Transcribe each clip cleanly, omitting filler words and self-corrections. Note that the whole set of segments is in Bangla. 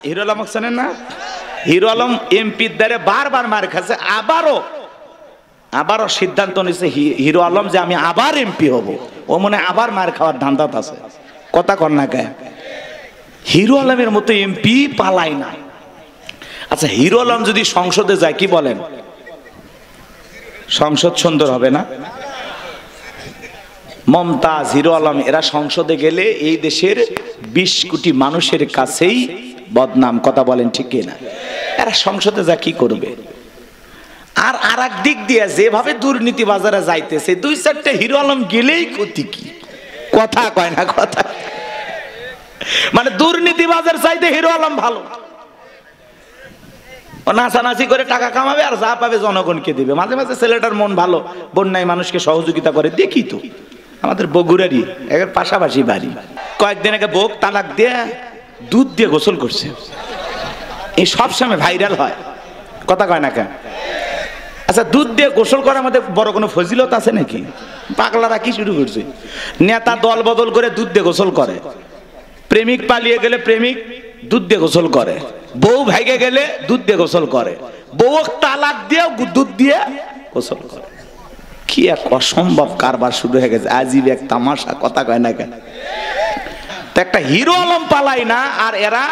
হিরো আলম জানেন না? হিরো আলম এমপির দ্বারে বারবার মার খাচ্ছে, আবারও সিদ্ধান্ত নিচ্ছে হিরো আলম যে আমি আবার এমপি হব। ও মনে আবার মার খাওয়ার ধান্দাত আছে। কথা কর না কে? হিরো আলমের মতো এমপি পালায় না। আচ্ছা, হিরো আলম যদি সংসদে যায় কি বলেন? সংসদ সুন্দর হবে না? মমতাজ, হিরো আলম এরা সংসদে গেলে এই দেশের 20 কোটি মানুষের কাছেই বদনাম। কথা বলেন ঠিক কিনা? এরা সংসদে যা কি করবে? আর আরেক দিক দিয়ে যেভাবে দুর্নীতি বাজারে যাইতেছে, 2-4টা হিরো আলম গেলেই ক্ষতি কি? কথা কয় না কথা। মানে দুর্নীতি বাজার চাইতে হিরো আলম ভালো। ও নাচানাচি করে টাকা কামাবে আর যা পাবে জনগণকে দিবে। মাঝে মাঝে ছেলেটার মন ভালো, বন্যায় মানুষকে সহযোগিতা করে, দেখি তো। আমাদের বগুড়ারই এর পাশাপাশি বাড়ি। কয়েকদিন আগে বউ তালাক দিয়ে দুধ দিয়ে গোসল করছে। এই সবসময় ভাইরাল হয়। কথা কয় না কেন? আচ্ছা, দুধ দিয়ে গোসল করার মধ্যে বড় কোনো ফজিলত আছে নাকি? পাগলারা কি শুরু করছে? নেতা দল বদল করে দুধ দিয়ে গোসল করে, প্রেমিক পালিয়ে গেলে প্রেমিক দুধ দিয়ে গোসল করে, বউ ভাইগে গেলে দুধ দিয়ে গোসল করে, বউ তালাক দিয়ে দুধ দিয়ে গোসল করে। কি এক অসম্ভব কারবার শুরু হয়ে গেছে, আজীব এক তামাশা। কথা কয় না কেন? একটা হিরো আলম পালাই না, আর এরা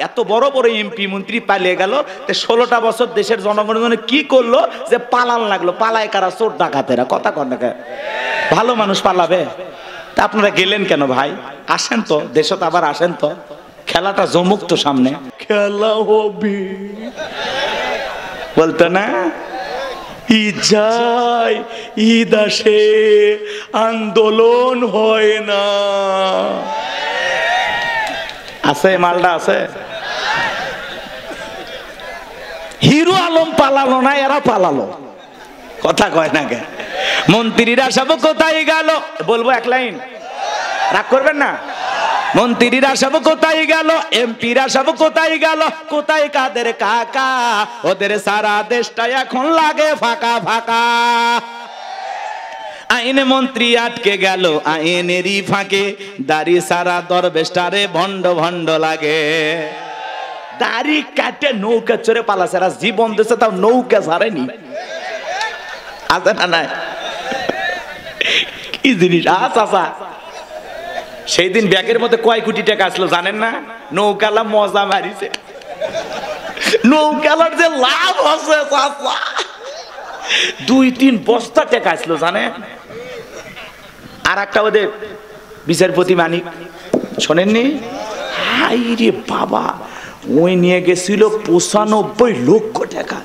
এত বড় বড় এমপি মন্ত্রী পালিয়ে গেল। 16টা বছর দেশের জনগণের জন্য কি করলো যে পালান লাগলো? পালায় কারা? চোর ডাকাতেরা। কথা কয় না কেন? ভালো মানুষ পালাবে? তা আপনারা গেলেন কেন ভাই? আসেন তো, দেশে তো আবার আসেন তো, খেলাটা জমুক তো, সামনে খেলা হবে বলতো না? ঈদ যায়, ঈদ আসে, আন্দোলন হয় না। আছে মালটা আছে। হিরো আলম পালালো না, এরা পালালো। কথা কয় না কে? মন্ত্রীরা সব কোথায় গেল? বলবো এক লাইন, রাগ করবেন না? মন্ত্রীরা সব কোথায় গেল? এমপিরা সব কোথায় গেল? কোথায় কাদের কাকা? ওদের সারা দেশটা এখন লাগে ফাঁকা ফাঁকা। আইন মন্ত্রী আটকে গেল আইনেরই ফাঁকে, দাড়ি সারা দরবেশটারে ভণ্ড ভণ্ড লাগে। দাড়ি কাটে নৌকা চড়ে পালাছে, জীবন দেশে তাও নৌকা ছাড়েনি। আছে না নাই? কি জিনিস? আচ্ছা, সেই দিন ব্যাগের মধ্যে কয় কোটি টাকা আসলো জানেন না? নৌকালা মজা মারিছে। নৌকালার যে লাভ আছে 2-3 বস্তা টাকা আসলো জানেন। আর একটা ওদের বিচারপতি মানিক, শোনেননি? হাই রে বাবা, ওই নিয়ে গেছিল 95 লক্ষ টাকা।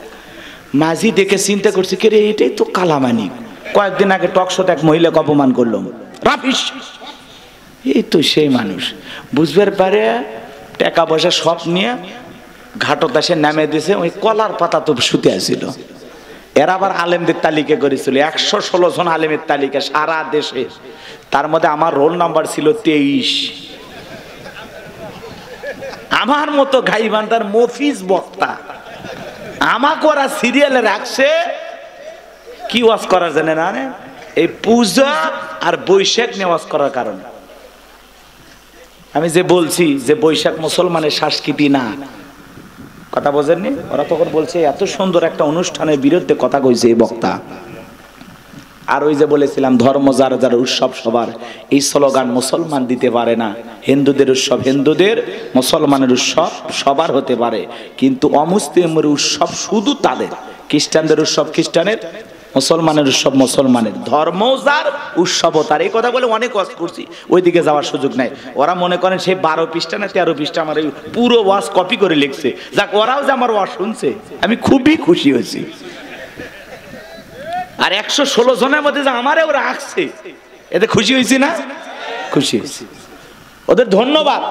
মাঝি দেখে চিন্তা করছে, কে রে, এটাই তো কালামানিক। কয়েকদিন আগে টকশোতে এক মহিলাকে অপমান করলো, রাফিস। এই তো সেই মানুষ। বুঝবার পারে টাকা পয়সা সব নিয়ে ঘাটত এসে নামে দিয়েছে। ওই কলার পাতা তো শুতে আসছিল। এরা আবার আলেমদের তালিকা করেছিল, 116 জন আলেমের তালিকা সারা দেশে। তার মধ্যে আমার রোল নাম্বার ছিল 23। আমার মতো গাইবান্ধার মফিজ বক্তা আমাকে ওরা সিরিয়ালে রাখছে কি ওয়াজ করার জন্য না? এই পূজা আর বৈশাখ নিয়ে ওয়াজ করার কারণে। আমি যে বলছি যে বৈশাখ মুসলমানের সংস্কৃতি না, কথা বোঝেননি? ওরা তখন বলছে এত সুন্দর একটা অনুষ্ঠানের বিরুদ্ধে কথা কইছে এই বক্তা। আর ওই যে বলেছিলাম ধর্ম যার যার উৎসব সবার, এই স্লোগান মুসলমান দিতে পারে না। হিন্দুদের উৎসব হিন্দুদের, মুসলমানের উৎসব সবার হতে পারে, কিন্তু অমুসলিমের উৎসব শুধু তাদের। খ্রিস্টানদের উৎসব খ্রিস্টানের, মুসলমানের উৎসব মুসলমানের, ধর্ম যার উৎসব তার। এই কথা বলে অনেক ওয়াজ করছি, ওইদিকে যাওয়ার সুযোগ নাই। ওরা মনে করেন সেই 12 পৃষ্ঠা না 13 পৃষ্ঠা আমার এই পুরো ওয়াজ কপি করে লিখছে। যাক, ওরাও যে আমার ওয়াজ শুনছে আমি খুবই খুশি হয়েছি। আর 116 জনের মধ্যে যে আমারে ওরা আসছে, এতে খুশি হয়েছি না? খুশি হয়েছি, ওদের ধন্যবাদ।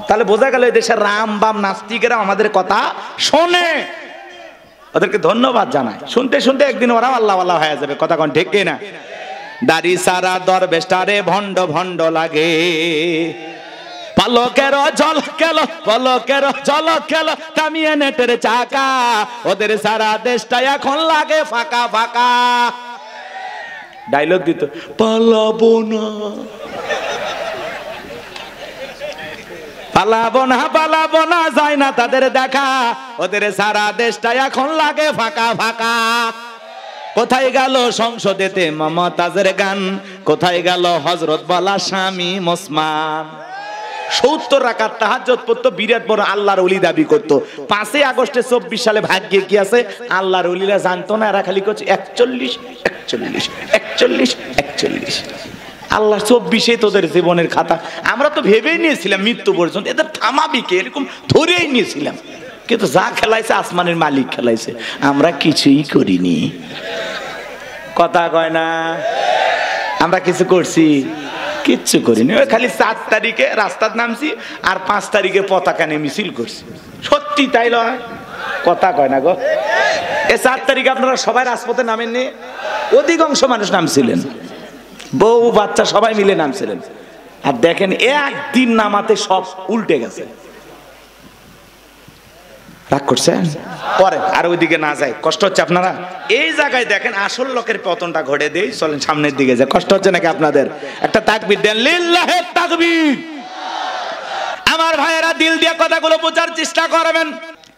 তাহলে বোঝা গেল এই দেশের রাম বাম নাস্তিকেরা আমাদের কথা শোনে, ওদেরকে ধন্যবাদ জানায়। শুনতে শুনতে একদিন ওরাও আল্লাহ আল্লাহ হয়ে যাবে। কথা কোন ঠিক না? দাড়ি সারা দরবেশটারে ভণ্ড ভণ্ড লাগে, পালকের জল খেল, পলকের জল খেল, কামিয়ে নেটের চাকা, ওদের সারা দেশটা এখন লাগে ফাঁকা ফাঁকা। ডায়লগ দিত, পালাবো না পালাবো না যায় না তাদের দেখা, ওদের সারা দেশটা এখন লাগে ফাঁকা ফাঁকা। কোথায় গেল সংসদেতে মমতাজের গান, কোথায় গেল হযরত বলা স্বামী ওসমান। 70 রাকাত তাহাজ্জুদ পড়তো, বিরাট বড় আল্লাহর ওলি দাবি করতো। 5 আগস্টে 24 সালে ভাগ্যে কি আছে আল্লাহর ওলিরা জানতো না, এরা খালি করছে 41 41 41 41। আল্লাহ 24 তোদের জীবনের খাতা। আমরা তো ভেবেই নিয়েছিলাম মৃত্যু পর্যন্ত এদের থামাবি কে, এরকম ধরেই নিয়েছিলাম, কিন্তু যা খেলাইছে আসমানের মালিক খেলাইছে, আমরা কিছুই করিনি। কথা কয় না? আমরা কিছু করছি? কিচ্ছু করিনি। ওই খালি 4 তারিখে রাস্তার নামছি আর 5 তারিখে পতাকা নিয়ে মিছিল করছি। সত্যি তাই নয়? কথা কয় না গো। এই 4 তারিখে আপনারা সবাই রাজপথে নামেননি? অধিকাংশ মানুষ নামছিলেন, বউ বাচ্চা সবাই মিলে নামছিলেন। আর দেখেন একদিন নামাতে সব উল্টে গেছে। রাগ করছেন? পরে আর ওইদিকে না যায়, কষ্ট হচ্ছে আপনারা? এই জায়গায় দেখেন আসল লোকের পতনটা ঘটে দেই। চলেন সামনের দিকে যায়। কষ্ট হচ্ছে নাকি আপনাদের? একটা তাকবীর দেন, লিল্লাহি তাকবীর। আমার ভাইয়েরা দিল দিয়ে কথাগুলো বোঝার চেষ্টা করবেন।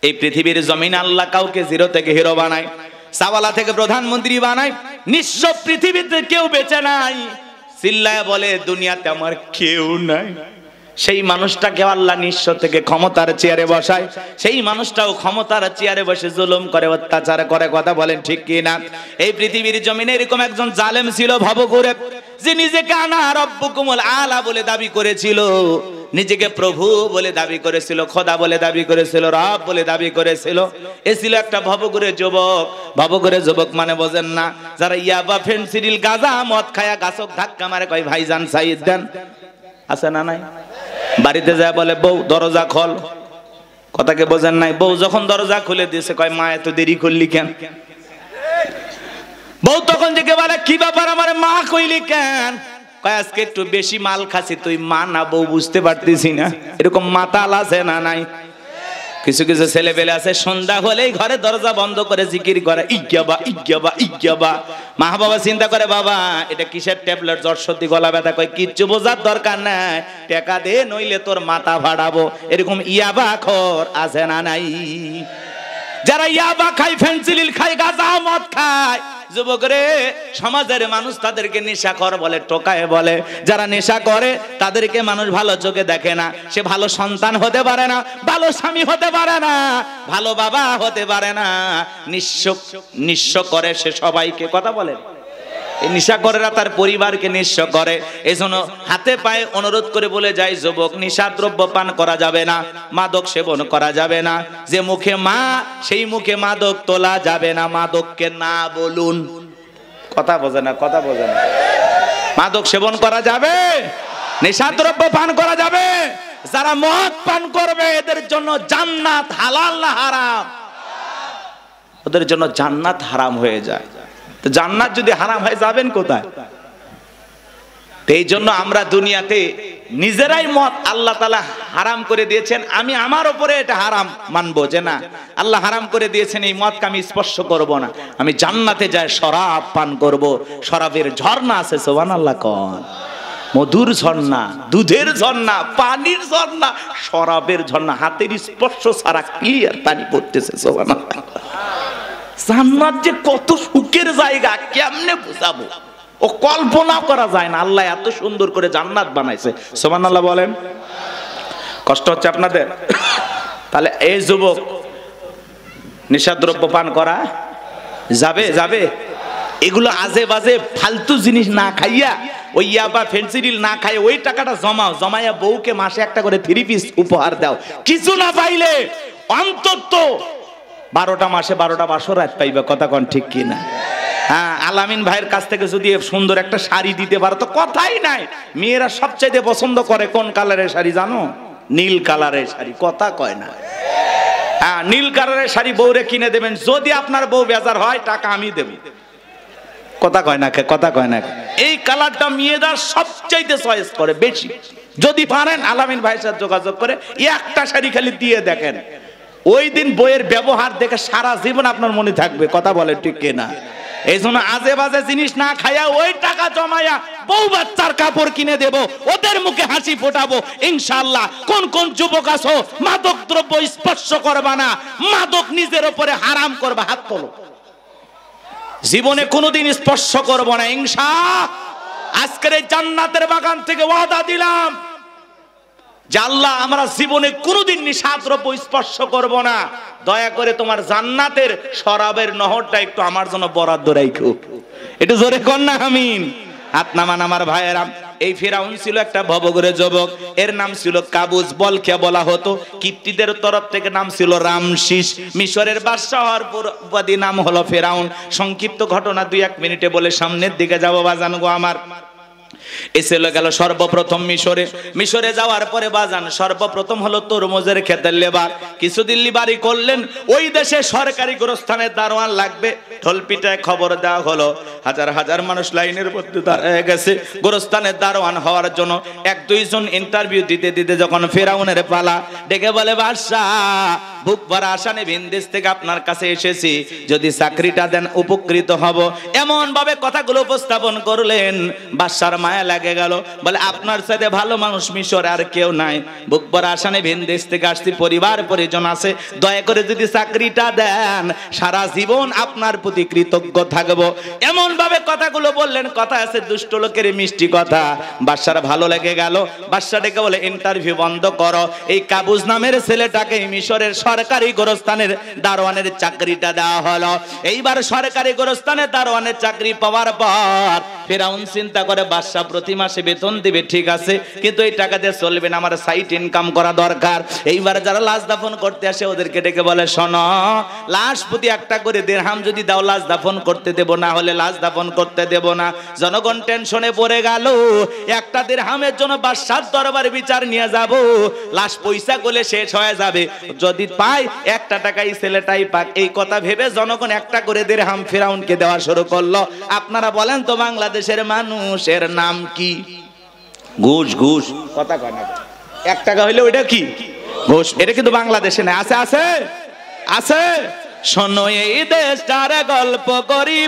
এই পৃথিবীর জমিন আল্লাহ কাউকে জিরো থেকে হিরো বানায়, সাওয়ালা থেকে প্রধানমন্ত্রী বানায়। নিঃস্ব পৃথিবীতে কেউ বেঁচে নাই। চিল্লায় বলে দুনিয়াতে আমার কেউ নাই। সেই মানুষটাকে আল্লাহ নিঃস্ব থেকে ক্ষমতার চেয়ারে বসায়, সেই মানুষটাও ক্ষমতার চেয়ারে বসে জুলুম করে, অত্যাচার করে। কথা বলেন ঠিক কি না? এই পৃথিবীর জমিনে এরকম একজন জালেম ছিল ভবঘুরে, যে নিজেকে আনা রব্বুকুমুল আলা বলে দাবি করেছিল, নিজেকে প্রভু বলে দাবি করেছিল, খোদা বলে দাবি করেছিল, রব বলে দাবি করেছিল। এ ছিল একটা ভবঘুরে যুবক। ভবঘুরে যুবক মানে বোঝেন না? যারা ইয়াবা, ফেনসিডিল, গাঁজা, মদ খায়া গাছক ধাক্কা মারে, কয় ভাইজান সাইদ দেন। আছে না নাই? বাড়িতে যায় বলে বউ দরজা খোল। কথাকে বোঝেন নাই? বউ যখন দরজা খুলে দিয়েছে কয় মা এত দেরি করলি কেন? বউ তখন থেকে বলে কি ব্যাপার আমার মা কইলি কেন? কয় আজকে একটু বেশি মাল খাসি। তুই মা না বউ বুঝতে পারতেছি না। এরকম মাতাল আছে না নাই? কিছু কিছু ছেলে পেলে আছে সন্ধ্যা হলেই ঘরে দরজা বন্ধ করে জিকির করে, ইজ্ঞাবা ইজ্ঞাবা ইজ্ঞাবা। মা বাবা চিন্তা করে বাবা এটা কিসের ট্যাবলেট, জ্বর সর্দি গলা ব্যথা। কয় কিচ্ছু বোঝার দরকার নাই, টাকা দে নইলে তোর মাথা ভাড়াবো। এরকম ইয়াবা খোর আছে না নাই? যারা ইয়াবা খায়, ফেনসিলিল খায়, গাঁজা মদ খায়, যুবক রে, সমাজের মানুষ তাদেরকে নেশাখোর বলে, টোকায় বলে। যারা নেশা করে তাদেরকে মানুষ ভালো চোখে দেখে না। সে ভালো সন্তান হতে পারে না, ভালো স্বামী হতে পারে না, ভালো বাবা হতে পারে না। নিঃস্ব করে সে সবাইকে। কথা বলে এই নেশাখোরেরা তার পরিবারকে নিঃস্ব করে। এই জন্য হাতে পায়ে অনুরোধ করে বলে যায় যুবক, নেশাদ্রব্য পান করা যাবে না, মাদক সেবন করা যাবে না। যে মুখে মা সেই মুখে মাদক তোলা যাবে না। মাদককে না বলুন। কথা বোঝে না? কথা বোঝে না? মাদক সেবন করা যাবে, নেশাদ্রব্য পান করা যাবে। যারা মদ পান করবে এদের জন্য জান্নাত হালাল না হারাম? ওদের জন্য জান্নাত হারাম হয়ে যায়। জান্নাত যদি হারাম হয় যাবেন কোথায়? এই জন্য আমরা দুনিয়াতে নিজেরাই মদ আল্লাহ তাআলা হারাম করে দিয়েছেন। আমি আমার উপরে এটা হারাম মানবো যে না, আল্লাহ হারাম করে দিয়েছেন, এই মদকে আমি স্পর্শ করব না। আমি জান্নাতে যাই শরাব পান করব। শরাবের ঝর্ণা আছে, সুবহানাল্লাহ কোন? মধুর ঝর্ণা, দুধের ঝর্ণা, পানির ঝর্ণা, শরাবের ঝর্ণা। হাতের স্পর্শ ছাড়া ক্লিয়ার পানি পড়তেছে, সুবহানাল্লাহ। জান্নাত যে কত সুখের জায়গা কেমনে বুঝাবো, ও কল্পনা করা যায় না। আল্লাহ এত সুন্দর করে জান্নাত বানাইছে, সুবহানাল্লাহ বলেন। কষ্ট হচ্ছে আপনাদের? তাহলে এই যুবক নেশাদ্রব্য পান করা যাবে? যাবে? এগুলো আজে বাজে ফালতু জিনিস না খাইয়া, ওই ইয়াবা ফেনসিডিল না খাইয়া ওই টাকাটা জমাও, জমাইয়া বউকে মাসে একটা করে 3 পিস উপহার দাও। কিছু না পাইলে অন্তত 12টা মাসে 12টা বাসর রাত পাইবে। কথা কোন ঠিক কি না? হ্যাঁ, আলামিন ভাইয়ের কাছ থেকে যদি সুন্দর একটা শাড়ি দিতে পারো তো কথাই নাই। মেয়েরা সবচাইতে পছন্দ করে কোন কালারের শাড়ি জানো? নীল কালারের শাড়ি। কথা কয় না? হ্যাঁ, নীল কালারের শাড়ি বউরে কিনে দেবেন। যদি আপনার বউ বেজার হয় টাকা আমি দেব। কথা কয় না? কথা কয় না? এই কালারটা মেয়েরা সবচাইতে চয়েস করে বেশি। যদি পারেন আলামিন ভাইয়ের সাথে যোগাযোগ করে একটা শাড়ি খালি দিয়ে দেখেন, ওই দিন বইয়ের ব্যবহার দেখে সারা জীবন আপনার মনে থাকবে। কথা বলে ঠিক কিনা? এই জন্য আজে বাজে জিনিস না খাইয়া ওই টাকা জমাইয়া বউ বাচ্চার কাপড় কিনে দেব, ওদের মুখে হাসি ফোটাবো ইনশাআল্লাহ। কোন কোন যুবক আছো মাদক দ্রব্য স্পর্শ করবা না, মাদক নিজের উপরে হারাম করবা, হাত তোলো। জীবনে কোনোদিন স্পর্শ করব না ইনশাআল্লাহ। আজকের এই জান্নাতের বাগান থেকে ওয়াদা দিলাম যে আল্লাহ আমরা জীবনে কোনোদিন নিশাদ্রব্য স্পর্শ করব না। দয়া করে তোমার জান্নাতের শরাবের নহরটা একটু আমার জন্য বরাদ্দ রাখো। একটু জোরে কর না আমিন। হাত নামান আমার ভাইয়েরা। এই ফিরাউন ছিল একটা ভবঘুরে যুবক, এর নাম ছিল কাবুজ, বলকে বলা হতো। কিপ্তিদের তরফ থেকে নাম ছিল রামশিস। মিশরের বাদশা হওয়ার পূর্বাদি নাম হলো ফিরাউন। সংক্ষিপ্ত ঘটনা 2-1 মিনিটে বলে সামনের দিকে যাবো বাজান গো আমার। এসে গেল সর্বপ্রথম মিশরে যাওয়ার পরে বাজান সর্বপ্রথম হলো তরমুজের ক্ষেতের লেবার। কিছুদিন লিবারি করলেন। ওই দেশে সরকারি গোরস্থানের দারোয়ান লাগবে। ঢোলপিটায় খবর দেওয়া হলো, হাজার হাজার মানুষ লাইনের মধ্যে দাঁড়িয়ে গেছে গোরস্থানের দারোয়ান হওয়ার জন্য। 1-2 জন ইন্টারভিউ দিতে দিতে যখন ফেরাউনের পালা, ডেকে বলে বাদশাহ বুক ভরা আশা নিয়ে ভিন দেশ থেকে আপনার কাছে এসেছি, যদি চাকরিটা দেন উপকৃত হব। এমন ভাবে কথাগুলো উপস্থাপন করলেন, বাদশার মায়া লাগে গেল। বলে আপনার সাথে ভালো মানুষ মিশরে আর কেউ নাই। বুক ভরা আশা নিয়ে ভিন দেশ থেকে আসছি, পরিবার পরিজন আছে, দয়া করে যদি চাকরিটা দেন সারা জীবন আপনার প্রতি কৃতজ্ঞ থাকবো। এমন ভাবে কথাগুলো বললেন, কথা আছে দুষ্ট লোকের মিষ্টি কথা। বাদশার ভালো লেগে গেল। বাদশা ডেকে বলে ইন্টারভিউ বন্ধ করো, এই কাবুজ নামের ছেলেটাকে মিশরের সরকারি গোরস্থানের দারোয়ানের চাকরিটা দেওয়া হলো। এইবার সরকারি গোরস্থানের দারোয়ানের চাকরি পাওয়ার পর ফেরাউন চিন্তা করে বাদশা প্রতি মাসে বেতন দিবে, ঠিক আছে, কিন্তু এই টাকা দিয়ে চলবে না, আমার সাইড ইনকাম করা দরকার। এইবার যারা লাশ দাফন করতে আসে ওদেরকে ডেকে বলে শোনো, লাশ প্রতি 1টা করে দিরহাম যদি দাও লাশ দাফন করতে দেব, না হলে লাশ দাফন করতে দেব না। জনগণ টেনশনে পড়ে গেল, 1টা দিরহামের জন্য বাদশার দরবারে বিচার নিয়ে যাব, লাশ পয়সা গলে শেষ হয়ে যাবে, যদি পাই 1টা টাকাই ছেলেটাই পাক। এই কথা ভেবে জনগণ 1টা করে দিরহাম ফেরাউনকে দেওয়া শুরু করলো। আপনারা বলেন তো বাংলাদেশের মানুষের নাম কি? ঘুষ। ঘুষ কথা কয় না, 1 টাকা হইলে ওইটা কি ঘুষ। এটা কিন্তু বাংলাদেশে না, আছে আছে আছে। শোনো এই দেশটার গল্প করি,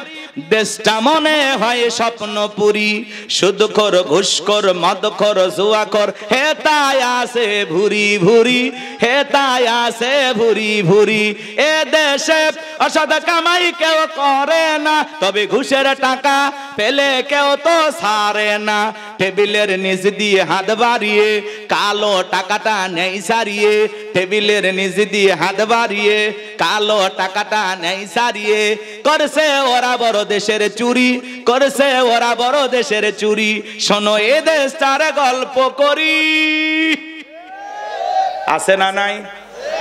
দেশটা মনে হয় স্বপ্নপুরী, সুদখোর ঘুষখোর মদখোর জুয়াখোর হে তাই আছে ভুরি ভুরি, হে তাই আছে ভুরি ভুরি। এ দেশে অসৎ কামাই কেউ করে না, তবে ঘুষের টাকা পেলে কেউ তো ছাড়ে না। টেবিলের নিচ দিয়ে হাত বাড়িয়ে কালো টাকাটা নেই সারিয়ে, টেবিলের নিচ দিয়ে হাত বাড়িয়ে কালো টাকাটা নেই সারিয়ে। করছে ওরা বড় দেশের চুরি, করছে ওরা বড় দেশের চুরি। শোনো এ দেশটার গল্প করি, আছে না নাই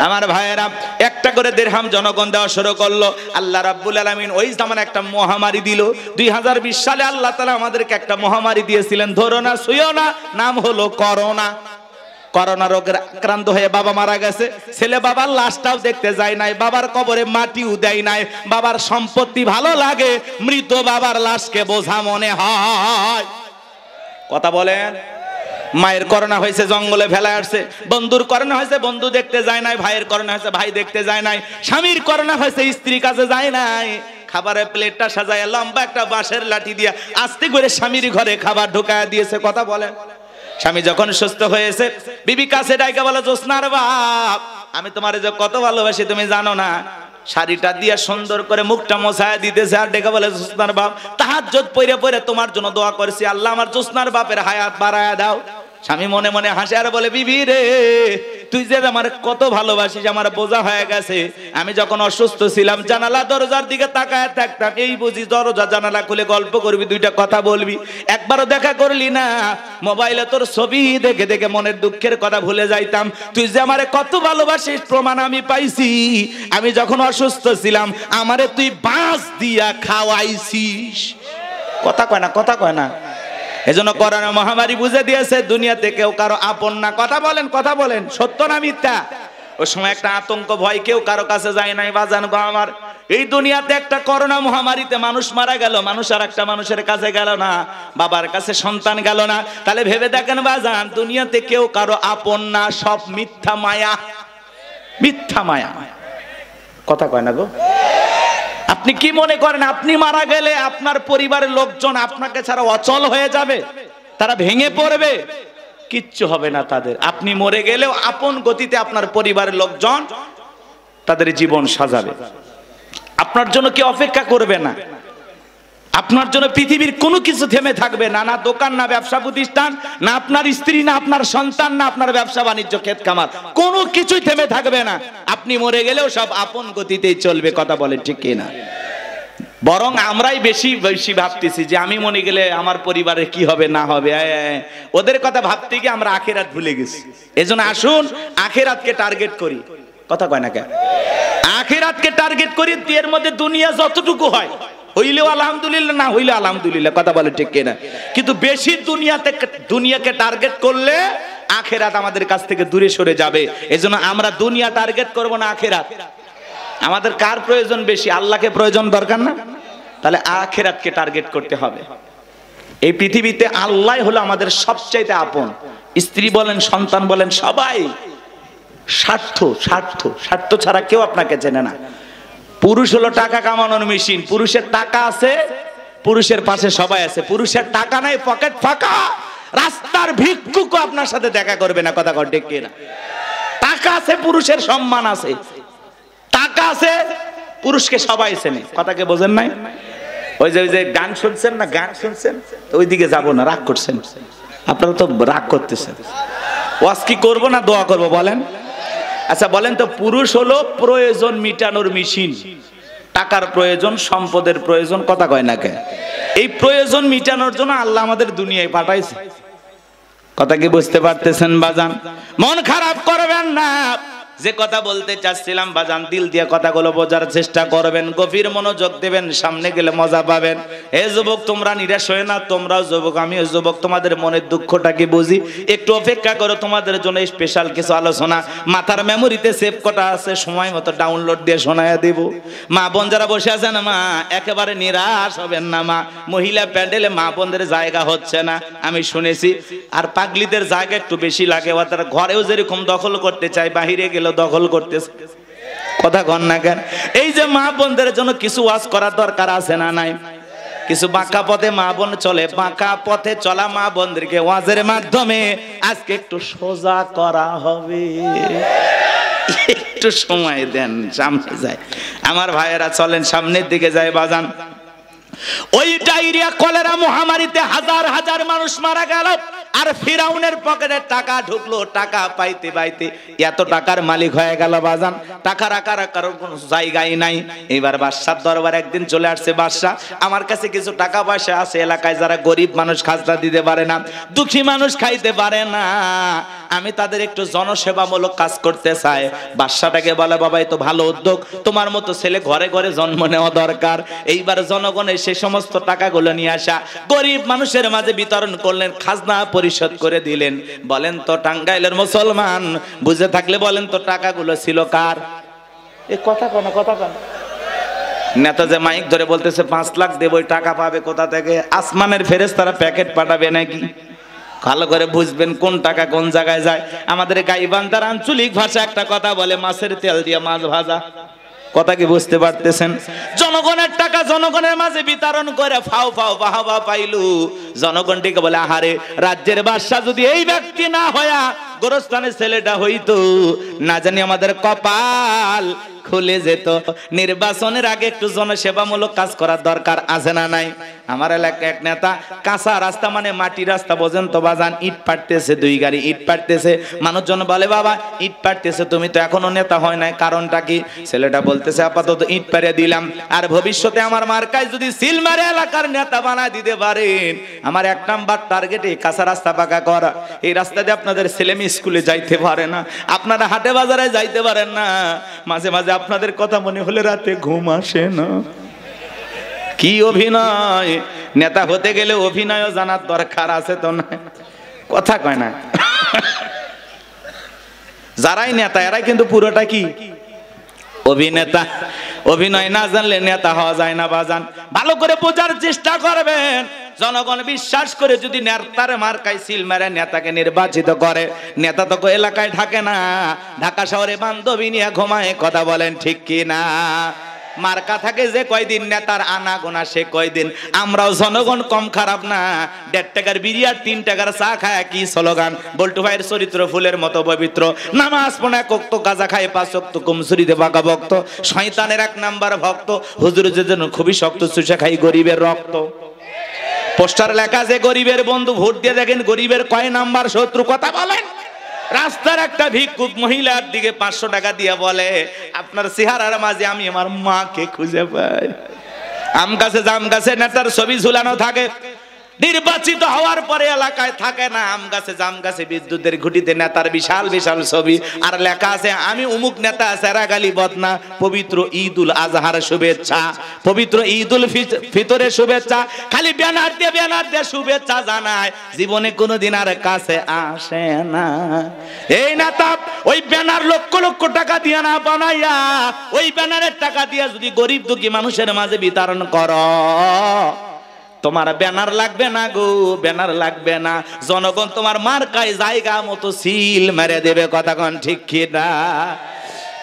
আমার ভাইয়েরা? 1টা করে দিরহাম জনগণ দেওয়া শুরু করলো। আল্লাহ রাব্বুল আলামিন ওই জামানে একটা মহামারী দিল। 2020 সালে আল্লাহ তাআলা আমাদেরকে একটা মহামারী দিয়েছিলেন, ধরো না ছুঁয়ো না, নাম হলো করোনা। করোনা রোগের আক্রান্ত হয়ে বাবা মারা গেছে। ছেলে বাবার লাশটাও দেখতে যায় নাই, বাবার কবরে মাটিও দেয় নাই। বাবার সম্পত্তি ভালো লাগে, মৃত বাবার লাশকে বোঝা মনে হয়। কথা বলেন। মায়ের করোনা হয়েছে, জঙ্গলে ফেলা আসছে। বন্ধুর করোনা হয়েছে, বন্ধু দেখতে যায় নাই। ভাইয়ের করোনা হয়েছে, ভাই দেখতে যায় নাই। স্বামীর করোনা হয়েছে, স্ত্রী কাছে যায় নাই। খাবারের প্লেটটা সাজায় লম্বা একটা বাঁশের লাঠি দিয়ে আস্তে করে স্বামীর ঘরে খাবার ঢুকায় দিয়েছে। কথা বলেন। স্বামী যখন সুস্থ হয়েছে, বিবি কাছে ডাইকা বলে, জোসনার বাপ আমি তোমারে যে কত ভালোবাসি তুমি জানো না। শাড়িটা দিয়ে সুন্দর করে মুখটা মোছায় দিতেছে, আর ডেকে বলে, জোসনার বাপ তাহাজ্জুদ পড়ে পড়ে তোমার জন্য দোয়া করেছি, আল্লাহ আমার জোসনার বাপের হায়াত বাড়ায়া দাও। স্বামী মনে মনে হাসে আর বলে, বিবি রে তুই যে আমার কত ভালোবাসিস আমার বোঝা হয়ে গেছে। আমি যখন অসুস্থ ছিলাম জানালা দরজার দিকে তাকায় থাকতাম, এই বুঝি দরজা জানালা খুলে গল্প করবি, 2টা কথা বলবি, একবারও দেখা করলি না। মোবাইলে তোর ছবি দেখে দেখে মনের দুঃখের কথা ভুলে যাইতাম। তুই যে আমারে কত ভালোবাসিস প্রমাণ আমি পাইছি। আমি যখন অসুস্থ ছিলাম আমারে তুই বাঁশ দিয়া খাওয়াইছিস। কথা কয় না, কথা কয় না। এজন্য করোনা মহামারী বুঝে দিয়েছে দুনিয়াতে কেউ কারো আপন না। কথা বলেন, কথা বলেন, সত্য না মিথ্যা? ওই সময় একটা আতঙ্ক ভয়, কেউ কারো কাছে যায় নাই বাজান গো আমার। এই দুনিয়াতে একটা করোনা মহামারীতে মানুষ মারা গেল, মানুষ আর একটা মানুষের কাছে গেল না, বাবার কাছে সন্তান গেল না। তাহলে ভেবে দেখেন বাজান, দুনিয়াতে কেউ কারো আপন না, সব মিথ্যা মায়া, মিথ্যা মায়া। কথা কয় না গো। আপনি কি মনে করেন আপনি মারা গেলে আপনার পরিবারের লোকজন আপনাকে ছাড়া অচল হয়ে যাবে, তারা ভেঙে পড়বে? কিচ্ছু হবে না তাদের। আপনি মরে গেলেও আপন গতিতে আপনার পরিবারের লোকজন তাদের জীবন সাজাবে। আপনার জন্য কি অপেক্ষা করবে না? আপনার জন্য পৃথিবীর কোনো কিছু থেমে থাকবে না, না দোকান, না ব্যবসা প্রতিষ্ঠান, না আপনার স্ত্রী, না আপনার সন্তান, না আপনার ব্যবসা বাণিজ্য, ক্ষেত খামার, কোনো কিছুই থেমে থাকবে না। আপনি মরে গেলেও সব আপন গতিতেই চলবে। কথা বলে ঠিক কিনা? বরং আমরাই বেশি বেশি ভাবতেছি যে আমি মরে গেলে আমার পরিবারের কি হবে না হবে। ওদের কথা ভাবতে গিয়ে আমরা আখিরাত ভুলে গেছি। এজন্য আসুন আখিরাতকে টার্গেট করি। কথা কয় না কেন? আখিরাতকে টার্গেট করি। এর মধ্যে দুনিয়া যতটুকু হয় হইলেও আলহামদুলিল্লাহ, না হইলে আলহামদুলিল্লাহ। কথা বলে ঠিক কিনা? কিন্তু বেশি দুনিয়াকে টার্গেট করলে আখিরাত আমাদের কাছ থেকে দূরে সরে যাবে। এজন্য আমরা দুনিয়া টার্গেট করব না, আখিরাত। আমাদের কার প্রয়োজন বেশি? আল্লাহকে প্রয়োজন দরকার না? তাহলে আখিরাতকে টার্গেট করতে হবে। এই পৃথিবীতে আল্লাহ হলো আমাদের সবচাইতে আপন। স্ত্রী বলেন, সন্তান বলেন, সবাই স্বার্থ স্বার্থ স্বার্থ ছাড়া কেউ আপনাকে চেনে না। পুরুষ হলো টাকা কামানোর মেশিন। পুরুষের টাকা আছে, পুরুষের পাশে সবাই আছে। পুরুষের টাকা নাই, পকেট ফাঁকা, রাস্তার ভিক্ষুকও আপনার সাথে দেখা করবে না। কথা কর ঠিক কিনা? টাকা আছে, পুরুষের সম্মান আছে। টাকা আছে, পুরুষকে সবাই চেনে। কথাকে বোঝেন নাই? ওই যে গান শুনছেন না, গান শুনছেন, ওই দিকে যাবো না, রাগ করছেন আপনারা, তো রাগ করতেছেন। ওয়াজ কি করবো না দোয়া করবো বলেন? আচ্ছা বলেন তো, পুরুষ হলো প্রয়োজন মিটানোর মেশিন। টাকার প্রয়োজন, সম্পদের প্রয়োজন, কথা কয় না কে? এই প্রয়োজন মিটানোর জন্য আল্লাহ আমাদের দুনিয়ায় পাঠাইছে। কথা কি বুঝতে পারতেছেন বাজান? মন খারাপ করবেন না। যে কথা বলতে চাচ্ছিলাম বাজান, দিল দিয়ে কথাগুলো বোঝার চেষ্টা করবেন, গভীর মনোযোগ দেবেন, সামনে গেলে মজা পাবেন। হে যুবক, তোমরা নিরাশ হয়ে না, তোমরাও যুবক, আমিও যুবক, তোমাদের মনের দুঃখটা কি বুঝি। একটু অপেক্ষা করো, তোমাদের জন্য স্পেশাল কিছু আলোচনা মাথার মেমোরিতে সেভ করা আছে, সময় মতো ডাউনলোড দিয়ে শোনায়া দেব। মা বোন যারা বসে আছেন, মা একেবারে নিরাশ হবেন না। মা মহিলা প্যান্ডেলে মা বোনদের জায়গা হচ্ছে না, আমি শুনেছি। আর পাগলিদের জায়গা একটু বেশি লাগে। তারা ঘরেও যেরকম দখল করতে চায়, বাহিরে গেলে দখল করতেছে। কথা কন না কেন? এই যে মা বোনদের জন্য কিছু ওয়াজ করার দরকার আছে না নাই? কিছু বাঁকা পথে মা বোন চলে, বাঁকা পথে চলা মা বোনদেরকে ওয়াজের মাধ্যমে আজকে একটু সোজা করা হবে। একটু সময় দেন, সামনে যায়। আমার ভাইয়েরা চলেন সামনের দিকে যায় বাজান। ওই ডায়রিয়া কলেরা মহামারীতে হাজার হাজার মানুষ মারা গেল, আর ফিরাউনের পকেটে টাকা ঢুকলো। টাকা পাইতে পাইতে এত টাকার মালিক হয়ে গেল বাজান, টাকা রাখার কারোর কোনো জায়গাই নাই। এবার বাদশার দরবার একদিন চলে আসছে। বাদশা, আমার কাছে কিছু টাকা পয়সা আছে, এলাকায় যারা গরিব মানুষ খাজনা দিতে পারে না, দুঃখী মানুষ খাইতে পারে না, আমি তাদের একটু জনসেবামূলক কাজ করতে চাই। বাদশাটাকে বলে, বাবা এ তো ভালো উদ্যোগ, তোমার মতো ছেলে ঘরে ঘরে জন্ম নেওয়া দরকার। এইবার জনগণের সেই সমস্ত টাকাগুলো নিয়ে আসা, গরিব মানুষের মাঝে বিতরণ করলেন, খাজনা পরিশোধ করে দিলেন। বলেন তো টাঙ্গাইলের মুসলমান, বুঝে থাকলে বলেন তো টাকাগুলো ছিল কার? এ কথা কোন কথা কোন নেতা যে মাইক ধরে বলতেছে 5 লাখ দেব, ওই টাকা পাবে কোথা থেকে? আসমানের ফেরেশতারা প্যাকেট পাঠাবে নাকি? ভালো করে বুঝবেন কোন টাকা কোন জায়গায় যায়। আমাদের গাইবান্ধার আঞ্চলিক ভাষা একটা কথা বলে, মাছের তেল দিয়ে মাছ ভাজা। কথা কি বুঝতে পারতেছেন? জনগণের টাকা জনগণের মাঝে বিতরণ করে ফাও ফাও বাহাবা পাইলু। জনগণটিকে বলে, আহারে রাজ্যের বাদশা যদি এই ব্যক্তি না হয়া গোরস্থানের ছেলেটা হইতো, না জানি আমাদের কপাল খুলে যেত। নির্বাচনের আগে একটু জনসেবামূলক কাজ করার দরকার আছে না নাই? আমার এলাকায় এক নেতা কাঁচা রাস্তা, মানে মাটি রাস্তা বোঝেন তো বাজান, ইট পাটতেছে, 2 গাড়ি ইট পাটতেছে। মানুষজন বলে, বাবা ইট পাটতেছে, তুমি তো এখনো নেতা হয় নাই, কারণটা কি? ছেলেটা বলতেছে, আপাতত ইট পাড়ে দিলাম, আর ভবিষ্যতে আমার মার্কায় যদি সিল মারে এলাকার নেতা বানায় দিতে পারেন, আমার 1 নাম্বার টার্গেট এই কাঁচা রাস্তা পাকা করা। এই রাস্তা দিয়ে আপনাদের ছেলে মেয়ে স্কুলে যাইতে পারে না, আপনারা হাটে বাজারে যাইতে পারেন না, মাঝে মাঝে আপনাদের কথা মনে হলে রাতে ঘুম আসে না। কি অভিনয়! নেতা হতে গেলে অভিনয়ও জানার দরকার আছে তো না? কথা কয় না। যারাই নেতা এরাই কিন্তু পুরোটা কি অভিনেতা। অভিনয় না জানলে নেতা হওয়া যায় না বাজান। ভালো করে বোঝার চেষ্টা করবেন। জনগণ বিশ্বাস করে যদি নেতার মার্কায় সিল মেরে নেতাকে নির্বাচিত করে, নেতা তো এলাকায় থাকে না, ঢাকা শহরে বান্ধবী নিয়ে ঘুমায়। কথা বলেন ঠিক কি না? মার্কা থাকে যে কয়দিন নেতার আনা গোনা সে কয়দিন। আমরাও জনগণ কম খারাপ না, 1.5 টাকার বিড়ি আর 3 টাকার চা খায় কি স্লোগান। বল্টু ভাইয়ের চরিত্র ফুলের মতো পবিত্র, নামাজ পড়ে কক্ত গাজা খায় 5 ওয়াক্ত কুমসুরিতে বাঁকা ভক্ত, শয়তানের 1 নাম্বার ভক্ত, হুজুর যে জন্য খুবই শক্ত চুষা খাই গরিবের রক্ত। পোস্টার লেখা যে গরিবের বন্ধু, ভোট দিয়ে দেখেন গরিবের কয় নাম্বার শত্রু। কথা বলেন। রাস্তার একটা ভিক্ষুক মহিলার দিকে 500 টাকা দিয়ে বলে, আপনার চেহারার মাঝে আমি আমার মাকে খুঁজে পাই। আম গাছে জাম গাছে নেতার ছবি ঝুলানো থাকে, নির্বাচিত হওয়ার পরে এলাকায় থাকে না। আম গাছে জাম গাছে বিদ্যুতের খুঁটিতে নেতার বিশাল বিশাল ছবি, আর লেখা আছে আমি অমুক নেতা, সেরাগালি বদনা, পবিত্র ঈদুল আজহার শুভেচ্ছা, পবিত্র ঈদুল ফিতরের শুভেচ্ছা। খালি ব্যানার দিয়ে শুভেচ্ছা জানায়, জীবনে কোনোদিন আর কাছে আসে না। এই নেতা ওই ব্যানার লক্ষ লক্ষ টাকা দিয়ে না বানাইয়া, ওই ব্যানারের টাকা দিয়ে যদি গরিব দুঃখী মানুষের মাঝে বিতরণ করো, তোমার ব্যানার লাগবে না গো, ব্যানার লাগবে না। জনগণ তোমার মার্কায় জায়গা মতো সিল মেরে দেবে। কথা কোন ঠিক কি না?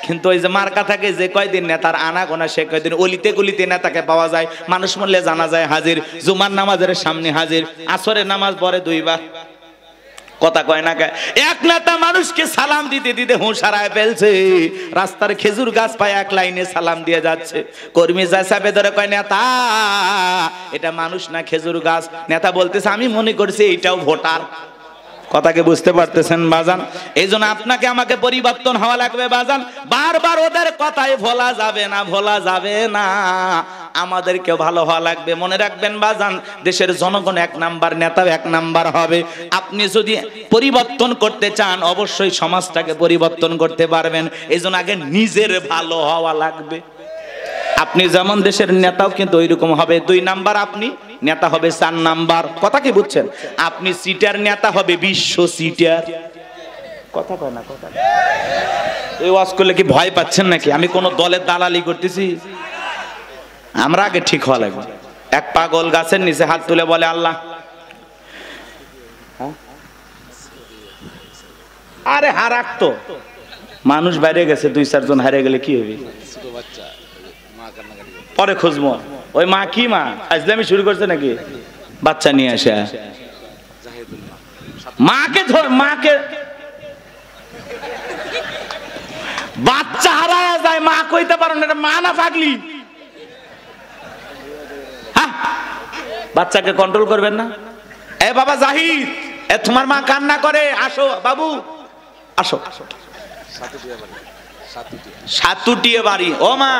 কিন্তু ওই যে মার্কা থাকে যে কয়দিন নেতার আনা গোনা সে কয়দিন। অলিতে গলিতে নেতাকে পাওয়া যায়, মানুষ মরলে জানা যায় হাজির, জুমার নামাজের সামনে হাজির, আসরের নামাজ পড়ে 2 বার। কথা কয় না। এক নেতা মানুষকে সালাম দিতে দিতে হুঁশ হারায় ফেলছে, রাস্তার খেজুর গাছ পায় 1 লাইনে সালাম দিয়ে যাচ্ছে। কর্মী যায় চাপে ধরে কয়, নেতা এটা মানুষ না খেজুর গাছ। নেতা বলতেছে আমি মনে করছি এটাও ভোটার। কথাকে বুঝতে পারতেছেন বাজান? এই জন্য আপনাকে আমাকে পরিবর্তন হওয়া লাগবে বাজান। বারবার ওদের কথাই ভোলা যাবে না, ভোলা যাবে না। আমাদেরকে ভালো হওয়া লাগবে। মনে রাখবেন বাজান, দেশের জনগণ 1 নাম্বার, নেতাও 1 নাম্বার হবে। আপনি যদি পরিবর্তন করতে চান, অবশ্যই সমাজটাকে পরিবর্তন করতে পারবেন। এই জন্য আগে নিজের ভালো হওয়া লাগবে। আপনি যেমন দেশের নেতাও কিন্তু ওইরকম হবে। 2 নাম্বার আপনি নেতা হবে 4 নাম্বার। কথা কি বুঝছেন? আপনি সিটার নেতা হবে বিশ্ব সিটার। কথা কয় না কথা। এই ওয়াজ করলে কি ভয় পাচ্ছেন নাকি? আমি কোন দলের দালালি করতেছি? আমরা আগে ঠিক হওয়া লাগবে। এক পাগল গাছের নিচে হাত তুলে বলে আল্লাহ। আরে হারাক তো মানুষ বাইরে গেছে, 2-4 জন হারিয়ে গেলে কি হবে? পরে খুঁজবো ওই মা কি মা আজলামি শুরু করছে নাকি? বাচ্চা নিয়ে আসে, মাকে মাকে বাচ্চা হারায় যায়, মা কইতে পারো না, মা না পাগলি? হ্যাঁ, বাচ্চাকে কন্ট্রোল করবেন না। এ বাবা জাহিদ, এ তোমার মা কান্না করে, আসো বাবু আসো। সাতুটিয়ে বাড়ি। ও মা,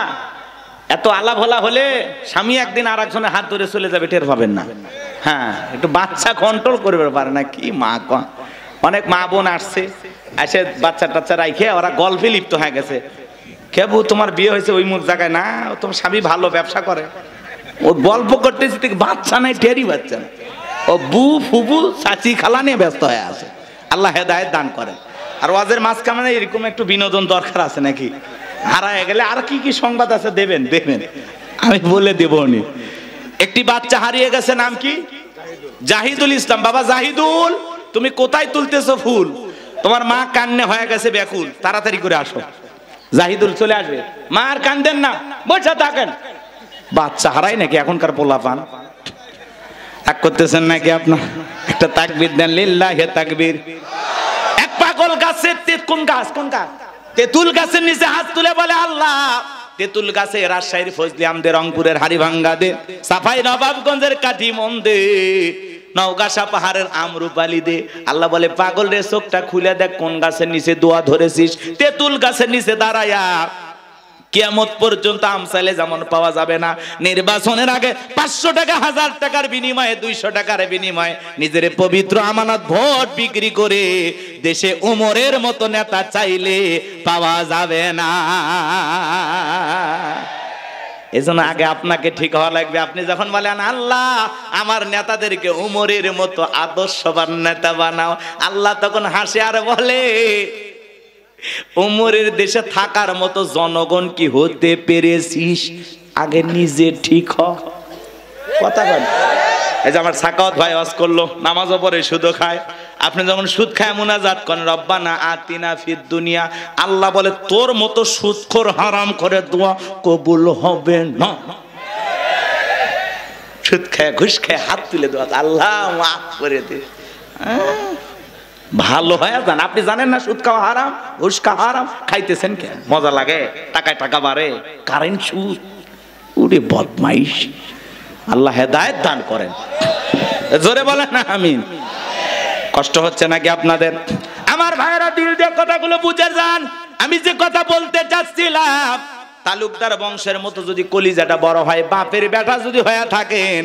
এত আলা ভোলা হলে স্বামী একদিন আর একজনের হাত ধরে চলে যাবে, টের পাবেন না। হ্যাঁ, একটু বাচ্চা কন্ট্রোল করবে পারে না কি মা। অনেক মা বোন আসছে, এসে বাচ্চা টাচ্চা রাইখে ওরা গল্পে লিপ্ত হয়ে গেছে। কেবু তোমার বিয়ে হয়েছে ওই মুখ জায়গায় না, তোমার স্বামী ভালো ব্যবসা করে, ও গল্প করতেছে, বাচ্চা নাই, টেরি বাচ্চা নাই, ও বু ফুবু চাচি খালা নিয়ে ব্যস্ত হয়ে আছে। আল্লাহ হেদায়েত দান করে। আর ওয়াজের মাঝখানে এরকম একটু বিনোদন দরকার আছে নাকি? হারায় গেলে আর কি কি সংবাদ আছে দেবেন, আমি বলে দেব। একটি বাচ্চা হারিয়ে গেছে, নাম কি? জাহিদুল ইসলাম। বাবা জাহিদুল, তুমি কোথায় তুলতেছো ফুল? তোমার মা কান্নে হয়ে গেছে ব্যাকুল, তাড়াতাড়ি করে আসো। জাহিদুল চলে আসবে। মা আর কান্দেন না, বসে থাকেন। বাচ্চা হারাই নাকি এখনকার পোলাপান? এক করতেছেন নাকি আপনার? একটা তাকবীর দেন, লিল্লাহি তাকবীর। এক পাগল গাছের কোন গাছ? তেঁতুল গাছের নিচে হাত তুলে বলে আল্লাহ। তেঁতুল গাছে রাজশাহীর ফজলি আমদে, রংপুরের হাড়িভাঙ্গা দে, সাফাই নবাবগঞ্জের কাঠি মন দে, নওগাঁশা পাহাড়ের আমরুপালি দে। আল্লাহ বলে পাগল রে, চোখটা খুলে দেখ কোন গাছের নিচে দোয়া ধরেছিস। তেঁতুল গাছের নিচে দাঁড়ায়া। কিয়ামত পর্যন্ত আমসালে যেমন পাওয়া যাবে না। নির্বাচনের আগে 500 টাকা, 1000 টাকার বিনিময়ে, 200 টাকার বিনিময়ে নিজের পবিত্র আমানত ভোট বিক্রি করে দেশে উমরের মতো নেতা চাইলে পাওয়া যাবে না। এজন্য আগে আপনাকে ঠিক হওয়া লাগবে। আপনি যখন বলেন আল্লাহ আমার নেতাদেরকে উমরের মতো আদর্শবান নেতা বানাও, আল্লাহ তখন হাসে আর বলে উমরের দেশে থাকার মতো জনগণ কি হতে পেরেছিস? আগে নিজে ঠিক হ। কথা বল। এই যে আমার সাকাওয়াত ভাই ওয়াজ করলো, নামাজও পড়ে সুদও খায়, আপনি যখন সুদ খায় মুনাজাত করেন রব্বানা আতিনা ফিদ দুনিয়া, আল্লাহ বলে তোর মতো সুদখোর হারাম করে দোয়া কবুল হবে না। সুদ খায় ঘুষ খায় হাত তুলে দোয়া আল্লাহ মাফ করে দে, ভালো হয় যান। আপনি জানেন না সুদ খাওয়া হারাম, ঘুষ খাওয়া হারাম, খাইতেছেন কেন? মজা লাগে, টাকায় টাকা বাড়ে, কারেন্ট সুদ, ওরে বদমাইশ। আল্লাহ হেদায়েত দান করেন, জোরে বলেন না আমিন। কষ্ট হচ্ছে নাকি আপনাদের? আমার ভাইয়েরা দিল দিয়ে কথাগুলো বুঝে যান। আমি যে কথা বলতে চাচ্ছিলাম, তালুকদার বংশের মতো যদি কলিজাটা বড় হয়, বাপের বেটা যদি হয়ে থাকেন,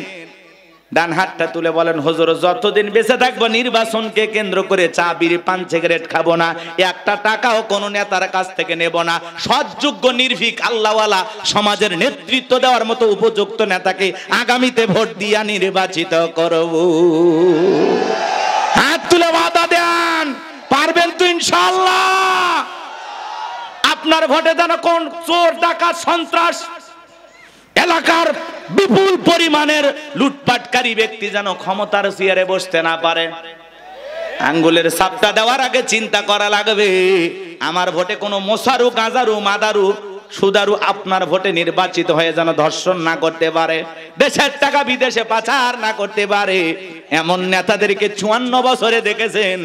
ডান হাতটা তুলে বলেন হুজুর যতদিন বেঁচে থাকবো নির্বাচনকে কেন্দ্র করে চা বিড়ি পান সিগারেট খাবো না, একটা টাকাও কোনো নেতার কাছ থেকে নেব না, সৎযোগ্য নির্ভীক আল্লাহওয়ালা সমাজের নেতৃত্ব দেওয়ার মতো উপযুক্ত নেতাকে আগামীতে ভোট দিয়া নির্বাচিত করব। হাত তুলে ওয়াদা দেন, পারবেন তো ইনশাআল্লাহ? আপনার ভোটে যেন কোন চোর ডাকাত সন্ত্রাস এলাকার বিপুল পরিমাণের লুটপাটকারী ব্যক্তি যেন ক্ষমতার চেয়ারে বসতে না পারে। আঙ্গুলের ছাপটা দেওয়ার আগে চিন্তা করা লাগবে, আমার ভোটে কোনো মোসারু গাঁজারু মাদারু সুদারু আপনার ভোটে নির্বাচিত হয়ে যেন ধর্ষণ না করতে পারে, দেশের টাকা বিদেশে পাচার না করতে পারে। এমন নেতাদেরকে 54 বছরে দেখেছেন,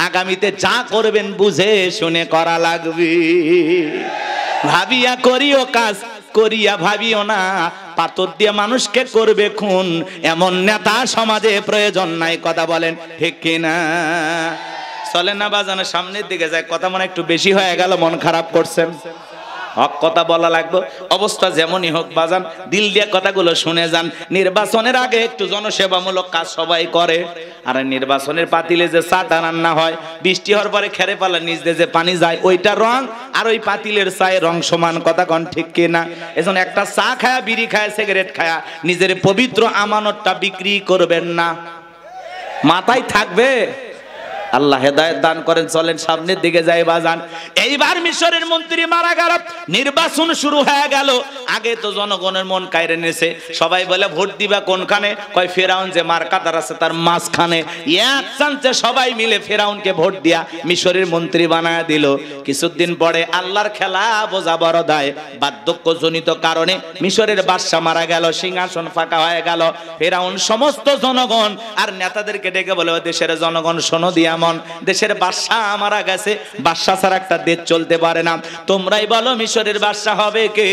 আগামীতে যা করবেন বুঝে শুনে করা লাগবে। ভাবিয়া করিও কাজ, করিয়া ভাবিও না, পাথর দিয়ে মানুষকে করবে খুন, এমন নেতা সমাজে প্রয়োজন নাই। কথা বলেন ঠিক কিনা? চলে না বাজানো, সামনের দিকে যায়, কথা মনে একটু বেশি হয়ে গেল, মন খারাপ করছেন। হক কথা বলা লাগবে, অবস্থা যেমনই হোক বাজান, দিল দিয়ে কথাগুলো শুনে যান। নির্বাচনের আগে একটু জনসেবামূলক কাজ সবাই করে, আর নির্বাচনের পাতিলে যে চাটা রান্না হয়, বৃষ্টি হওয়ার পরে খেরে পালা নিচ দিয়ে যে পানি যায়, ওইটা রং আর ওই পাতিলের চায়ে রং সমান। কথা কন ঠিক কিনা? এজন্য একটা চা খায়া বিড়ি খায় সিগারেট খায়া নিজের পবিত্র আমানতটা বিক্রি করবেন না, মাথায় থাকবে। আল্লাহ হেদায়েত দান করেন। চলেন সামনের দিকে যাই বাজান। এইবার মিশরের মন্ত্রী মারা গেল, নির্বাচন শুরু হয়ে গেল। আগে তো জনগণের মন কায়রে নেছে, সবাই বলে ভোট দিবা কোনখানে? কয় ফেরাউন যে মার্কাদার আছে তার মাঝখানে। এক চান্সে সবাই মিলে ফেরাউনকে ভোট দিয়া মিশরের মন্ত্রী বানায় দিল। কিছুদিন পরে আল্লাহর খেলা বোঝা বড় দায়, বার্ধক্যজনিত কারণে মিশরের বাদশা মারা গেল, সিংহাসন ফাঁকা হয়ে গেল। ফেরাউন সমস্ত জনগণ আর নেতাদেরকে ডেকে বলে, দেশের জনগণ শোনো দিয়া, দেশের বাদশা মারা গেছে, বাদশা ছাড়া একটা দেশ চলতে পারে না, তোমরাই বলো মিশরের বাদশা হবে কে?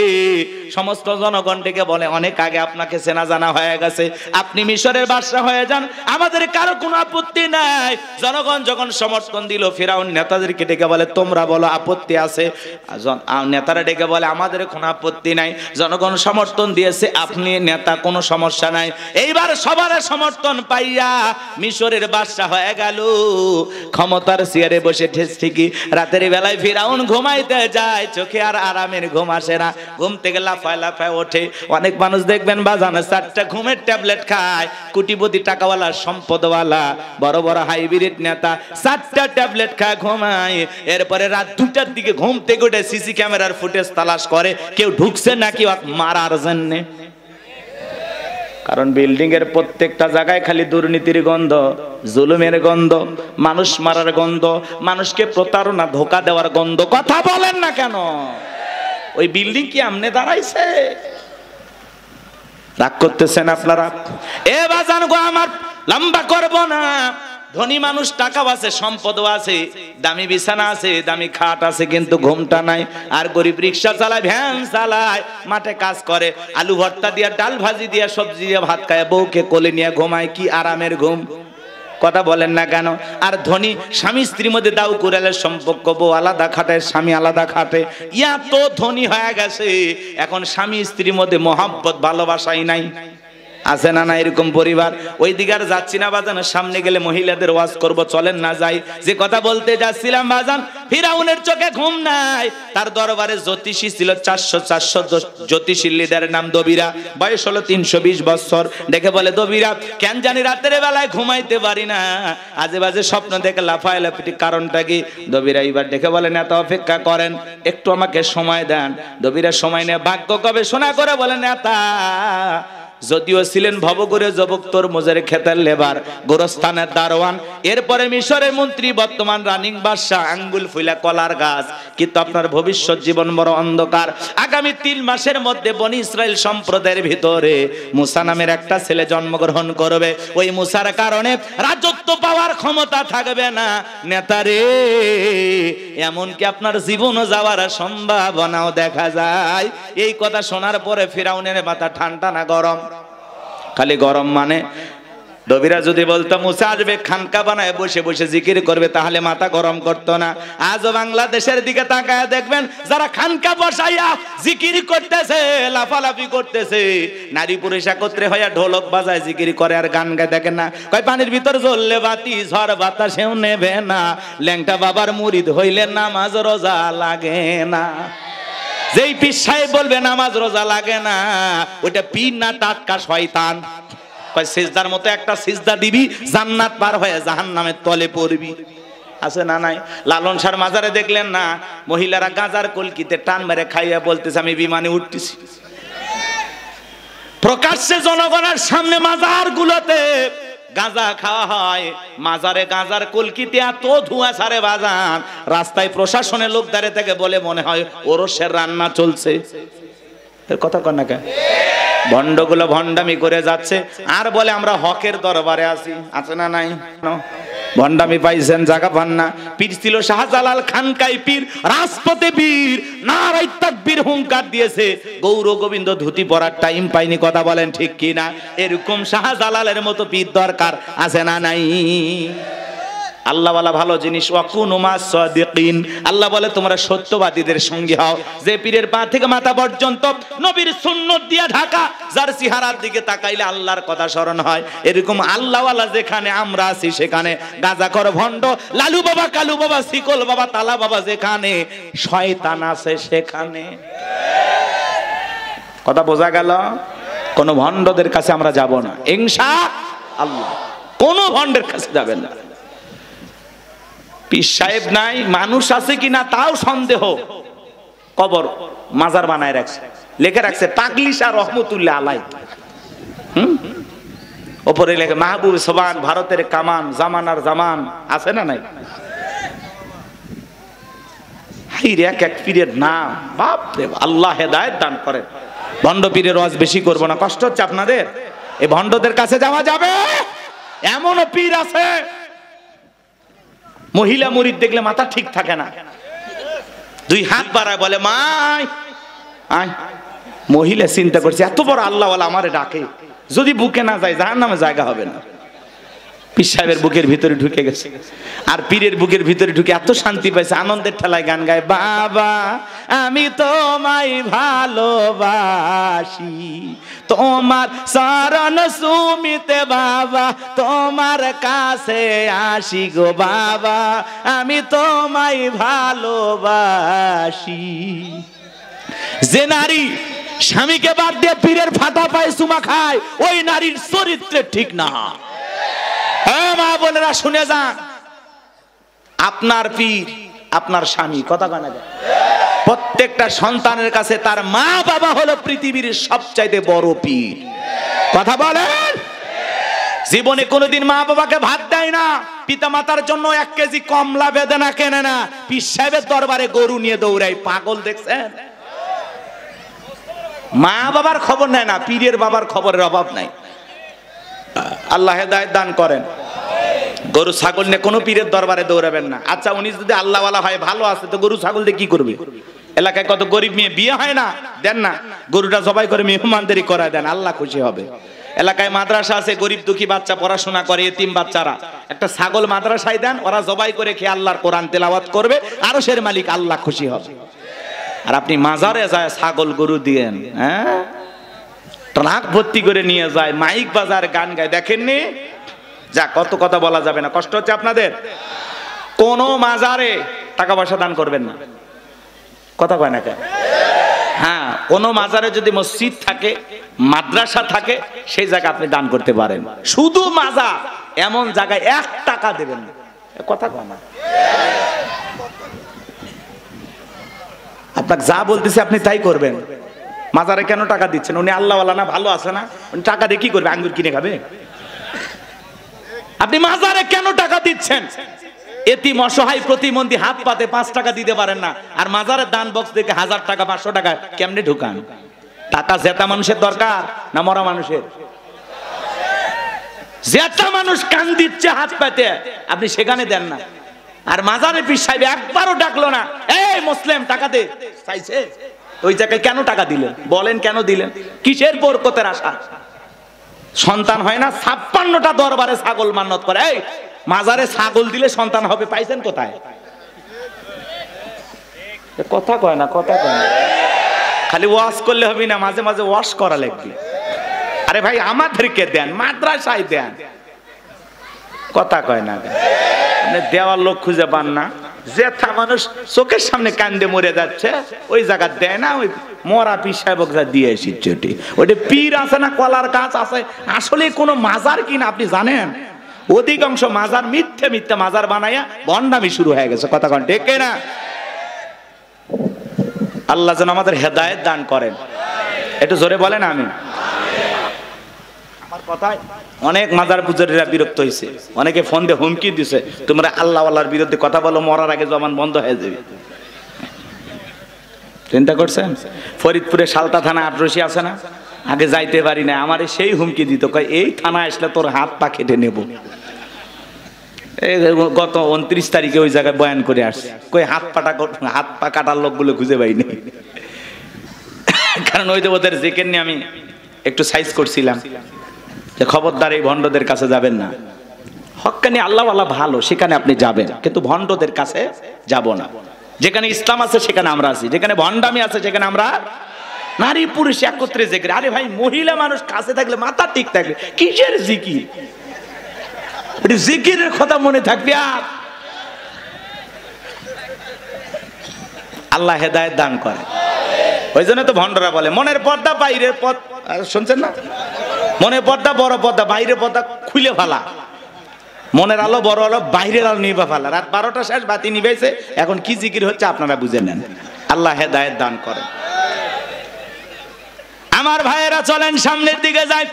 সমস্ত জনগণ ডেকে বলে, অনেক আগে আপনাকে চেনা জানা হয়ে গেছে, আপনি মিশরের বাদশা হয়ে যান, আমাদের কারো কোনো আপত্তি নাই। জনগণ যখন সমর্থন দিল, ফিরাউন নেতাদেরকে ডেকে বলে, তোমরা বলো আপত্তি আছে? নেতারা ডেকে বলে, আমাদের কোনো আপত্তি নাই, জনগণ সমর্থন দিয়েছে, আপনি নেতা, কোনো সমস্যা নাই। এইবার সবার সমর্থন পাইয়া মিশরের বাদশা হয়ে গেল, ক্ষমতার চেয়ারে বসে। ঠিকই রাতের বেলায় ফিরাউন ঘুমাইতে যায়, চোখে আর আরামের ঘুম আসে না, ঘুম থেকে লাফায় লাফায় ওঠে। অনেক মানুষ দেখবেন বাজানো 4টা ঘুমের ট্যাবলেট খায়, কোটিপতি টাকাওয়ালা সম্পদওয়ালা বড় বড় হাইব্রিড নেতা 4টা ট্যাবলেট খায় ঘুমায়। এরপরে রাত 2টার দিকে ঘুম থেকে উঠে সিসি ক্যামেরার ফুটেজ তালাশ করে, কেউ ঢুকছে নাকি মারার জন্যে। কারণ বিল্ডিং এর প্রত্যেকটা জায়গায় খালি দুর্নীতির গন্ধ, জুলুমের গন্ধ, মানুষ মারার গন্ধ, মানুষকে প্রতারণা ধোঁকা দেওয়ার গন্ধ। কথা বলেন না কেন? ওই বিল্ডিং কি আমনে দাঁড়াইছে? রাগ করতেছেন আপনারা? এ বাজান গো আমার, লম্বা করব না। ধনী মানুষ টাকাও আছে, সম্পদও আছে, দামি বিছানা আছে, দামি খাট আছে, কিন্তু ঘুমটা নাই। আর গরিব রিক্সা চালায়, ভ্যান চালায়, মাঠে কাজ করে, আলু ভর্তা দিয়া, ডাল ভাজি দিয়া, সবজি দিয়া ভাত খায়, বউকে কোলে নিয়ে ঘুমায়, কি আরামের ঘুম। কথা বলেন না কেন? আর ধনী স্বামী স্ত্রীর মধ্যে দাউ কুড়ালের সম্পর্ক, বউ আলাদা খাটে, স্বামী আলাদা খাটে, ইয়া তো ধনী হয়ে গেছে, এখন স্বামী স্ত্রীর মধ্যে মহব্বত ভালোবাসাই নাই। আছে না না এরকম পরিবার? ওই দিকে আর যাচ্ছি না বাজান, সামনে গেলে মহিলাদের ওয়াজ করব, চলেন না যাই। যে কথা বলতে যাচ্ছিলাম বাজান, ফিরাউনের চোখে ঘুম নাই, তার দরবারে জ্যোতিষী ছিল 400 জ্যোতিষী লিডারের নাম দবিরা, বয়স হলো 320 বছর। দেখে বলে, দবিরা কেন জানি রাতের বেলায় ঘুমাইতে পারি না, আজে বাজে স্বপ্ন দেখে লাফায় লাফিটি, কারণটা কি? দবিরা এবার দেখে বলে, নেতা অপেক্ষা করেন, একটু আমাকে সময় দেন। দবিরা সময় নিয়ে ভাগ্য গবেষণা করে বলে, নেতা যদিও ছিলেন ভবঘুরে যুবক, তরমুজের ক্ষেতের লেবার, গোরস্থানের দারোয়ান, এরপরে মিশরের মন্ত্রী, বর্তমান রানিং বাদশা, আঙ্গুল ফুলা কলার গাছ। কিন্তু আপনার ভবিষ্যৎ জীবন বড় অন্ধকার। আগামী 3 মাসের মধ্যে বনি ইসরাইল সম্প্রদায়ের ভিতরে মুসা নামের একটা ছেলে জন্মগ্রহণ করবে। ওই মুসার কারণে রাজত্ব পাওয়ার ক্ষমতা থাকবে না নেতারে, এমনকি আপনার জীবনও যাওয়ার সম্ভাবনাও দেখা যায়। এই কথা শোনার পরে ফিরাউনের মাথা ঠান্ডা না গরম? খালি গরম। মানে নবীরা যদি বলতো মুসা আসবে খানকা বানায় বসে বসে জিকির করবে, তাহলে মাথা গরম করতো না। আজও বাংলাদেশের দিকে তাকায় দেখবেন, যারা খানকা বসাইয়া জিকির করতেছে, লাফালাফি করতেছে, নারী পুরুষ একত্রে হইয়া ঢোলক বাজায় জিকির করে আর গান গায়, দেখেন না কয় পানির ভিতর জ্বললে বাতি ঝড় বাতাসেও নেবে না, ল্যাংটা বাবার মুরিদ হইলে নামাজ রোজা লাগে না। যেই পীর সাহেব বলবে নামাজ রোজা লাগে না, ওইটা পীর না টাটকা শয়তান। সিজদার মতো একটা সিজদা দিবি, জান্নাত পার হয়ে জাহান্নামের তলে পড়বি। আছে না নাই? লালন শাহর মাজারে দেখলেন না, মহিলারা গাঁজার কলকিতে টান মেরে খাইয়া বলতেছে আমি বিমানে উঠতেছি। প্রকাশ্যে জনগণের সামনে মাজার গুলোতে গাঁজা খাওয়া হয়, মাজারে গাঁজার কলকিতে এত ধোঁয়া ছাড়ে বাজান, রাস্তায় প্রশাসনের লোক দাঁড়িয়ে থেকে বলে মনে হয় ওরসের রান্না চলছে। এর কথা কন না কেন? ভণ্ডগুলো ভণ্ডামি করে যাচ্ছে আর বলে আমরা হকের দরবারে আছি। আছে না নাই? ভণ্ডামি পাইছেন, জায়গা পান না। পীর ছিল শাহজালাল, খানকাই পীর, রাজপথে বীর, নারায়ে তাকবীর হুঙ্কার দিয়েছে, গৌর গোবিন্দ ধুতি পরার টাইম পাইনি। কথা বলেন ঠিক কি না? এরকম শাহজালালের মতো পীর দরকার আছে না নাই? আল্লাহ ওয়ালা ভালো জিনিস, ওয়াকুনু মাস সাদিকিন। আল্লাহ বলে তোমরা সত্যবাদীদের সঙ্গী হও। যে পীরের পা থেকে মাথা পর্যন্ত নবীর সুন্নাত দিয়ে ঢাকা, যার চেহারার দিকে তাকাইলে আল্লাহর কথা স্মরণ হয়, এরকম আল্লাহ ওয়ালা যেখানে আমরা আছি সেখানে গাঁজাখোর, ভণ্ড, লালু বাবা, কালু বাবা, শিকল বাবা, তালা বাবা, যেখানে শয়তান আছে সেখানে। কথা বোঝা গেল? কোন ভণ্ডদের কাছে আমরা যাব না ইনশাআল্লাহ। কোন ভণ্ডের কাছে যাবেন না। পীর সাহেব নাই, মানুষ আছে কিনা তাও সন্দেহ। কবর মাজার বানায় রাখছে, লেখে রাখছে পাগলি শাহ রহমতুল্লাহ আলাই। ওপরে লেখে মাহবুব সোবান, ভারতের কামান, জামানার জামান। আছে না নাই? এক এক পীরের নাম, বাপ রে, আল্লাহ হেদায়েত দান করেন। ভণ্ড পীরের ওয়াজ বেশি করব না, কষ্ট হচ্ছে আপনাদের। এই ভণ্ডদের কাছে যাওয়া যাবে? এমনও পীর আছে মহিলা মুরিদ দেখলে মাথা ঠিক থাকে না, 2 হাত বাড়ায় বলে মাই আয়। মহিলা চিন্তা করছে এত বড় আল্লাহ ওয়ালা আমারে ডাকে, যদি বুকে না যায় জাহান্নামে জায়গা হবে না। পীর সাহেবের বুকের ভিতরে ঢুকে গেছে, আর পীরের বুকের ভিতরে ঢুকে এত শান্তি পাইছে, আনন্দের ঠেলায় গান গায়, বাবা আমি তোমায় ভালোবাসি, তোমার চরণ সুমিতে বাবা তোমার কাছে আসি গো বাবা, আমি তোমায় ভালোবাসি। যে নারী স্বামীকে বাদ দিয়ে পীরের ফাটা পায়ে চুমা খায়, ওই নারীর চরিত্রে ঠিক না। হ্যাঁ মা বোনেরা শুনে যান, আপনার পীর আপনার স্বামী। কথা কানা যায়? প্রত্যেকটা সন্তানের কাছে তার মা বাবা হলো পৃথিবীর সবচাইতে বড় পীর। কথা বলেন? জীবনে কোনোদিন মা বাবাকে ভাত দেয় না, পিতা মাতার জন্য 1 কেজি কমলা বেদানা কেনে না, পীর সাহেবের দরবারে গরু নিয়ে দৌড়ায়। পাগল দেখছেন? মা বাবার খবর নেয় না, পীরের বাবার খবরের অভাব নাই। আল্লাহ হেদায়েত দান করেন। গরু ছাগল নিয়ে কোনো পীরের দরবারে দৌড়াবেন না। আচ্ছা উনি যদি আল্লাহ ওয়ালা হয়, ভালো আছে, তো গরু ছাগল দিয়ে কি করবে? এলাকায় কত গরিব মেয়ে বিয়ে হয় না, দেন না, গরুটা জবাই করে মেহমানদারি করায় দেন, আল্লাহ খুশি হবে। এলাকায় মাদ্রাসা আছে, গরিব দুঃখী বাচ্চা পড়াশোনা করে, এতিম বাচ্চারা, একটা ছাগল মাদ্রাসায় দেন, ওরা জবাই করে খেয়ে আল্লাহর কোরআন তেলাওয়াত করবে, আরশের মালিক আল্লাহ খুশি হবে। আর আপনি মাজারে যায় ছাগল গরু দিয়েন, হ্যাঁ, ট্রাক ভর্তি করে নিয়ে যায়, মাইক বাজার, গান গায়, দেখেননি? যা, কত কথা বলা যাবে না, কষ্ট হচ্ছে আপনাদের। কোন মাজারে টাকা পয়সা দান করবেন না। কথা কয় না কেন? হ্যাঁ, কোন মাজারে যদি মসজিদ থাকে, মাদ্রাসা থাকে, সেই জায়গা আপনি দান করতে পারেন। শুধু মাজার এমন জায়গায় 1 টাকা দেবেন না। কথা কয় না? আপনাকে যা বলতেছি আপনি তাই করবেন। মাজারে কেন টাকা দিচ্ছেন? উনি আল্লাহওয়ালা না, ভালো আছে না? উনি টাকা দিয়ে কি করবে? আঙ্গুর কিনে খাবে? আপনি মাজারে কেন টাকা দিচ্ছেন? এতিম অসহায় প্রতিবন্ধী হাত পাতে 5 টাকা দিতে পারেন না, আর মাজারের দান বক্স থেকে 1000 টাকা 500 টাকা কেমনে ঢুকান? টাকা জেতা মানুষের দরকার না মরা মানুষের? জেতা মানুষ কান দিচ্ছে হাত পাতে, আপনি সেখানে দেন না। আর মাজারে পীর সাহেব একবারও ডাকলো না, এই মুসলিম টাকা দে, চাইছে ওই জায়গায় কেন টাকা দিলেন? বলেন কেন দিলেন? কিসের বরকতের আশা? সন্তান হয় না, 56টা দরবারে ছাগল মান্নত করে। এই মাজারে ছাগল দিলে সন্তান হবে, পাইছেন কোথায়? কথা কয় না, কথা কয় না। খালি ওয়াশ করলে হবে না, মাঝে মাঝে ওয়াশ করা লাগবে। আরে ভাই আমাদেরকে দেন, মাদ্রাসায় দেন। কথা কয় না, দেওয়ার লোক খুঁজে পান না। জেঠা মানুষ চোখের সামনে কান্দে মরে যাচ্ছে, ওই জায়গা দেয় না। ওই মরা পীর সাহেব দিয়ে এসেছে, ওইটা পীর আছে না কলার গাছ আছে, আসলে কোনো মাজার কিনা আপনি জানেন? অধিকাংশ মাজার মিথ্যে মিথ্যে মাজার বানাইয়া ভণ্ডামি শুরু হয়ে গেছে। কথা কন ঠিক না? আল্লাহ যেন আমাদের হেদায়েত দান করেন। একটু জোরে বলেন আমিন। আমার কথায় অনেক মাজার পূজারীরা বিরক্ত হয়েছে, অনেকে ফোন দিয়ে হুমকি দিছে, তোমরা আল্লাহওয়ালার বিরুদ্ধে কথা বলো, মরার আগে জবান বন্ধ হয়ে যাবে। চিন্তা করছেন? ফরিদপুরে সালতা থানা আটরশি আছে না, আগে যাইতে পারি না, আমার সেই হুমকি দিত, কয় এই থানা আসলে তোর হাত পা কেটে নেব। গত 29 তারিখে ওই জায়গায় বয়ান করে আসছে, কই হাত পা কাটার লোকগুলো খুঁজে পাইনি। কারণ ওই যে ওদের জিকির নিয়ে আমি একটু সাইজ করছিলাম যে খবরদার এই ভণ্ডদের কাছে যাবেন না। হক্কানি আল্লাহওয়ালা ভালো, সেখানে আপনি যাবেন, কিন্তু ভণ্ডদের কাছে যাব না। যেখানে ইসলাম আছে সেখানে আমরা আছি, যেখানে ভণ্ডামি আছে সেখানে আমরা। নারী পুরুষ একত্রে জিকির। আরে ভাই মহিলা মানুষ কাছে থাকলে মাথা ঠিক থাকবে, কিসের জিকির? জিকিরের কথা মনে থাকবে। আর আল্লাহ হেদায়েত দান করে। ওই জন্য তো ভণ্ডরা বলে মনের পর্দা বাইরের পথ। শুনছেন না? মনের পর্দা বড় পর্দা, বাইরের পর্দা খুলে ফেলা। মনের আলো বড় আলো, বাইরের আলো নিভা ফেলা। রাত 12টা শেষ, বাতি নিভেছে, এখন কি জিকির হচ্ছে আপনারা বুঝে নেন। আল্লাহ হেদায়েত দান করে। আমার ভাইয়েরা চলেন সামনের দিকে যাই।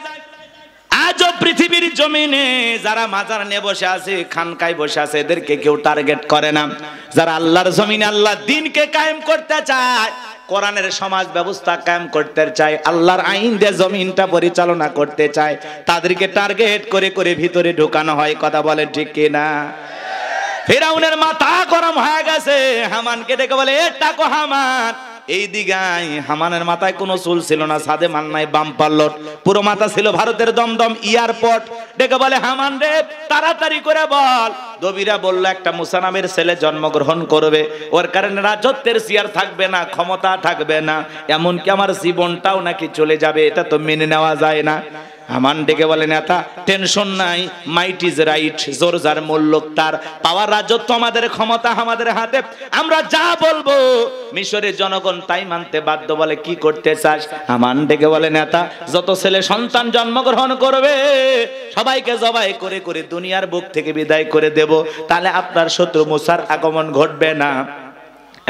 আজও পৃথিবীর জমিনে যারা মাজার নিয়ে বসে আছে, খানকায় বসে আছে, এদেরকে কেউ টার্গেট করে না। যারা আল্লাহর জমিনে আল্লাহর দ্বীনকে কায়েম করতে চায়, কোরআনের সমাজ ব্যবস্থা কায়েম করতে চায়, আল্লাহর আইন দিয়ে জমিনটা পরিচালনা করতে চায়, তাদেরকে টার্গেট করে করে ভিতরে ঢোকানো হয়। কথা বলে ঠিক কিনা? ফিরাউনের মাথা গরম হয়ে গেছে, হামানকে ডেকে বলে, এটা কো হামান, এই দিগাই। হামানের মাথায় কোনো চুল ছিল না, সাদে মান্নায় বাম্পার লোড, পুরো মাথা ছিল ভারতের দমদম এয়ারপোর্ট। ডেকে বলে, হামান রে তাড়াতাড়ি করে বল। দবিরা বলল, একটা মুসা নামের ছেলে জন্মগ্রহণ করবে, ওর কারণে রাজত্বের চেয়ার থাকবে না, ক্ষমতা থাকবে না, এমনকি আমার জীবনটাও নাকি চলে যাবে, এটা তো মেনে নেওয়া যায় না। হামান ডেকে বলে, নেতা টেনশন নাই, মাইট ইজ রাইট, জোর যার মূল্য তার, পাওয়ার রাজত্ব আমাদের, ক্ষমতা আমাদের হাতে, আমরা যা বলবো মিশরের জনগণ তাই মানতে বাধ্য। বলে, কি করতে চাস? হামান ডেকে বলে, নেতা যত ছেলে সন্তান জন্মগ্রহণ করবে সবাইকে জবাই করে করে দুনিয়ার বুক থেকে বিদায় করে দেব, তাহলে আপনার শত্রু মুসার আগমন ঘটবে না।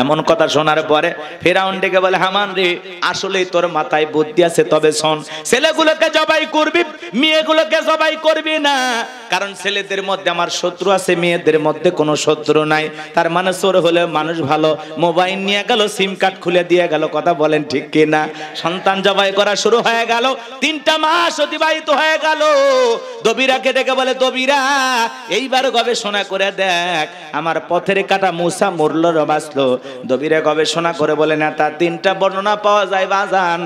এমন কথা শোনার পরে ফিরাউন ডেকে বলে, হামান রে আসলেই তোর মাথায় বুদ্ধি আছে, তবে শোন, ছেলেগুলোকে জবাই করবি, মেয়েগুলোকে জবাই করবি না, কারণ ছেলেদের মধ্যে আমার শত্রু আছে, মেয়েদের মধ্যে কোনো শত্রু নাই। তার মানে চোর হলে মানুষ ভালো, মোবাইল নিয়ে গেল, সিম কার্ড খুলে দিয়ে গেল। কথা বলেন ঠিক কিনা? সন্তান জবাই করা শুরু হয়ে গেল, 3টা মাস অতিবাহিত হয়ে গেল। দবিরাকে ডেকে বলে, দবিরা এইবার গবেষণা করে দেখ, আমার পথের কাটা মুসা মরল না বাঁচলো। দবিরা গবেষণা করে বলে, নেতা 3টা বর্ণনা পাওয়া যায় বাজান।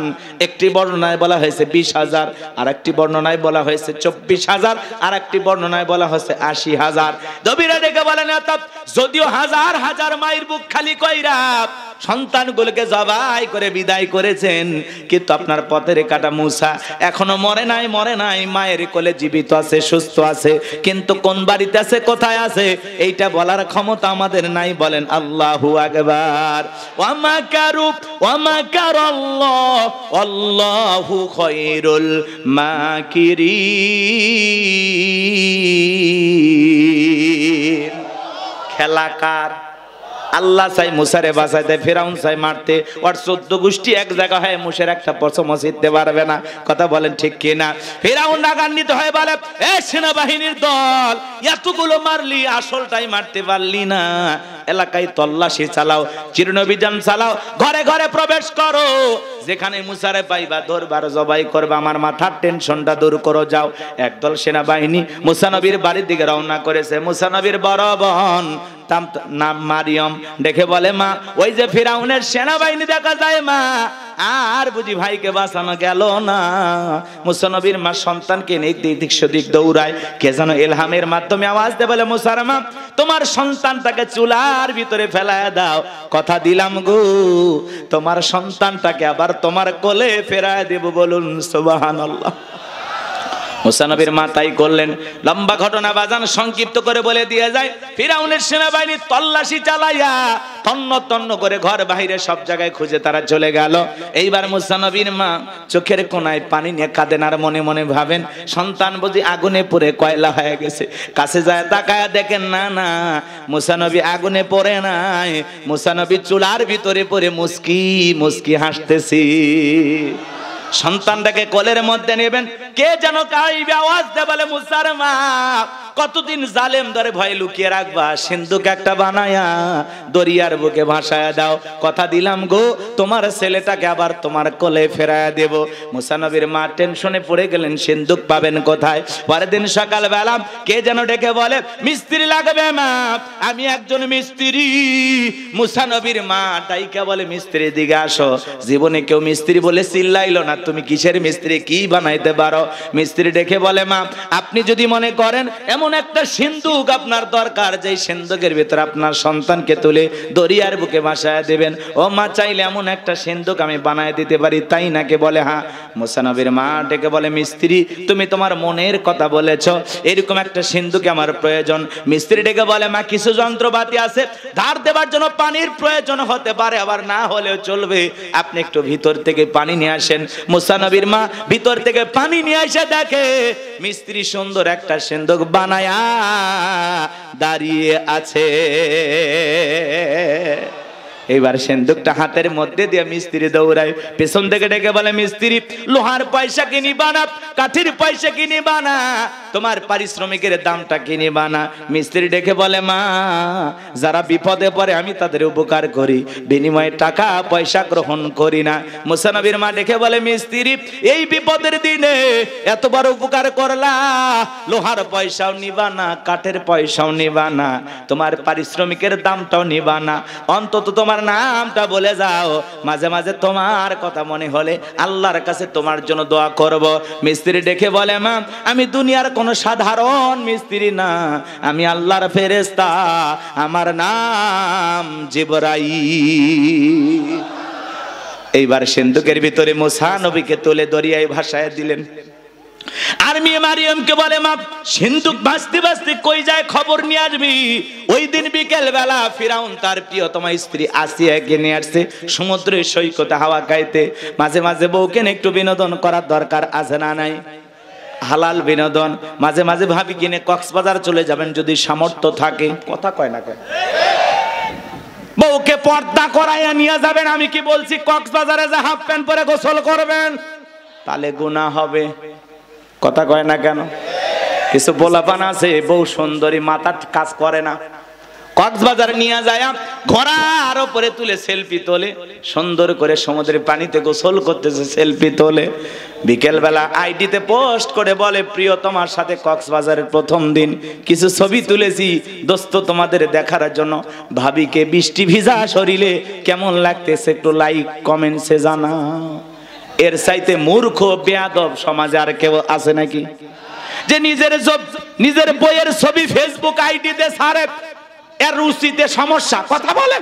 একটি বর্ণনায় বলা হয়েছে 20,000, আর একটি বর্ণনায় বলা হয়েছে 24,000, আর একটি বর্ণনায় বলা হয়েছে 80,000। দবিরা ডেকে বলে, নেতা যদিও হাজার হাজার মায়ের বুক খালি কইরা সন্তানগুলোকে জবাই করে বিদায় করেছেন, কিন্তু আপনার পথের কাটা মুসা এখনো মরে নাই, মায়ের কোলে জীবিত আছে, সুস্থ আছে, কিন্তু কোন বাড়িতে আছে, কোথায় আছে, এইটা বলার ক্ষমতা আমাদের নাই। বলেন আল্লাহু আকবার। ওয়া মাকারু ওয়া মাকারাল্লাহ আল্লাহু খায়রুল মাকিরিন। খেলা কার? আল্লাহ চাই মুসারে বাঁচাইতে, ফেরাউন চাই মারতে। ওর 14 গোষ্ঠী এক জায়গা হয় মুসের একটা পছন্দ জিততে পারবে না। কথা বলেন ঠিক কিনা? ফেরাউন রাগান্বিত হয়ে বলে, এ সেনাবাহিনীর দল, এতগুলো মারলি, আসলটাই মারতে পারলি না। এলাকায় তল্লাশি চালাও, চিরনভিযান চালাও, ঘরে ঘরে প্রবেশ করো, যেখানে মুসারে পাইবা দরবার জবাই করবা, আমার মাথার টেনশনটা দূর করো, যাও। একদল সেনাবাহিনী মুসা নবীর বাড়ির দিকে রওনা করেছে। মুসা নবীর বড় বোন নাম মারিয়ম দেখে বলে, মা ওই যে ফিরাউনের সেনাবাহিনী দেখা যায় মা, আর বুঝি ভাইকে বাঁচানো গেল না। মুসা নবীর মা সন্তানকে নিয়ে দিক সেদিক দৌড়ায়, কে যেন ইলহামের মাধ্যমে আওয়াজ দেয়, বলে মুসার মা তোমার সন্তানটাকে চুলার ভিতরে ফেলায় দাও, কথা দিলাম গো তোমার সন্তানটাকে আবার তোমার কোলে ফেরায় দেব, বলুন সুবহানাল্লাহ। মুসা নবীর মা তাই করলেন। লম্বা ঘটনা বাজান সংক্ষিপ্ত করে বলে দিয়ে যায়, ফিরাউনের সেনাবাহিনী তল্লাশি চালাইয়া তন্ন তন্ন করে ঘর বাইরে সব জায়গায় খুঁজে তারা চলে গেল। এইবার মুসা নবীর মা চোখের কোনায় পানি নিয়ে কাঁদেন আর মনে মনে ভাবেন, সন্তান বুঝি আগুনে পড়ে কয়লা হয়ে গেছে। কাছে যায় তাকায়া দেখেন, না না, মুসা নবী আগুনে পড়ে নাই, মুসা নবী চুলার ভিতরে পড়ে মুস্কি মুস্কি হাসতেছি। সন্তানটাকে কোলের মধ্যে নেবেন, কে যেন কাইবে আওয়াজ দেয়, বলে মুসার মা কতদিন জালেম ধরে ভয় লুকিয়ে রাখবা, সিন্ধুক একটা বানায়া দরিয়ার বুকে ভাসায়া দাও, কথা দিলাম গো তোমার ছেলেটাকে আবার তোমার কোলে ফেরায়া দেব। মুসা নবীর মা টেনশনে পড়ে গেলেন, সিন্ধুক পাবেন কোথায়। পরের দিন সকালবেলা কে যেন ডেকে বলে, মিস্ত্রি লাগবে মা, আমি একজন মিস্ত্রি। মুসা নবীর মা ডাইকা বলে, মিস্ত্রি দিকে আসো। জীবনে কেউ মিস্ত্রি বলে চিল্লাইলো না, তুমি কিসের মিস্ত্রি, কি বানাইতে পারো? মিস্ত্রি ডেকে বলে, মা আপনি যদি মনে করেন এমন একটা সিন্ধুক আপনার দরকার, যে সিন্ধুকের ভিতরে আপনার সন্তানকে তুলে দরিয়ার বুকে ভাসায় দেবেন, ও মা চাইলে এমন একটা সিন্ধুক আমি বানায় দিতে পারি, তাই নাকি? বলে হ্যাঁ। মুসা নবীর মা ডেকে বলে, মিস্ত্রি তুমি তোমার মনের কথা বলেছ, এরকম একটা সিন্ধুকে আমার প্রয়োজন। মিস্ত্রি ডেকে বলে, মা কিছু যন্ত্রপাতি আছে, ধার দেবার জন্য পানির প্রয়োজন হতে পারে, আবার না হলেও চলবে, আপনি একটু ভিতর থেকে পানি নিয়ে আসেন। মুসা নবীর মা ভিতর থেকে পানি নিয়ে এসে দেখে মিস্ত্রি সুন্দর একটা সিন্ধুক বানায়া দাঁড়িয়ে আছে। এইবার সিন্ধুকটা হাতের মধ্যে দিয়ে মিস্ত্রি দৌড়ায়, পেছন থেকে ডেকে বলে, মিস্ত্রি লোহার পয়সা কিনি বানা, কাঠের পয়সা কিনি বানা, তোমার পারিশ্রমিকের দামটা কিনি বানা। মিস্ত্রি ডেকে বলে, মা যারা বিপদে পড়ে আমি তাদের উপকার করি, বিনিময়ে টাকা পয়সা গ্রহণ করি না। মুসা নবীর মা ডেকে বলে, মিস্ত্রি এই বিপদের দিনে এত বড় উপকার করলা, লোহার পয়সাও নিবা না, কাঠের পয়সাও নিবা না, তোমার পারিশ্রমিকের দামটাও নিবা না, অন্তত তোমার নামটা বলে যাও, মাঝে মাঝে তোমার কথা মনে হলে আল্লাহর কাছে তোমার জন্য দোয়া করব। মিস্ত্রি ডেকে বলে, মা আমি দুনিয়ার কোনো সাধারণ মিস্ত্রি না, আমি আল্লাহর ফেরেশতা, আমার নাম জিবরাইল। এইবার সিন্ধুকের ভিতরে মুসা নবীকে তুলে দরিয়ায় ভাসায় দিলেন। আর মেয়ে মারিয়মকে বলে, মা সিন্ধুক ভাসতে ভাসতে কই যায় খবর নিয়ে আসবি। ওই দিন বিকেল বেলা ফিরাউন তার প্রিয়তমা স্ত্রী আসিয়াকে নিয়ে আসছে সমুদ্রের সৈকতে হাওয়া খাইতে। মাঝে মাঝে বউকে একটু বিনোদন করার দরকার আছে না নাই? হালাল বিনোদন। মাঝে মাঝে ভাবি কিনে কক্সবাজার চলে যাবেন যদি সামর্থ্য থাকে। কথা কয় না কয়? বউকে পর্দা করাইয়া নিয়ে যাবেন। আমি কি বলছি কক্সবাজারে যে হাফ প্যান্ট পরে গোসল করবেন, তাহলে গুনাহ হবে। কথা কয় না কেন? কিছু পোলাপান আছে বউ সুন্দরী, মাথার কাজ করে না, কক্সবাজার নিয়ে যায় ঘোড়ার উপরে তুলে সেলফি তোলে, সুন্দর করে সমুদ্রের পানিতে গোসল করতেছে, সেলফি তোলে। বিকেল বেলা আইডিতে পোস্ট করে বলে, প্রিয় তোমার সাথে কক্সবাজারের প্রথম দিন কিছু ছবি তুলেছি দোস্ত তোমাদের দেখার জন্য, ভাবিকে বৃষ্টি ভিজা শরীরে কেমন লাগতেছে একটু লাইক কমেন্টসে জানা। এর চাইতে মূর্খ বেয়াদব সমাজে আর কেউ আছে নাকি? যে নিজের বইয়ের ছবি ফেসবুক আইডিতে ছাড়ে, এর রুচিতে সমস্যা। কথা বলে,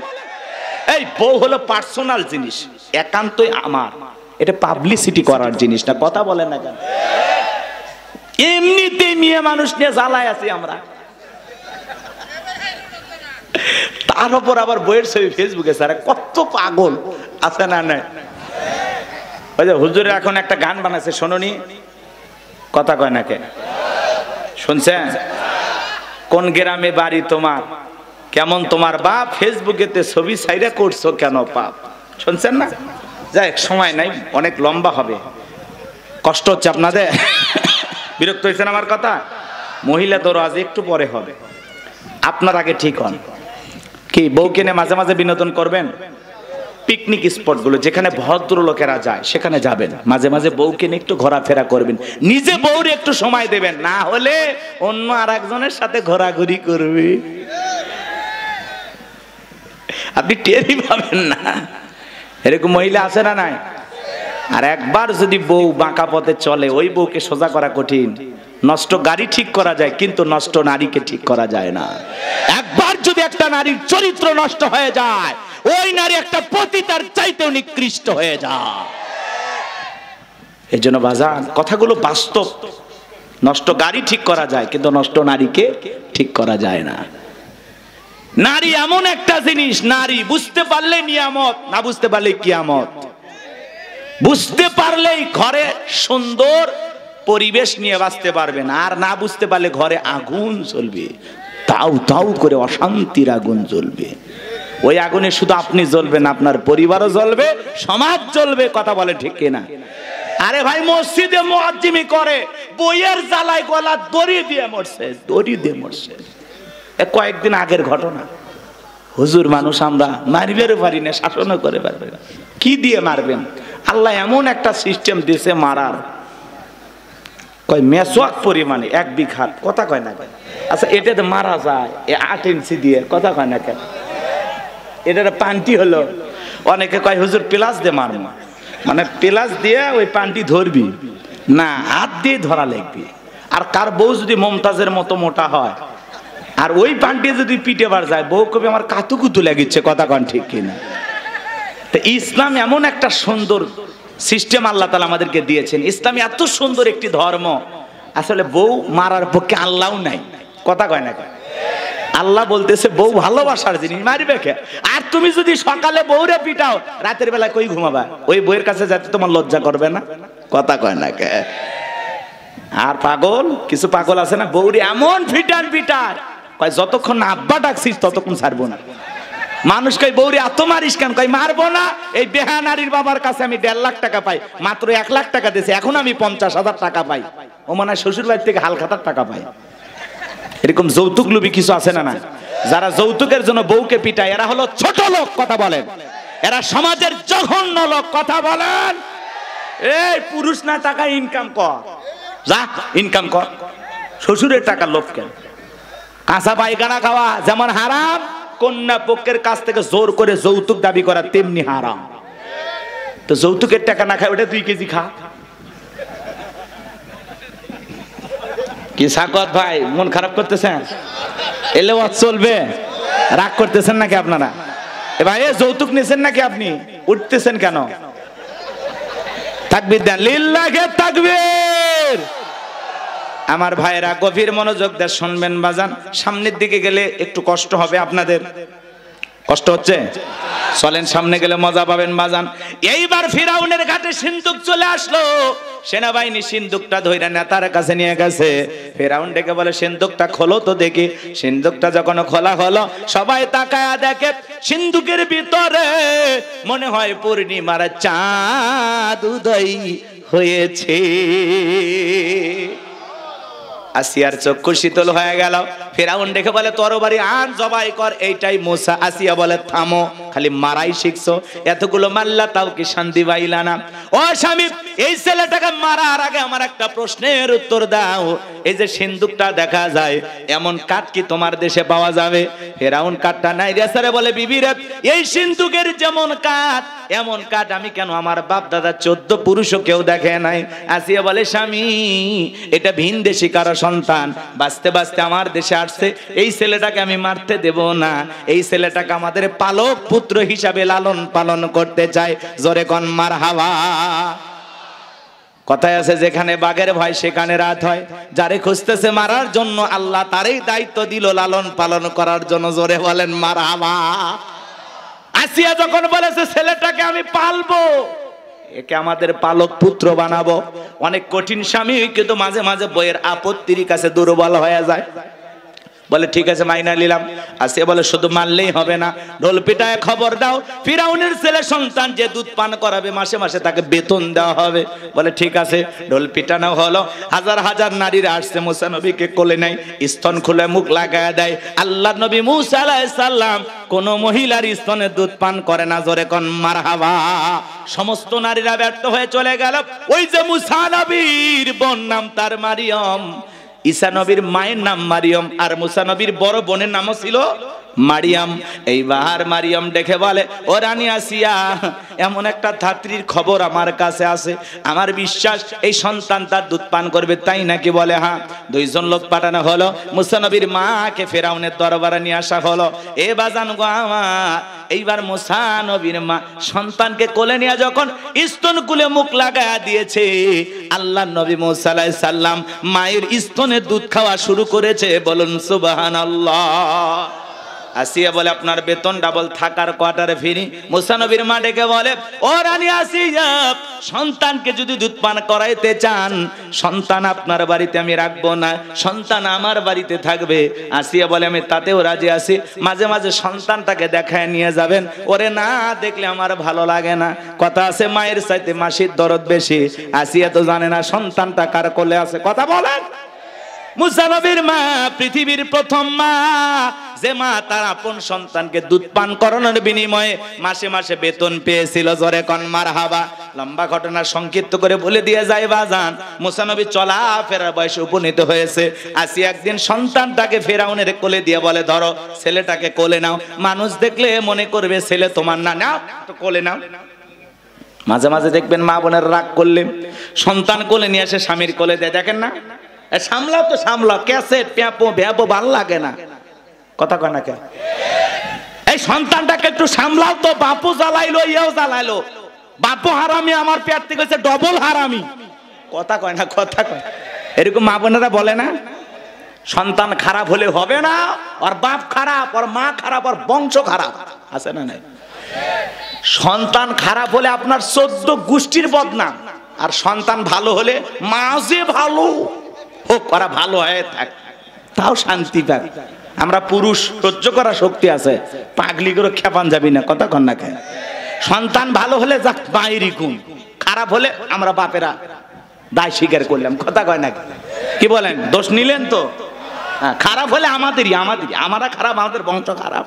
এই বউ হলো পার্সোনাল জিনিস, একান্তই আমার, এটা পাবলিসিটি করার জিনিস না। কথা বলে না কেন? এমনিতেই মেয়ে মানুষ নিয়ে জ্বালায় আছি আমরা, তার উপর আবার বইয়ের ছবি ফেসবুকে ছাড়ে। কত পাগল আছে না? নাই ওই যে হুজুরে এখন একটা গান বানাইছে, শোনোনি? কথা কয় না কে? শুনছেন? কোন গ্রামে বাড়ি তোমার, কেমন তোমার বাপ, ফেসবুকেতে ছবি ছাইরা করছো কেন পাপ। শুনছেন না? যাই সময় নাই, অনেক লম্বা হবে, কষ্ট হচ্ছে আপনাদের। বিরক্ত হয়েছেন আমার কথা? মহিলা দরওয়াজ একটু পরে হবে, আপনার আগে ঠিক হন। কি বউকে নিয়ে মাঝে মাঝে বিনোদন করবেন? পিকনিক স্পটগুলো যেখানে ভদ্রলোকেরা যায় সেখানে যাবেন, মাঝে মাঝে বউকে নিয়ে একটু ঘোরাফেরা করবেন, নিজে বউরে একটু সময় দেবেন, না হলে অন্য আর একজনের সাথে ঘোরাঘুরি করবে, আপনি টেরই পাবেন না। এরকম মহিলা আছে না নাই? আর একবার যদি বউ বাঁকা পথে চলে, ওই বউকে সোজা করা কঠিন। নষ্ট গাড়ি ঠিক করা যায়, কিন্তু নষ্ট নারীকে ঠিক করা যায় না। একবার যদি একটা নারীর চরিত্র নষ্ট হয়ে যায়, ওই নারী একটা পতিতার চাইতেও নিকৃষ্ট হয়ে যায়। এই জন্য বাজান, কথাগুলো বাস্তব। নষ্ট গাড়ি ঠিক করা যায়, কিন্তু নষ্ট নারীকে ঠিক করা যায় না। নারী এমন একটা জিনিস, নারী বুঝতে পারলে নিয়ামত, না বুঝতে পারলে কিয়ামত। বুঝতে পারলেই ঘরে সুন্দর পরিবেশ নিয়ে বাঁচতে পারবেন, আর না বুঝতে পারলে ঘরে আগুন জ্বলবে, তাও তাও করে অশান্তির আগুন জ্বলবে। ওই আগুনে শুধু আপনি জ্বলবেন, আপনার পরিবারও জ্বলবে, সমাজ জ্বলবে। কথা বলে ঠিক কিনা? আরে ভাই, মসজিদে মুয়াজ্জিমি করে, বইয়ের জ্বালায় গলা দড়ি দিয়ে মরছে, দড়ি দিয়ে মরছে। কয়েকদিন আগের ঘটনা। হুজুর মানুষ আমরা, মারবেরও পারি না, শাসনও করে পারবে না, কি দিয়ে মারবেন? আল্লাহ এমন একটা সিস্টেম দিয়েছে মারার, কয় মেসওয়াক পরিমাণে 1 বিঘা। কথা কয় না? আচ্ছা, এটাতে মারা যায় 8 ইঞ্চি দিয়ে। কথা কয় না কেন? এটা পান্টি হলো। অনেকে কয় হুজুর প্লাস দিয়ে মারবো, মানে প্লাস দিয়ে ওই পান্টি ধরবি না, হাত দিয়ে ধরা লাগবে। আর কার বউ যদি মমতাজের মতো মোটা হয়, আর ওই পান্টি যদি পিঠে বার যায়, বউ কবি আমার কাতুকুতু লাগিচ্ছে। কথা কন ঠিক কিনা? তো ইসলাম এমন একটা সুন্দর সিস্টেম আল্লাহ তাআলা আমাদেরকে দিয়েছেন। ইসলাম এত সুন্দর একটি ধর্ম, আসলে বউ মারার পক্ষে আল্লাহও নাই। কথা কয় না? আল্লাহ বলতেছে বউ ভালোবাসার জিনিস, মারবে কে? আর তুমি যদি সকালে বউরে পিটাও, রাতের বেলা কই ঘুমাবা? ওই বউয়ের কাছে যাতে তোমার লজ্জা করবে না? কথা কয় না কে? আর পাগল, কিছু পাগল আছে না, বউরে এমন পিটান পিটান, কয় যতক্ষণ না আব্বা ডাকছিস ততক্ষণ ছাড়বো না। মানুষ কই বউরে এত মারিস কেন? কই মারবো না, এই বেহা নারীর বাবার কাছে আমি 1.5 লাখ টাকা পাই, মাত্র 1 লাখ টাকা দিয়েছে, এখন আমি 50,000 টাকা পাই। ও মনে হয় শ্বশুর বাড়ি থেকে হালখাতার টাকা পাই। এরকম যৌতুক লোভী কিছু আছে না? না, যারা যৌতুকের জন্য বউকে পিটায়, এরা হলো ছোট লোক। কথা বলেন, এরা সমাজের জঘন্য লোক। কথা বলেন। এই পুরুষ না টাকা ইনকাম কর, যা ইনকাম কর, শ্বশুরের টাকা লোভ কেন? কাঁচা পায়খানা খাওয়া যেমন হারাম, কন্যা পক্ষের কাছ থেকে জোর করে যৌতুক দাবি করা তেমনি হারাম। তো যৌতুকের টাকা না খায়, ওটা 2 কেজি খা। কি সাকত ভাই, মন খারাপ করতেছেন? এলে চলবে? রাগ করতেছেন নাকি আপনারা? এ ভাই, যৌতুক নিছেন নাকি আপনি? উঠতেছেন কেন? তাকবীর দেন, লিল্লাহে তাকবীর। আমার ভাইরা গভীর মনোযোগ দিয়ে শুনবেন বাজান। সামনের দিকে গেলে একটু কষ্ট হবে আপনাদের। কষ্ট হচ্ছে? চলেন, সামনে গেলে মজা পাবেন বাজান। এইবার ফিরাউনের ঘাটে সিন্ধুক চলে আসলো। সেনাবাহিনী সিন্ধুকটা ধইরা নেতার কাছে নিয়ে গেছে। ফিরাউন ডেকে বলে, সিন্ধুকটা খোলো তো দেখি। সিন্ধুকটা যখন খোলা হলো, সবাই তাকায়া দেখে সিন্ধুকের ভিতরে মনে হয় পূর্ণিমার চাঁদ উদয় হয়েছে। আসিয়ার চক্ষু শীতল হয়ে গেল। ফিরাউন দেখে বলে, তরবারি আন, জবাই কর। এইটাই মুসা। আসিয়া বলে, থামো, খালি মারাই শিখছো, এতগুলো মারলা তাও কি শান্তি পাইলা না? ও স্বামী, এই ছেলেটাকে মারার আগে আমার একটা প্রশ্নের উত্তর দাও। এই যে সিন্ধুকটা দেখা যায়, এমন কাঠ কি তোমার দেশে পাওয়া যাবে? ফিরাউন কাঠটা নাই রেসারে বলে, বিবি রে, এই সিন্ধুকের যেমন কাঠ, এমন কাঠ আমি কেন আমার বাপ দাদা 14 পুরুষও কেউ দেখে নাই। আসিয়া বলে, স্বামী, এটা ভিন দেশি কারো সন্তান, বাঁচতে বাঁচতে আমার দেশে আসছে। এই ছেলেটাকে আমি মারতে দেব না। এই ছেলেটাকে আমাদের পালক পুত্র হিসাবে লালন পালন করতে চাই। জোরে কোন মারহাবা। কথায় আছে, যেখানে বাঘের ভয় সেখানে রাত হয়। যারে খুঁজতেছে মারার জন্য, আল্লাহ তারই দায়িত্ব দিল লালন পালন করার জন্য। জোরে বলেন মারহাবা। আসিয়া যখন বলেছে, ছেলেটাকে আমি পালবো, একে আমাদের পালক পুত্র বানাবো। অনেক কঠিন স্বামী, কিন্তু মাঝে মাঝে বইয়ের আপত্তির কাছে দুর্বল হয়ে যায়। বলে ঠিক আছে মাইনা নিলাম। আসিয়া বলে শুধু মারলেই হবে না, ঢোল পিটায় খবর দাও ফিরাউনের ছেলে সন্তান যে দুধ পান করাবে মাসে মাসে তাকে বেতন দেওয়া হবে। বলে ঠিক আছে, ঢোল পিটানো হলো। হাজার হাজার নারীরা আসছে, মুসা নবীকে কোলে নেয়, স্তন খুলে মুখ লাগায় দেয়। আল্লাহ নবী মুসা আলাইহিস সালাম কোন মহিলার স্তনে দুধ পান করে না, জোরে কোন মারহাবা। সমস্ত নারীরা ব্যর্থ হয়ে চলে গেল। ওই যে মুসা নবীর বোন নাম তার মারিয়ম, ঈসা নবীর মায়ের নাম মারিয়ম, আর মুসা নবীর বড় বোনের নামও ছিল মারিয়াম। এইবার মারিয়াম দেখে বলে, ও রানী আসিয়া, এমন একটা ধাত্রীর খবর আমার কাছে আছে, আমার বিশ্বাস এই সন্তান তার দুধ পান করবে, তাই নাকি? বলে হ্যাঁ। দুইজন লোক পাঠানো হলো, মুসা নবীর মাকে ফেরাউনের দরবারে নিয়ে আসা হলো। এ বাজান গো আমার, এইবার মুসা নবীর মা সন্তানকে কোলে নিয়ে যখন স্তন কুলে মুখ লাগায়া দিয়েছে, আল্লাহ নবী মুসা আলাইহিস সালাম মায়ের স্তনে দুধ খাওয়া শুরু করেছে। বলুন সুবহানাল্লাহ। আসিয়া বলে আপনার বেতন ডাবল, থাকার কোয়ার্টারে ফিরি। মুসা নবীর মা ডেকে বলে, ও রানী আসিয়া, সন্তানকে যদি দুধ পান করাইতে চান, সন্তান আপনার বাড়িতে আমি রাখবো না, সন্তান আমার বাড়িতে থাকবে। আসিয়া বলে আমি তাতেও রাজি আছি, মাঝে মাঝে সন্তানটাকে দেখায় নিয়ে যাবেন, ওরে না দেখলে আমার ভালো লাগে না। কথা আছে মায়ের চাইতে মাসির দরদ বেশি। আসিয়া তো জানে না সন্তানটা কার কোলে আছে। কথা বলেন। মুসা নবীর মা পৃথিবীর প্রথম মা, যে মা তার আপন সন্তানকে দুধ পান করানোর বিনিময়ে মাসে মাসে বেতন পেয়েছিল। জোরে কোন মারহাবা। লম্বা ঘটনা সংক্ষিপ্ত করে বলে দিয়ে যায় বাজান, মুসা নবী চলা ফেরার বয়সে উপনীত হয়েছে। আসিয়া একদিন সন্তানটাকে ফেরাউনের কোলে দিয়ে বলে, ধরো ছেলেটাকে কোলে নাও, মানুষ দেখলে মনে করবে ছেলে তোমার না, নাও তো কোলে নাও। মাঝে মাঝে দেখবেন মা বোনের রাগ করলে সন্তান কোলে নিয়ে এসে স্বামীর কোলে দেয়, দেখেন না? সামলাও তো সামলাও, ক্যাসেট প্যাপো ভ্যাপো ভাল লাগে না। কথা কয় না কে? এই সন্তানটাকে একটু সামলাও তো, বাপু জ্বালাইলো ইয়েও জ্বালাইলো, বাপু হারামি আমার পেট থেকে হচ্ছে ডবল হারামি। কথা কয় না? কথা কয়। এরকম মা বোনেরা বলে না? সন্তান খারাপ হলে হবে না, ওর বাপ খারাপ, ওর মা খারাপ, ওর বংশ খারাপ, আছে না নাই? সন্তান খারাপ হলে আপনার 14 গোষ্ঠীর বদনাম, আর সন্তান ভালো হলে মা যে ভালো হোক, ওরা ভালো হয়ে থাক, তাও শান্তি পাক। আমরা পুরুষ সহ্য করার শক্তি আছে, পাগলি করে খেপান যাবি না। কথা কন না কেন? সন্তান ভালো হলে যাক মায়েরই গুণ, খারাপ হলে আমরা বাপেরা দায় স্বীকার করলাম। কথা কয় না? কি বলেন? দোষ নিলেন তো? খারাপ হলে আমাদেরই, আমরা খারাপ, আমাদের বংশ খারাপ।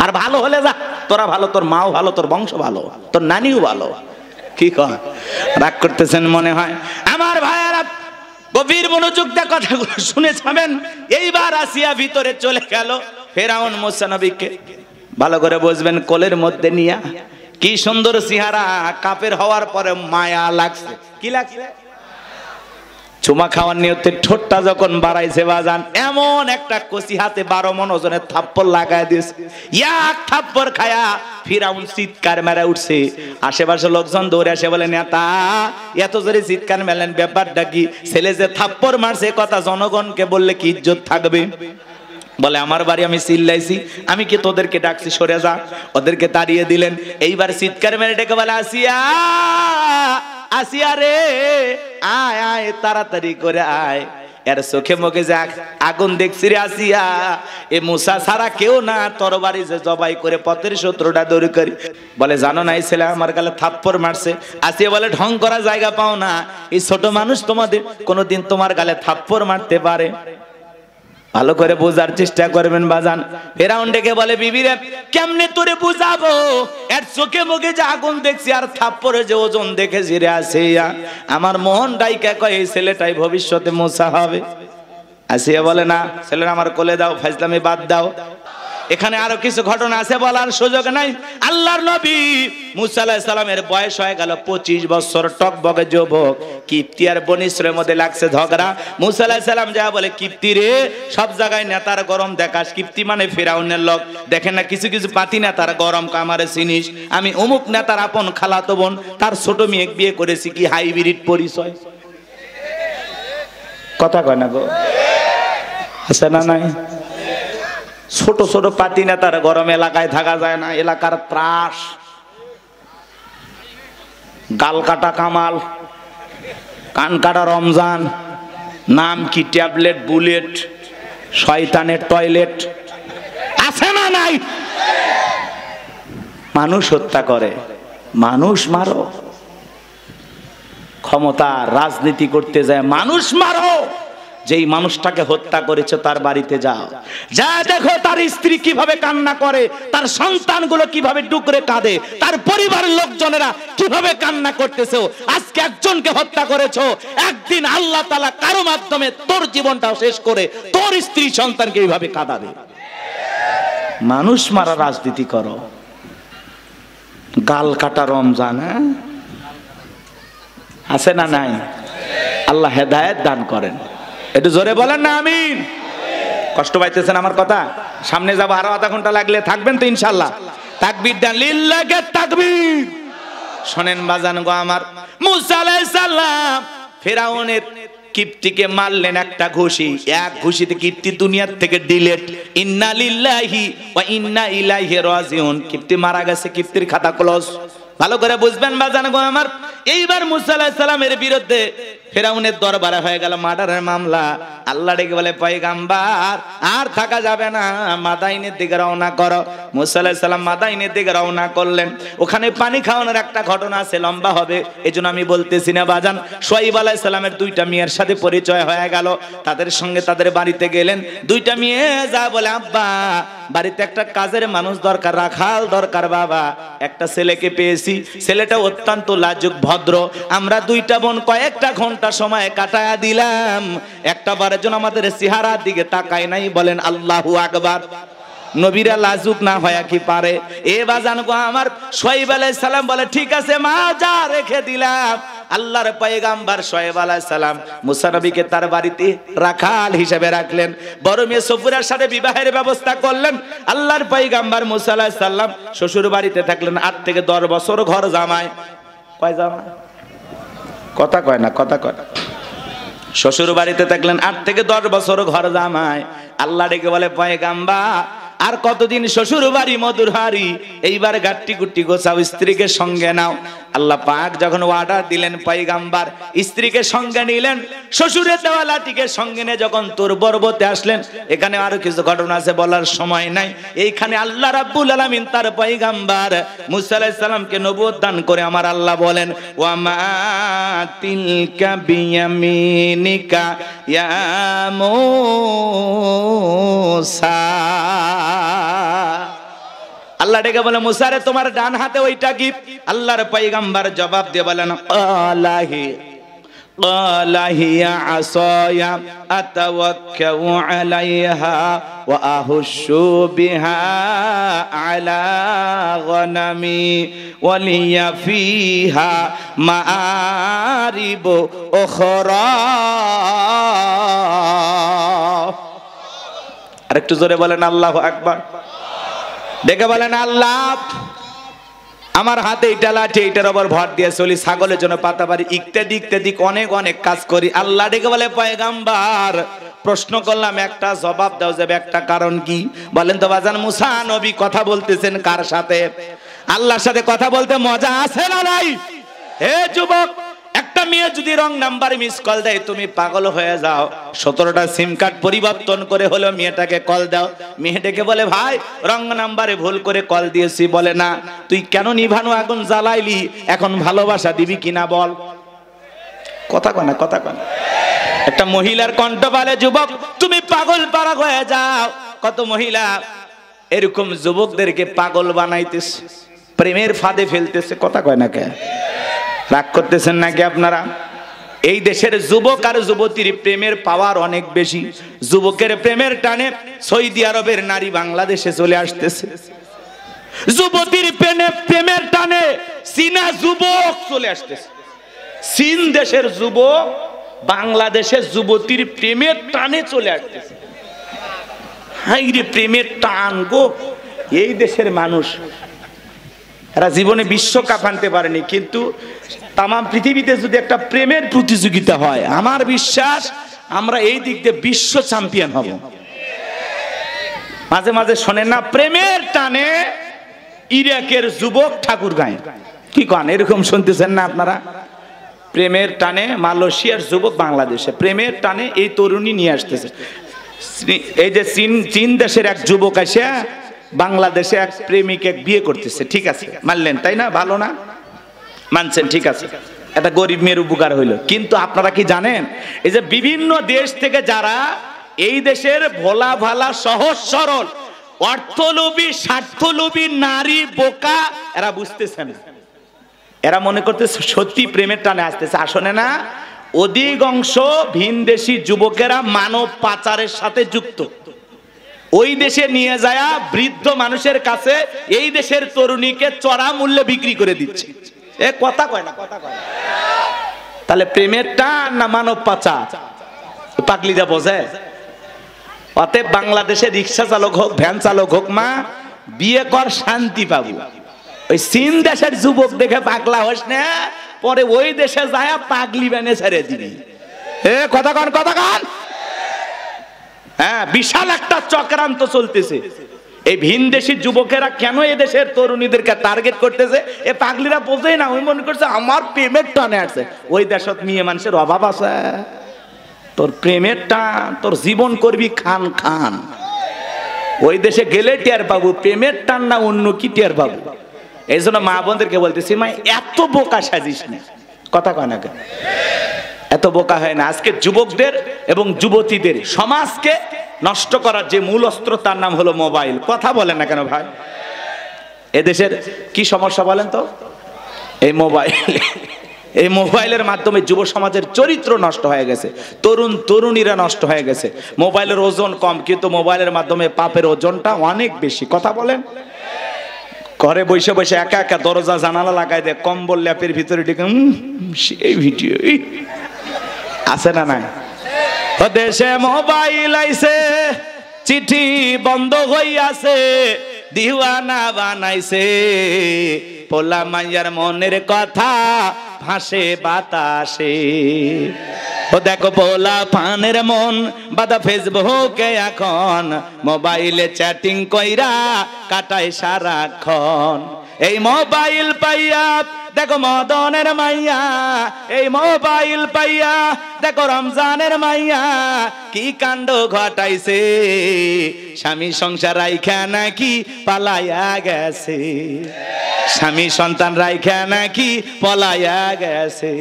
আর ভালো হলে যা, তোরা ভালো, তোর মাও ভালো, তোর বংশ ভালো, তোর নানিও ভালো। কি কয়? রাগ করতেছেন মনে হয়। আমার ভাইয়ারা গভীর মনোযোগ দিয়ে কথাগুলো শুনে যাবেন। এইবার আসিয়া ভিতরে চলে গেল, ফেরাউন মুসা নবীকে ভালো করে বুঝবেন কোলের মধ্যে নিয়া, কি সুন্দর চেহারা, কাফের হওয়ার পরে মায়া লাগছে। কি লাগছে? চুমা খাওয়ার নিয়তে ঠোঁটটা যখন বাড়াইছে বাজান, এমন একটা কচি হাতে 12 মণ ওজনের থাপ্পড় লাগায় দিয়েছে। এক থাপ্পড় খায়া ফিরাউন চিৎকার মেরে উঠছে। আশেপাশে লোকজন দৌড়ে আসে, বলে নেতা এত জোরে চিৎকার মেলেন, ব্যাপারটা কি? ছেলে যে থাপ্পড় মারছে কথা জনগণকে বললে কি ইজ্জত থাকবে? বলে আমার বাড়ি আমি চিল্লাইছি, আমি কি তোদেরকে ডাকছি? সরে যা। ওদেরকে তাড়িয়ে দিলেন। এইবার চিৎকার মেরে ডেকে বলে, আসিয়া, আসিয়া রে, আয় আয়, তাড়াতাড়ি করে আয়। এর চোখে মুখে যে আগুন দেখছি রে আসিয়া, এ মুসা ছাড়া কেউ না, তরবারি যে জবাই করে পথের শত্রুটা দূর করি। বলে জানো না এই ছেলে আমার গালে থাপ্পড় মারছে? আসিয়া বলে ঢং করা জায়গা পাও না, এই ছোট মানুষ তোমাদের কোনোদিন তোমার গালে থাপ্পড় মারতে পারে? ভালো করে বোঝার চেষ্টা করবেন বাজান। ফেরাউন ডেকে বলে, বিবিরে কেমনে তোরে বুঝাবো, এর চোখে মুখে যে আগুন দেখছি আর থাপ্পড়ে যে ওজন দেখেছি রে আসিয়া, আমার মন ডাইকা কয় এই ছেলেটাই ভবিষ্যতে মুসা হবে। আসিয়া বলে না, ছেলেরা আমার কোলে দাও, ফাজলামি বাদ দাও। এখানে আরো কিছু ঘটনা আছে, বলার সুযোগ নাই। আল্লাহর নবী মুসা আলাইহিস সালামের বয়স হয়ে গেল 25 বছর, টকবগে যুবক। কিপ্তি আর বনী ইসরাইলের মধ্যে লাগছে ঝগড়া। মুসা আলাইহিস সালাম যা বলে, কিপ্তি রে, সব জায়গায় নেতার গরম দেখাস। কিপ্তি মানে ফিরাউনের লোক। দেখেন না কিছু কিছু পাতি নেতার গরম কামারে চিনিস, আমি অমুক নেতার আপন খালাতো বোন, তার ছোট মেয়ে বিয়ে করেছি, কি হাইব্রিড পরিচয়। কথা কয় না গো? আছে না নাই? ছোট ছোট পাতি নেতার গরম এলাকায় থাকা যায় না, এলাকার ত্রাস। গাল কাটা কামাল, কান কাটা রমজান, নাম কি ট্যাবলেট বুলেট, শয়তানের টয়লেট আছে না নাই? মানুষ হত্যা করে, মানুষ মারো, ক্ষমতা রাজনীতি করতে যায় মানুষ মারো। যেই মানুষটাকে হত্যা করেছে তার বাড়িতে যাও, যা দেখো তার স্ত্রী কিভাবে কান্না করে, তার সন্তানগুলো কিভাবে ডুকরে কাঁদে, তার পরিবারের লোকজনেরা কিভাবে কান্না করতেছে। আজকে একজনকে হত্যা করেছো, একদিন আল্লাহ তাআলা কারো মাধ্যমে তোর জীবনটাও শেষ করে তোর স্ত্রী সন্তানকে এইভাবে কাঁদাবে। মানুষ মারা রাজনীতি করো, গাল কাটা রমজান আছে না নাই? আল্লাহ হেদায়েত দান করেন। একটু জোরে বলেন না আমিন। কষ্ট পাইতেছেন আমার কথা? সামনে যাবো, আরো আধা ঘন্টা লাগলে থাকবেন তো ইনশাল্লাহ। তাকবীর দেন, লিল্লাহি তাকবীর। শোনেন বাজান গো আমার, মুসা আলাইহিস সালাম ফিরাউনের কিপ্তিকে মারলেন একটা ঘুষি, এক ঘুষিতে কিপ্তি দুনিয়ার থেকে ডিলেট। ইন্না লিল্লাহি ওয়া ইন্না ইলাইহি রাজিউন। কিপ্তি মারা গেছে, কিপ্তির খাতা ক্লোজ। ভালো করে বুঝবেন বাজান গো আমার। এইবার মুসা আলাইহিস সালামের বিরুদ্ধে ফিরাউনের দরবারে হয়ে গেল মার্ডারের মামলা। আল্লাহ ডেকে বলে, পয়গম্বর আর থাকা যাবে না, মাদাইনের দিকে রওনা করো। মুসা আলাইহিস সালাম মাদাইনের দিকে রওনা করলেন। ওখানে পানি খাওয়ানোর একটা ঘটনা আছে, লম্বা হবে, এজন্য আমি বলতেছি না বাজান। শুআয়ব আলাইহিস সালামের দুইটা মেয়ের সাথে পরিচয় হয়ে গেল। তাদের সঙ্গে তাদের বাড়িতে গেলেন। দুইটা মেয়ে যা বলে, আব্বা বাড়িতে একটা কাজের মানুষ দরকার, রাখাল দরকার বাবা। একটা ছেলেকে পেয়েছি, ছেলেটা অত্যন্ত লাজুক ভদ্র। আমরা দুইটা বোন কয়েকটা ঘন্টা সময় কাটায়া দিলাম, একটা বারের জন্য আমাদের চেহারার দিকে তাকায় নাই। বলেন আল্লাহু আকবার। নবীরা লাজুক না হয় কি পারে? এ বাজান গো আমার, শুআয়ব আলাইহিস সালাম বলে, ঠিক আছে মা, যা রেখে দিলাম। আল্লাহর পয়গম্বর শুআয়ব আলাইহিস সালাম মুসা নবীকে তার বাড়িতে রাখাল হিসেবে রাখলেন। বড় মেয়ে সফুরার সাথে বিবাহের ব্যবস্থা করলেন। আল্লাহর পয়গম্বর মুসা আলাইহিস সালাম শ্বশুর বাড়িতে থাকলেন 8 থেকে 10 বছর ঘর জামাই। কয় জামাই? কথা কয় না, কথা কয় না। শ্বশুর বাড়িতে থাকলেন 8 থেকে 10 বছর ঘর জামাই। আল্লাহ ডেকে বলে, পয়গম্বর আর কতদিন শ্বশুর বাড়ি মধুর হাড়ি, এইবার গাট্টি গুট্টি গোছাও, স্ত্রীকে সঙ্গে নাও। আল্লাহ পাক যখন অর্ডার দিলেন, পয়গম্বর স্ত্রীকে সঙ্গে নিলেন, শ্বশুরের দেওয়া লাঠিকে সঙ্গে নিয়ে যখন তোর পর্বতে আসলেন। এখানে আরো কিছু ঘটনা আছে, বলার সময় নাই। এইখানে আল্লাহ রাব্বুল আলামিন তার পয়গম্বর মুসা আলাইহিস সালামকে নবুয়ত দান করে আমার আল্লাহ বলেন, ওয়া মা তিলকা বিয়ামিনিকা ইয়া মুসা। আল্লাহ ডেকে বলে, মুসা রে তোমার ডান হাতে ওইটা কি? আল্লাহর পয়গম্বর জবাব দিয়ে বলেন, আলাহি হিয়া আসায়া আতাওয়াক্কাউ আলাইহা ওয়া আহুশু বিহা আলা গনামি ওয়া লিয়া ফিহা মাআরিব উখরা। আরেকটু জোরে বলেন আল্লাহু আকবার। দেখে বলেন, আল্লাহ আমার হাতে এইটা লাঠি, এইটার ওপর ভর দিয়ে চলি, ছাগলের জন্য পাতা পারি, ইত্যাদি অনেক অনেক কাজ করি। আল্লাহ ডেকে বলে, পয়গম্বর প্রশ্ন করলাম, একটা জবাব দাও যাবে, একটা কারণ কি বলেন তো বাজান? মুসা নবী কথা বলতেছেন কার সাথে? আল্লাহর সাথে কথা বলতে মজা আছে না নাই? হে যুবক, একটা মেয়ে যদি রং নাম্বারে মিস কল দেয় তুমি পাগল হয়ে যাও। 17টা সিম কার্ড পরিবর্তন করে হলো মেয়েটাকে কল দাও। মেয়ে ডেকে বলে, ভাই রং নাম্বারে ভুল করে কল দিয়েছি। বলে, না তুই কেন নিভানো আগুন জ্বালাইলি, এখন ভালোবাসা দিবি কিনা বল। কথা কয় না, কথা কয় না। একটা মহিলার কণ্ঠ বলে, যুবক তুমি পাগল পারা হয়ে যাও। কত মহিলা এরকম যুবকদেরকে পাগল বানাইতেছে, প্রেমের ফাঁদে ফেলতেছে। কথা কয় না কে? রাগ করতেছেন নাকি আপনারা? এই দেশের যুবক আর যুবতীর প্রেমের পাওয়ার অনেক বেশি। যুবকের প্রেমের টানে সৌদি আরবের নারী বাংলাদেশে চলে আসতেছে। যুবতীর প্রেমের টানে চীনা যুবক চলে আসতেছে। চীন দেশের যুবক বাংলাদেশের যুবতীর প্রেমের টানে চলে আসতেছে। হাই রে প্রেমের টান গো! এই দেশের মানুষ এরা জীবনে বিশ্বকাপ আনতে পারেনি, কিন্তু তাম পৃথিবীতে যদি একটা প্রেমের প্রতিযোগিতা হয়, আমার বিশ্বাস আমরা এই দিক দিয়ে বিশ্ব চ্যাম্পিয়ন হব। মাঝে মাঝে শোনেন না, প্রেমের টানে ইরাকের যুবক ঠাকুর গায়ে, কি কন? এরকম শুনতেছেন না আপনারা? প্রেমের টানে মালয়েশিয়ার যুবক বাংলাদেশে, প্রেমের টানে এই তরুণী নিয়ে আসতেছে। এই যে চীন দেশের এক যুবক এসে বাংলাদেশে এক প্রেমিকে বিয়ে করতেছে, ঠিক আছে মানলেন তাই না, ভালো না, মানছেন, ঠিক আছে, এটা গরিব মেয়ের উপকার হইলো। কিন্তু আপনারা কি জানেন এই যে বিভিন্ন দেশ থেকে যারা এই দেশের ভোলা ভালা সহজ সরল অর্থলোভী স্বার্থলোভী নারী বোকা, এরা বুঝতেছেন, এরা মনে করতেছে সত্যি প্রেমের টানে আসতেছে, আসলে না, অধিকাংশ ভিনদেশী যুবকেরা মানব পাচারের সাথে যুক্ত। ওই দেশে নিয়ে যায় বৃদ্ধ মানুষের কাছে এই দেশের তরুণীকে চড়া মূল্যে বিক্রি করে দিচ্ছে। এ কথা কয় না, কথা কয় না। তাহলে প্রেমের টান না মানব পাচার, পাগলিরা বোঝে। অতএব বাংলাদেশে রিক্সা চালক হোক ভ্যান চালক হোক, মা বিয়ে কর শান্তি পাবো। ওই চীন দেশের যুবক দেখে পাগলা হোস না, পরে ওই দেশে যায় পাগলি বানে ছেড়ে দিবি। এ কথা কন, কথা কন। হ্যাঁ, বিশাল একটা চক্রান্ত চলতেছে। এই ভিনদেশী যুবকেরা কেন এই দেশের তরুণীদেরকে টার্গেট করতেছে, এ পাগলিরা বোঝেই না। ওই মনে করছে আমার প্রেমের টানে আসছে। ওই দেশত মেয়ে মানুষের অভাব আছে, তোর প্রেমের টান, তোর জীবন করবি খান খান। ওই দেশে গেলে টের পাবো প্রেমের টান না অন্য কি টের পাবো। এই জন্য মা বোনদেরকে বলতেছি, মা এত বোকা সাজিস না, কথা কয় না কেন, এত বোকা হয় না। আজকে যুবকদের এবং যুবতীদের সমাজকে নষ্ট করার যে মূল অস্ত্র তার নাম হলো মোবাইল। কথা বলেন না কেন ভাই? এদেশের কি সমস্যা বলেন তো? এই মোবাইল, এই মোবাইলের মাধ্যমে যুব সমাজের চরিত্র নষ্ট হয়ে গেছে, তরুণ তরুণীরা নষ্ট হয়ে গেছে। মোবাইলের ওজন কম, কিন্তু মোবাইলের মাধ্যমে পাপের ওজনটা অনেক বেশি। কথা বলেন। ঘরে বসে বসে একা একা দরজা জানালা লাগাই দেয়, কম্বল ল্যাপের ভিতরে ঢুকে সেই ভিডিও আছে না নাই? দেশে মোবাইল আইছে, চিঠি বন্ধ হইয়াছে, দিওয়ানা বানাইছে, পোলা মাইয়ার মনের কথা ভাসে বাতাসে। ও দেখো পোলা পানের মন বাদা ফেসবুকে এখন, মোবাইলে চ্যাটিং কইরা কাটায় সারাক্ষণ। এই মোবাইল পাইয়া দেখো মদনের মাইয়া, এই মোবাইল পাইয়া দেখো রমজানের মাইয়া কি কাণ্ড ঘটাইছে, স্বামী সংসার রাইখা নাকি পালাইয়া গেছে, স্বামী সন্তান রাইখা নাকি পলাইয়া গেছে।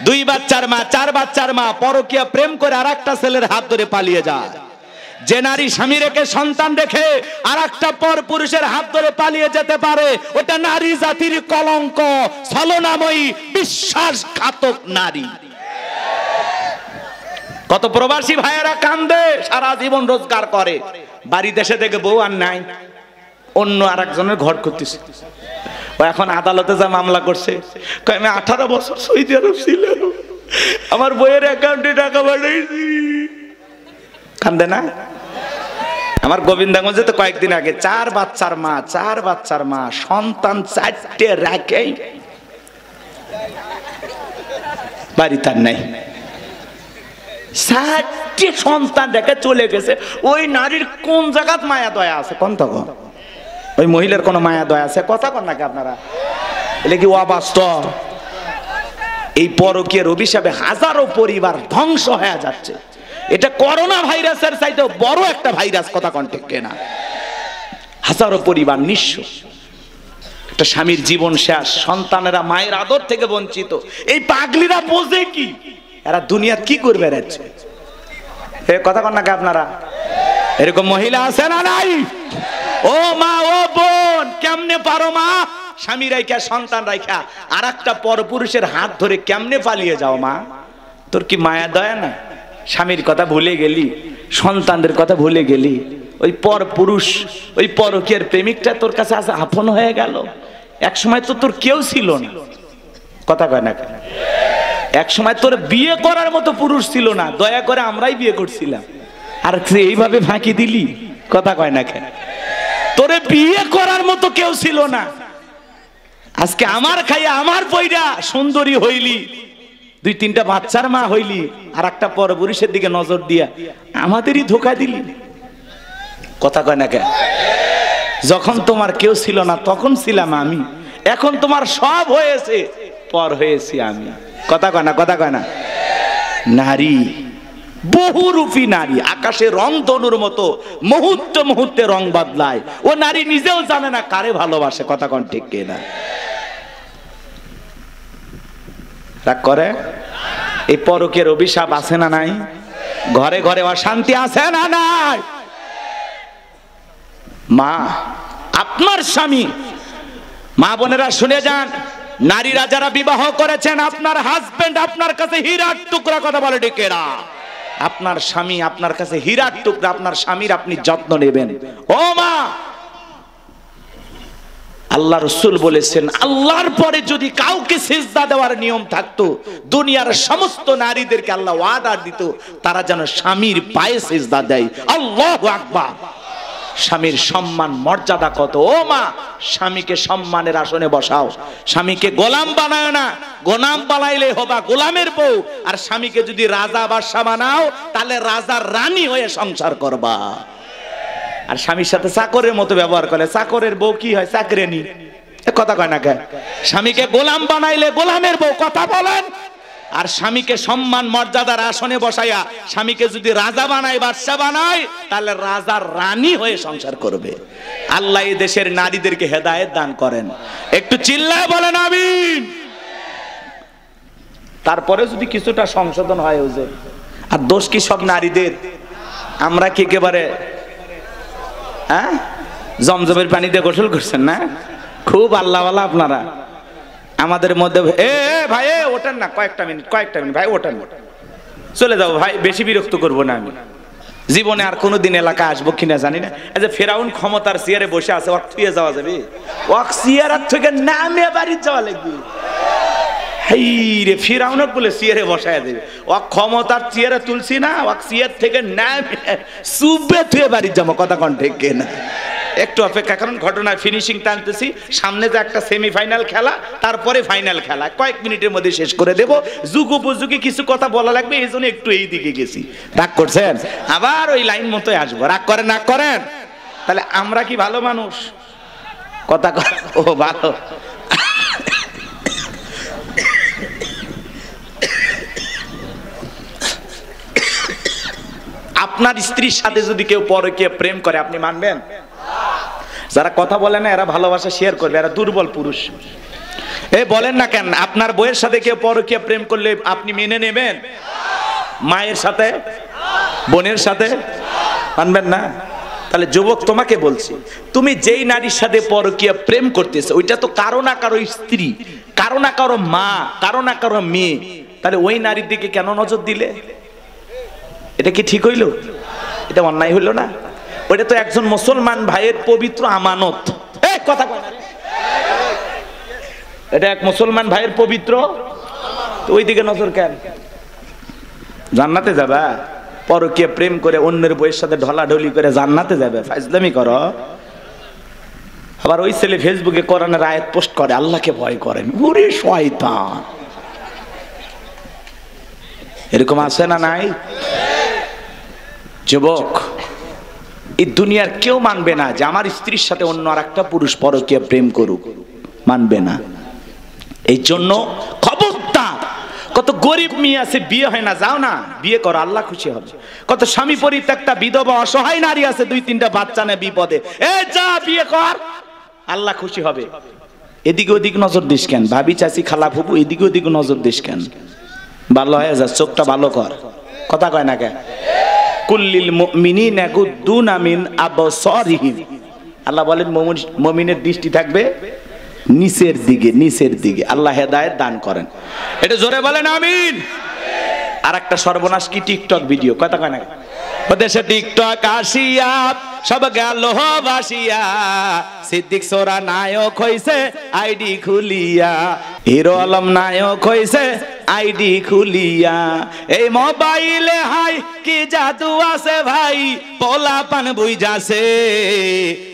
2 বাচ্চার মা 4 বাচ্চার মা পরকীয়া প্রেম করে আরেকটা ছেলের হাত ধরে পালিয়ে যায়। যে নারী স্বামী রেখে সন্তান রেখে আরেকটা পর পুরুষের হাত ধরে পালিয়ে যেতে পারে, ওটা নারী জাতির কলঙ্ক, ছলনাময়ী বিশ্বাসঘাতক নারী। কত প্রবাসী ভাইয়েরা কান্দে, সারা জীবন রোজগার করে, বাড়ি দেশে থেকে বউ আর নাই, অন্য আরেকজনের ঘর করতেছে। ও এখন আদালতে যা মামলা করছে, আমি 18 বছর সৌদি আরব ছিলাম, আমার বইয়ের অ্যাকাউন্টে টাকা পাঠাইছি। কান্দে না? আমার গোবিন্দগঞ্জে তো কয়েকদিন আগে 4 বাচ্চার মা সন্তান 4টে রাখে বাড়ি তার নাই, 4টে সন্তান রেখে চলে গেছে। ওই নারীর কোন জায়গাত মায়া দয়া আছে কোন তখন? ওই মহিলার কোন মায়া দয়া আছে? কথা কন নাকি আপনারা? এটা কি অবাস্তব? এই পরকীয়ার অভিশাপে হাজারো পরিবার ধ্বংস হয়ে যাচ্ছে। এটা করোনা ভাইরাসের চাইতে বড় একটা ভাইরাস, কথা কন ঠিক কিনা? হাজারো পরিবার নিঃস্ব, একটা স্বামীর জীবন শেষ, সন্তানেরা মায়ের আদর থেকে বঞ্চিত। এই পাগলিরা বোঝে কি এরা দুনিয়া কি করবে যাচ্ছে? কথা কন নাকি আপনারা? এরকম মহিলা আছে না নাই? ও মা, ও বোন, কেমনে পারো মা স্বামী রাইখা সন্তান রাইখা আরেকটা পরপুরুষের হাত ধরে কেমনে পালিয়ে যাও মা? তোর কি মায়া দয়া না? স্বামীর কথা ভুলে গেলি, সন্তানদের কথা ভুলে গেলি, ওই পর পুরুষ ওই পরকীয়ার প্রেমিকটা তোর কাছে আজ আপন হয়ে গেল। এক সময় তো তোর কেউ ছিল না, কথা কয় না কেন? এক সময় তোর বিয়ে করার মতো পুরুষ ছিল না, দয়া করে আমরাই বিয়ে করছিলাম, আর এইভাবে ফাঁকি দিলি, কথা কয় না কেন? তোরে বিয়ে করার মতো কেউ ছিল না, আজকে আমার খাইয়া আমার পয়রা সুন্দরী হইলি, 2-3টা বাচ্চার মা হইলি, আর একটা পরপুরুষের দিকে নজর দিয়া আমাদেরই ধোকা দিলি, কথা কয় না কেন? যখন তোমার কেউ ছিল না তখন ছিলাম আমি, এখন তোমার সব হয়েছে, পর হয়েছি আমি, কথা কয় না? কথা কয় না? নারী বহুরূপী নারী, আকাশে রং তনুর মতো মুহূর্তে মুহূর্তে রং বদলায়। ও নারী নিজেও জানে না কারে ভালোবাসে। কথা কোন ঠিক কিনা? রাগ করে? এই পরকের অভিশাপ আছে না নাই? ঘরে ঘরে অশান্তি আছে না নাই? মা, আপনার স্বামী, মা বোনেরা শুনে যান, নারীরা যারা বিবাহ করেছেন, আপনার হাজবেন্ড আপনার কাছে হীরার টুকরা। কথা বলে ডেকেরা, আপনার স্বামী আপনার কাছে হীরার টুকরা। আপনার স্বামীর আপনি যত্ন নেবেন। ও মা, আল্লাহ রাসূল বলেছেন, আল্লাহর পরে যদি কাউকে সিজদা দেওয়ার নিয়ম থাকতো, দুনিয়ার সমস্ত নারীদেরকে আল্লাহ ওয়াদা দিত তারা যেন স্বামীর পায়ে সিজদা দেয়। আল্লাহু আকবার। স্বামীর সম্মান মর্যাদা কত! ও মা, স্বামীকে সম্মানের আসনে বসাও। স্বামীকে গোলাম বানায় না। গোলাম বানাইলে হবা গোলামের বউ। আর স্বামীকে যদি রাজা বাদশা বানাও, তাহলে রাজার রানী হয়ে সংসার করবা। আর স্বামীর সাথে চাকরের মতো ব্যবহার করে, চাকরের বউ কি হয়? চাকরেনি। কথা কয় না কেন? স্বামীকে গোলাম বানাইলে গোলামের বউ। কথা বলেন। আর স্বামীকে সম্মান মর্যাদার আসনে বসাইয়া স্বামীকে যদি রাজা বানায়, বাদশা বানায়, তাহলে রাজার রানী হয়ে সংসার করবে। আল্লাহ এই দেশের নারীদেরকে হেদায়েত দান করেন। একটু চিল্লায় বলেন আমিন। তারপরে যদি কিছুটা সংশোধন হয় হুজুর। আর দোষ কি সব নারীদের? আমরা কি একেবারে জমজমের পানিতে গোসল করছেন না? খুব আল্লাহওয়ালা আপনারা। আমাদের মধ্যে ভাই ওঠেন না, কয়েকটা মিনিট ভাই ওঠেন, চলে যাবো ভাই, বেশি বিরক্ত করবো না। আমি জীবনে আর কোনোদিন এলাকা আসবো কিনা জানি না। এই যে ফেরাউন ক্ষমতার চেয়ারে বসে আছে, ওয়াক থুয়ে যাওয়া যাবে? ওয়াক চেয়ার থেকে নামে বাড়ি যাওয়া লাগবে। হেই রে, ফেরাউনক বলে চেয়ারে বসায় দেবে। ওয়াক ক্ষমতার চেয়ারে তুলছি না, ওয়াক চেয়ার থেকে নামে সুবে থুয়ে বাড়ি যাবো। কথা কোন ঠিক কিনা? একটু অপেক্ষা করুন, ঘটনার ফিনিশিং টানতেছি। সামনে যে একটা সেমিফাইনাল খেলা, তারপরে ফাইনাল খেলা, কয়েক মিনিটের মধ্যে শেষ করে দেব। যুগোপযোগী কিছু কথা বলা লাগবে, এই জন্য একটু এই দিকে গেছি। রাগ করছেন? আবার ওই লাইন মতোই আসবো। রাগ করেন না করেন? তাহলে আমরা কি ভালো মানুষ? কথা ও ভালো। আপনার স্ত্রীর সাথে যদি কেউ পরকীয়া প্রেম করে, আপনি মানবেন? যারা কথা বলে না এরা ভালোবাসা শেয়ার করবে, এরা দুর্বল পুরুষ। বলেন না কেন? আপনার বউয়ের সাথে কেউ পরকীয়া প্রেম করলে আপনি মেনে নেবেন? মায়ের সাথে, বোনের সাথে মানবেন না? তাহলে যুবক, তোমাকে বলছি, তুমি যেই নারীর সাথে পরকীয়া প্রেম করতেছো, ওইটা তো কারো না কারো স্ত্রী, কারো না কারো মা, কারো না কারো মেয়ে। তাহলে ওই নারীর দিকে কেন নজর দিলে? এটা কি ঠিক হইল? এটা অন্যায় হইল না? ওইটা তো একজন মুসলমান ভাইয়ের পবিত্র আমানত। কথা কয় না রে? এটা এক মুসলমান ভাইয়ের পবিত্র, ওই দিকে নজর কেন? জান্নাতে যাবা? পরকীয়া প্রেম করে অন্যের বউয়ের সাথে ঢলাঢলি করে জান্নাতে যাবে? ফাজলামি করো। আবার ওই ছেলে ফেসবুকে কোরআনের আয়াত পোস্ট করে, আল্লাহকে ভয় করেন। ওরে শয়তান! এরকম আছে না নাই? যুবক, এই দুনিয়ার কেউ মানবে না যে আমার স্ত্রীর সাথে অন্য আর একটা পুরুষ পরকীয়া প্রেম করুক, মানবে না। এই জন্য খবরদার। কত গরিব মেয়ে আছে, বিয়ে হয় না, যাও না বিয়ে করো, আল্লাহ খুশি হবে। কত স্বামী পরিত্যক্তা বিধবা অসহায় নারী আছে, 2-3টা বাচ্চা নেই বিপদে, যা বিয়ে কর, আল্লাহ খুশি হবে। এদিকে ওদিকে নজর দিস কেন? ভাবি চাচি খালা ফুপু এদিকে ওদিকে নজর দিস কেন? ভালো হয়ে যা, চোখটা ভালো কর। কথা কয় না কেন? কুল্লিল মুমিনিনা ইয়াগুদ্দুনা মিন আবসারিহিম। আল্লাহ বলেন মুমিনের দৃষ্টি থাকবে নিচের দিকে, নিচের দিকে। আল্লাহ হেদায়েত দান করেন। এটা জোরে বলেন আমিন। আর একটা সর্বনাশ কি? TikTok video. কথা কয় না? দেশে টিকটক আসিয়া সব গেল ভাসিয়া, সিদ্দিক সোরা নায়ক হইছে আইডি খুলিয়া, হিরো আলম নায়ক হইছে আইডি খুলিয়া। এই মোবাইলে হাই কি জাদু আছে ভাই, পোলা পান বুইজাছে,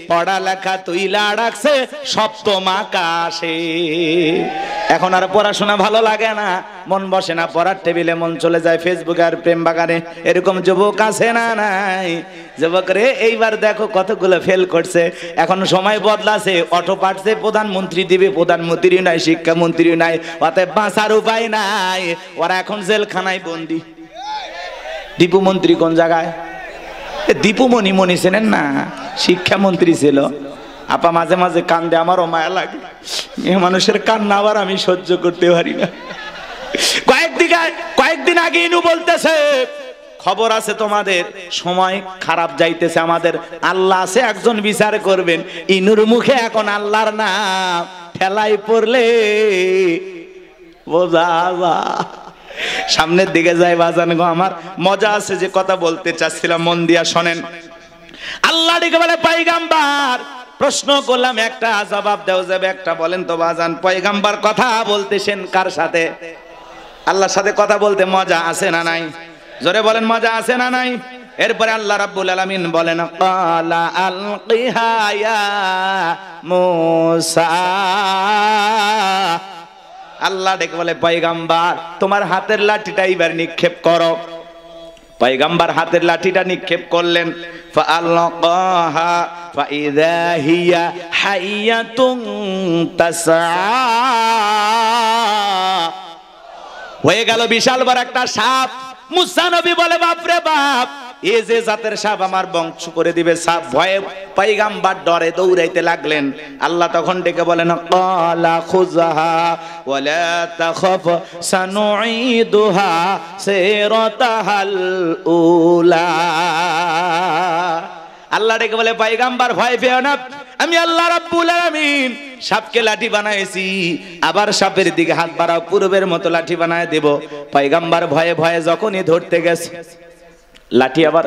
পড়ালেখা তুইলা রাখছে সপ্তম আকাশে। এখন আর পড়াশোনা ভালো লাগে না, মন বসে না পড়ার টেবিলে, মন চলে যায় ফেসবুকে আর প্রেম বাগানে। এরকম যুবক আছে না নাই? যুবক রে, এইবার দেখো কতগুলো ফেল করছে। এখন সময় বদলাছে, অটো পাঠছে প্রধানমন্ত্রী দিবে, প্রধানমন্ত্রী নাই, শিক্ষামন্ত্রী নাই, অতএব বাঁচার উপায় নাই, ওরা এখন জেলখানায় বন্দি। দীপু মন্ত্রী কোন জায়গায়? দীপু মণি চেনেন না? শিক্ষামন্ত্রী ছিল। আপা মাঝে মাঝে কান্দে, আমারও মায়া লাগে। মেয়ে মানুষের কান্না আবার আমি সহ্য করতে পারি না। কয়েকদিন আগে ইনু বলতেছে, খবর আছে তোমাদের, সময় খারাপ যাইতেছে আমাদের, আল্লাহ আছে একজন বিচার করবেন। ইনুর মুখে এখন আল্লাহর নাম ঠেলাই পড়লে বোঝা যায়। সামনের দিকে যাই বাজান গো, আমার মজা আছে যে কথা বলতে চাচ্ছিলাম, মন দিয়া শোনেন। আল্লাহ ডেকে বলে পয়গাম্বার, প্রশ্ন করলাম একটা, জবাব দেওয়া যাবে একটা? বলেন তো বাজান, পয়গাম্বার কথা বলতেছেন কার সাথে? আল্লাহর সাথে কথা বলতে মজা আছে না নাই? জোরে বলেন, মজা আছে না নাই? এরপরে আল্লাহ রাব্বুল আলামিন বলেন, ক্বালা আলকিহা ইয়া মূসা। আল্লাহ ডেকে বলে পয়গাম্বার, তোমার হাতের লাঠিটা এবার নিক্ষেপ করো। পয়গাম্বার হাতের লাঠিটা নিক্ষেপ করলেন। ফাআলকাহা ফাইযা হিয়া হাইয়াতুন তাসআ। হয়ে গেল বিশাল বড় একটা সাপ। মুসা নবী বলে, বাপরে বাপ, এই যে জাতের সাপ আমার বংশ করে দিবে। সাপ ভয়ে পয়গাম্বার ডরে দৌড়াইতে লাগলেন। আল্লাহ তখন ডেকে বলেন, ক্বালা খুযহা ওয়ালা তাখাফ সানুঈদুহা সিরাতাহাল উলা। আল্লাহ ডেকে বলে, পয়গাম্বার ভয় পেও না, আমি আল্লাহ রাব্বুল আলামিন সাপকে লাঠি বানাইছি, আবার সাপের দিকে হাত বাড়াও, পূর্বের মতো লাঠি বানায় দেব। পয়গাম্বার ভয়ে ভয়ে যখনই ধরতে গেছে, লাঠি আবার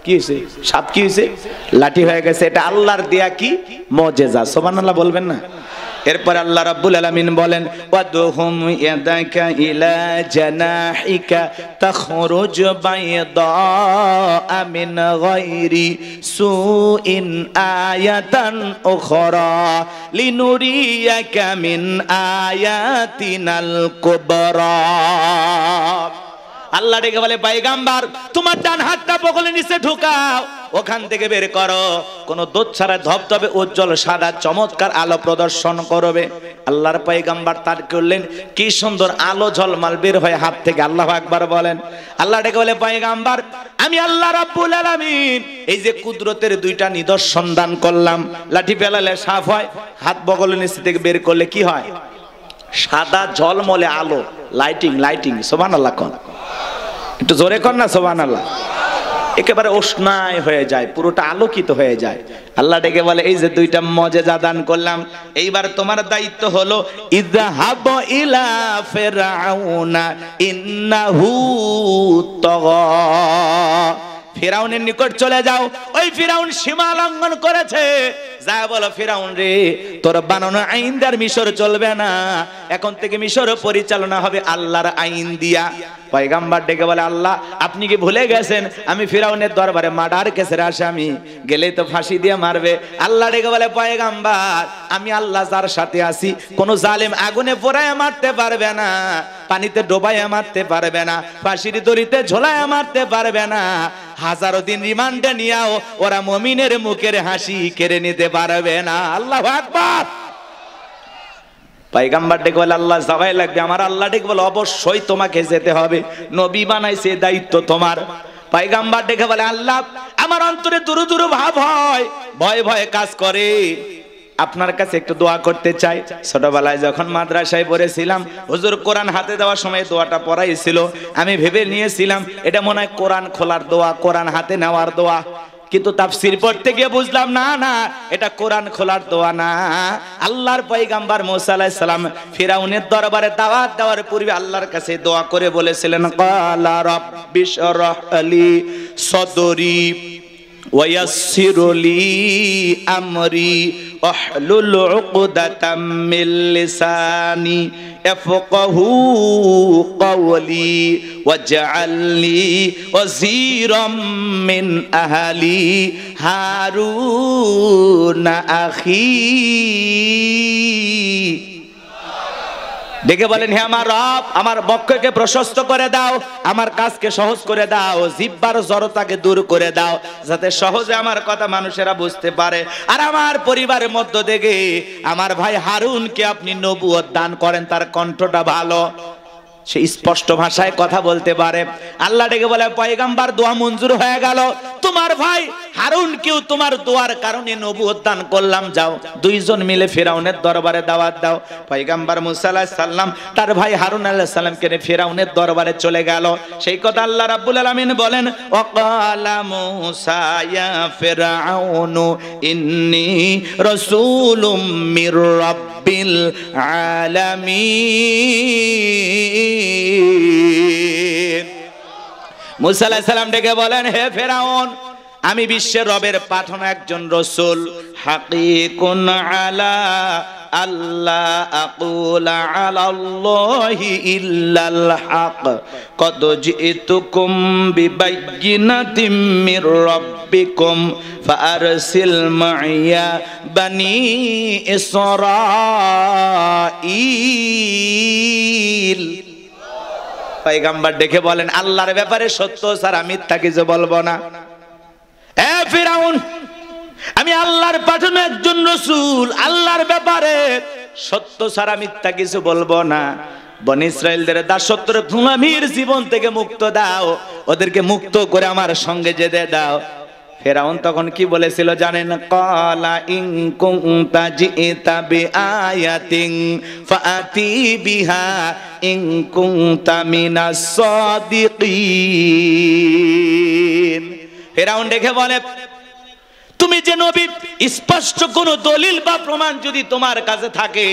কি হয়েছে? সাপ কি হয়েছে? লাঠি হয়ে গেছে। এটা আল্লাহর দেয়া কি মুজিজা, সুবহানাল্লাহ বলবেন না? এরপর আল্লাহ রাব্বুল আলামিন বলেন, ওয়াদহুম ইয়াদাকা ইলা জানাহিকা তাখরুজ বাইদা মিন গায়রি সুইন আয়াতান উখরা লিনুরিয়াকা মিন আয়াতিনাল কুবরা। আল্লাহ ডেকে বলে, পয়গাম্বার তোমার ডান হাতটা বগলের নিচে ঢুকাও, ওখান থেকে বের করো, কোন দোষ ছাড়া ধবধবে উজ্জ্বল সাদা চমৎকার আলো প্রদর্শন করবে। আল্লাহর পয়গাম্বার তার করলেন, কি সুন্দর আলো ঝলমাল বের হয় হাত থেকে। আল্লাহু আকবার বলেন। আল্লাহ ডেকে বলে, পয়গাম্বার আমি আল্লাহ রাব্বুল আলামিন এই যে কুদরতের দুইটা নিদর্শন দান করলাম, লাঠি ফেলালে সাপ হয়, হাত বগলের নিচে থেকে বের করলে কি হয়? সাদা ঝলমলে আলো, লাইটিং। সুবহানাল্লাহ কোন, একটু জোরে কর না সুবহানাল্লাহ। একেবারে উষ্ণায় হয়ে যায়, পুরোটা আলোকিত হয়ে যায়। আল্লাহ ডেকে বলে, এই যে দুইটা মুজিজা দান করলাম, এইবার তোমার দায়িত্ব হলো ইযহাব ইলা ফিরআউনা ইন্নাহু তাগা। ফিরাউনের নিকট চলে যাও, ওই ফিরাউন সীমা লঙ্ঘন করেছে। যা বলো, ফিরাউন রে, তোর বানানো আইন আর মিশর চলবে না, এখন থেকে মিশর পরিচালনা হবে আল্লাহর আইন দিয়া। পয়গাম্বার ডেকে বলে, আল্লাহ আপনি কি ভুলে গেছেন আমি ফিরাউনের দরবারে মার্ডার কেসের আসামি, গেলেই তো ফাঁসি দিয়ে মারবে। আল্লাহ ডেকে বলে, পয়গাম্বার আমি আল্লাহ যার সাথে আছি, কোন জালেম আগুনে পোড়ায় মারতে পারবে না, পানিতে ডোবাইয়া মারতে পারবে না, ফাঁসির দড়িতে ঝোলায় মারতে পারবে না। হাজারো দিন রিমান্ডে নিয়াও ওরা মুমিনের মুখের হাসি কেড়ে নিতে পারবে না। আল্লাহু আকবার। পয়গাম্বার ডেকে বলে, আল্লাহ যাওয়াই লাগবে। আমার আল্লাহ ডেকে বলে, অবশ্যই তোমাকে যেতে হবে, নবী বানাইছে, দায়িত্ব তোমার। পয়গাম্বার ডেকে বলে, আল্লাহ আমার অন্তরে দুরু দুরু ভাব হয়, ভয় ভয়ে কাজ করে, আপনার কাছে একটু দোয়া করতে চাই। ছোটবেলায় যখন মাদ্রাসায় পড়েছিলাম, হুজুর কোরআন হাতে দেওয়ার সময় দোয়াটা পড়াইছিল, আমি ভেবে নিয়েছিলাম এটা মনে হয় কোরআন খোলার দোয়া, কোরআন হাতে নেওয়ার দোয়া। কিন্তু তাফসীর পড়তে গিয়ে বুঝলাম না, এটা কোরআন খোলার দোয়া না। আল্লাহর পয়গাম্বার মুসা আলাইহিস সালাম ফিরাউনের দরবারে দাওয়াত দেওয়ার পূর্বে আল্লাহর কাছে দোয়া করে বলেছিলেন, ক্বালা রাব্বিশরাহ লি সাদরি ويسر لي أمري واحلل عقدة من لساني يفقهوا قولي واجعل لي وزيرا من أهلي هارون أخي। ডেকে বলেন, হে আমার রব, আমার বক্ষকে প্রশস্ত করে দাও, আমার কাজকে সহজ করে দাও, জিহ্বার জড়তাকে দূর করে দাও, যাতে সহজে আমার কথা মানুষেরা বুঝতে পারে। আর আমার পরিবারের মধ্য থেকে আমার ভাই হারুনকে আপনি নবুয়ত দান করেন, তার কণ্ঠটা ভালো। সে স্পষ্ট ভাষায় কথা বলতে পারে। আল্লাহ ডেকে বলে পয়গম্বর দোয়া মঞ্জুর হয়ে গেল, তোমার ভাই হারুনকেও তোমার দোয়ার কারণে নবুয়ত দান করলাম, যাও দুইজন মিলে ফিরাউনের দরবারে দাওয়াত দাও। পয়গম্বর মুসা আলাইহিস সালাম তার ভাই হারুন আলাইহিস সালামকে নিয়ে ফিরাউনের দরবারে চলে গেল। সেই কথা আল্লাহ রাব্বুল আলামিন বলেন ওয়াকালা মুসা ইয়া ফিরআউনু ইন্নী রাসূলুম মির রাব্বিল আলামিন। মুসা আলাইহিস সালাম ডেকে বলেন হে ফিরাউন, আমি বিশ্বের রবের পাঠানো একজন রাসূল, হাকিকুন আলা আল্লাহ আকুলা আলাল্লাহি ইল্লাল হক কদ জিতুকুম বিবাইয়িনাতিম মির রাব্বিকুম ফাআরসিল মাইয়া বানি ইসরাঈল। পয়গম্বর দেখে বলেন আল্লাহর ব্যাপারে সত্য ছাড়া মিথ্যা কিছু বলবো না। এ ফিরাউন, আমি আল্লাহর পাঠানো একজন রাসূল, আল্লাহর ব্যাপারে সত্য ছাড়া মিথ্যা কিছু বলবো না। বনি ইসরাইলদের দাসত্বের গোলামির জীবন থেকে মুক্ত দাও, ওদেরকে মুক্ত করে আমার সঙ্গে যেতে দাও। ফিরাউন তখন কি বলেছিল জানেন? ক্বালা ইন কুনতা জিতা বিআয়াতিন ফাআতি বিহা ইন কুনতা মিনাস সাদিকিন। ফিরাউন দেখে বলে তুমি যে নবী, স্পষ্ট কোন দলিল বা প্রমাণ যদি তোমার কাছে থাকে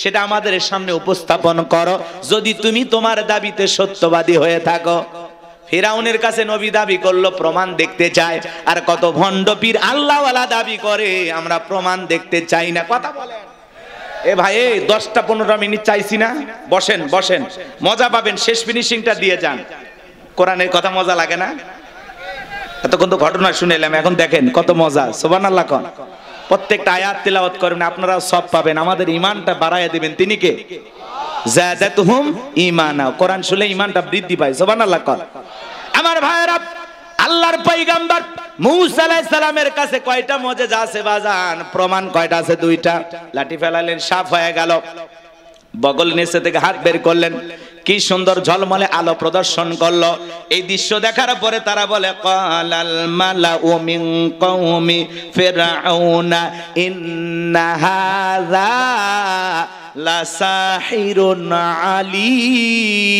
সেটা আমাদের সামনে উপস্থাপন করো, যদি তুমি তোমার দাবিতে সত্যবাদী হয়ে থাকো। ফিরাউনের কাছে নবী দাবি করলো, প্রমাণ দেখতে চায়। আর কত ভণ্ড পীর আল্লাহওয়ালা দাবি করে আমরা প্রমাণ দেখতে চাই না। কথা বলেন এ ভাই, 10-15 মিনিট চাইছি না? বসেন বসেন, মজা পাবেন, শেষ ফিনিশিংটা দিয়ে যান। কোরআনের কথা মজা লাগে না? এতক্ষণ তো ঘটনা শুনেলাম, এখন দেখেন কত মজা। সুবহানাল্লাহ কোন প্রত্যেকটা আয়াত তিলাওয়াত করবেন, আপনারা সব পাবেন। আমাদের ঈমানটা বাড়ায় দিবেন তিনি কে? যাদাতুহুম ঈমানা। কোরআন শুনলে ঈমানটা বৃদ্ধি পায়। সুবহানাল্লাহ কোন। আমার ভাইরা, আল্লাহর পয়গম্বর মুসা আলাইহিস সালামের কাছে কয়টা মুজিজা আছে বাজান? প্রমাণ কয়টা আছে? 2টা। লাঠি ফেলালেন, সাফ হয়ে গেল। বগল নিচে থেকে হাত বের করলেন, কি সুন্দর ঝলমলে আলো প্রদর্শন করলো। এই দৃশ্য দেখার পরে তারা বলে ক্বালাল মালাউ মিন কওমি ফিরআউনা ইন্না হাযা লাসাহিরুন আলীম।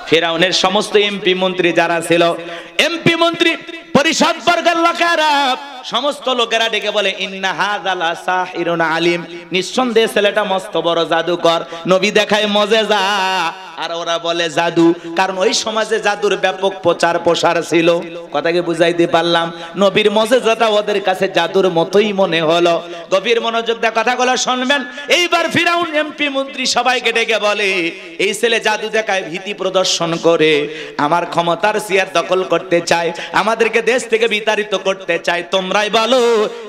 ফিরআউনের সমস্ত এমপি মন্ত্রী যারা ছিল, এমপি মন্ত্রী পরিষদ বর্গের লোকেরা, সমস্ত লোকেরা ডেকে বলে ইন্না হাযা লাসাহিরুন আলীম, নিঃসন্দেহে ছেলেটা মস্ত বড় জাদুকর। নবী দেখায় মুজিজা আর ওরা বলে জাদু, কারণ ওই সমাজে জাদুর ব্যাপক প্রচার প্রসার ছিল। কথাকে বুঝাইতে পারলাম? নবীর মুজিজাটা ওদের কাছে জাদুর মতোই মনে হলো। গভীর মনোযোগ দিয়ে কথাগুলো শুনবেন। এইবার ফিরাউন এমপি মন্ত্রী সবাইকে ডেকে বলে এই ছেলে জাদু দেখায়, ভীতি প্রদর্শন করে, আমার ক্ষমতার চেয়ার দখল করতে চায়, আমাদেরকে দেশ থেকে বিতাড়িত করতে চায়। তোমরাই বলো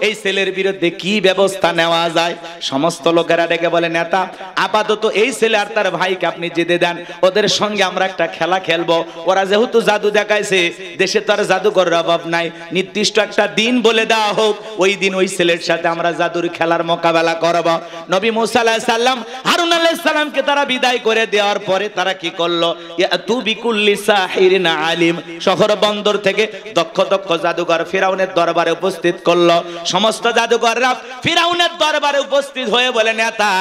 এই ছেলের বিরুদ্ধে কি ব্যবস্থা নেওয়া যায়? সমস্ত লোকেরা ডেকে বলে নেতা, আপাতত এই ছেলে আর তার ভাইকে আপনি যেতে দেন, ওদের সঙ্গে আমরা একটা খেলা খেলবো। ওরা যেহেতু জাদু দেখাইছে, দেশে তো আর জাদুকরের অভাব নাই, নির্দিষ্ট একটা দিন বলে দেওয়া হোক, ওই দিন ওই ছেলের সাথে আমরা জাদুর খেলার মোকাবেলা করব। নবী মুসা আলাইহিস সালাম, হারুন আলাইহিস সালামকে তারা বিদায় করে দেওয়ার পরে তারা কি করলো? ইয়াতু বিকুল্লি সাহিরিন আলিম, শহর বন্দর থেকে দক্ষ দক্ষ জাদুকর ফিরাউনের দরবারে উপস্থিত করলো। সমস্ত জাদুকররা ফিরাউনের দরবারে উপস্থিত হয়ে বলে নেতা,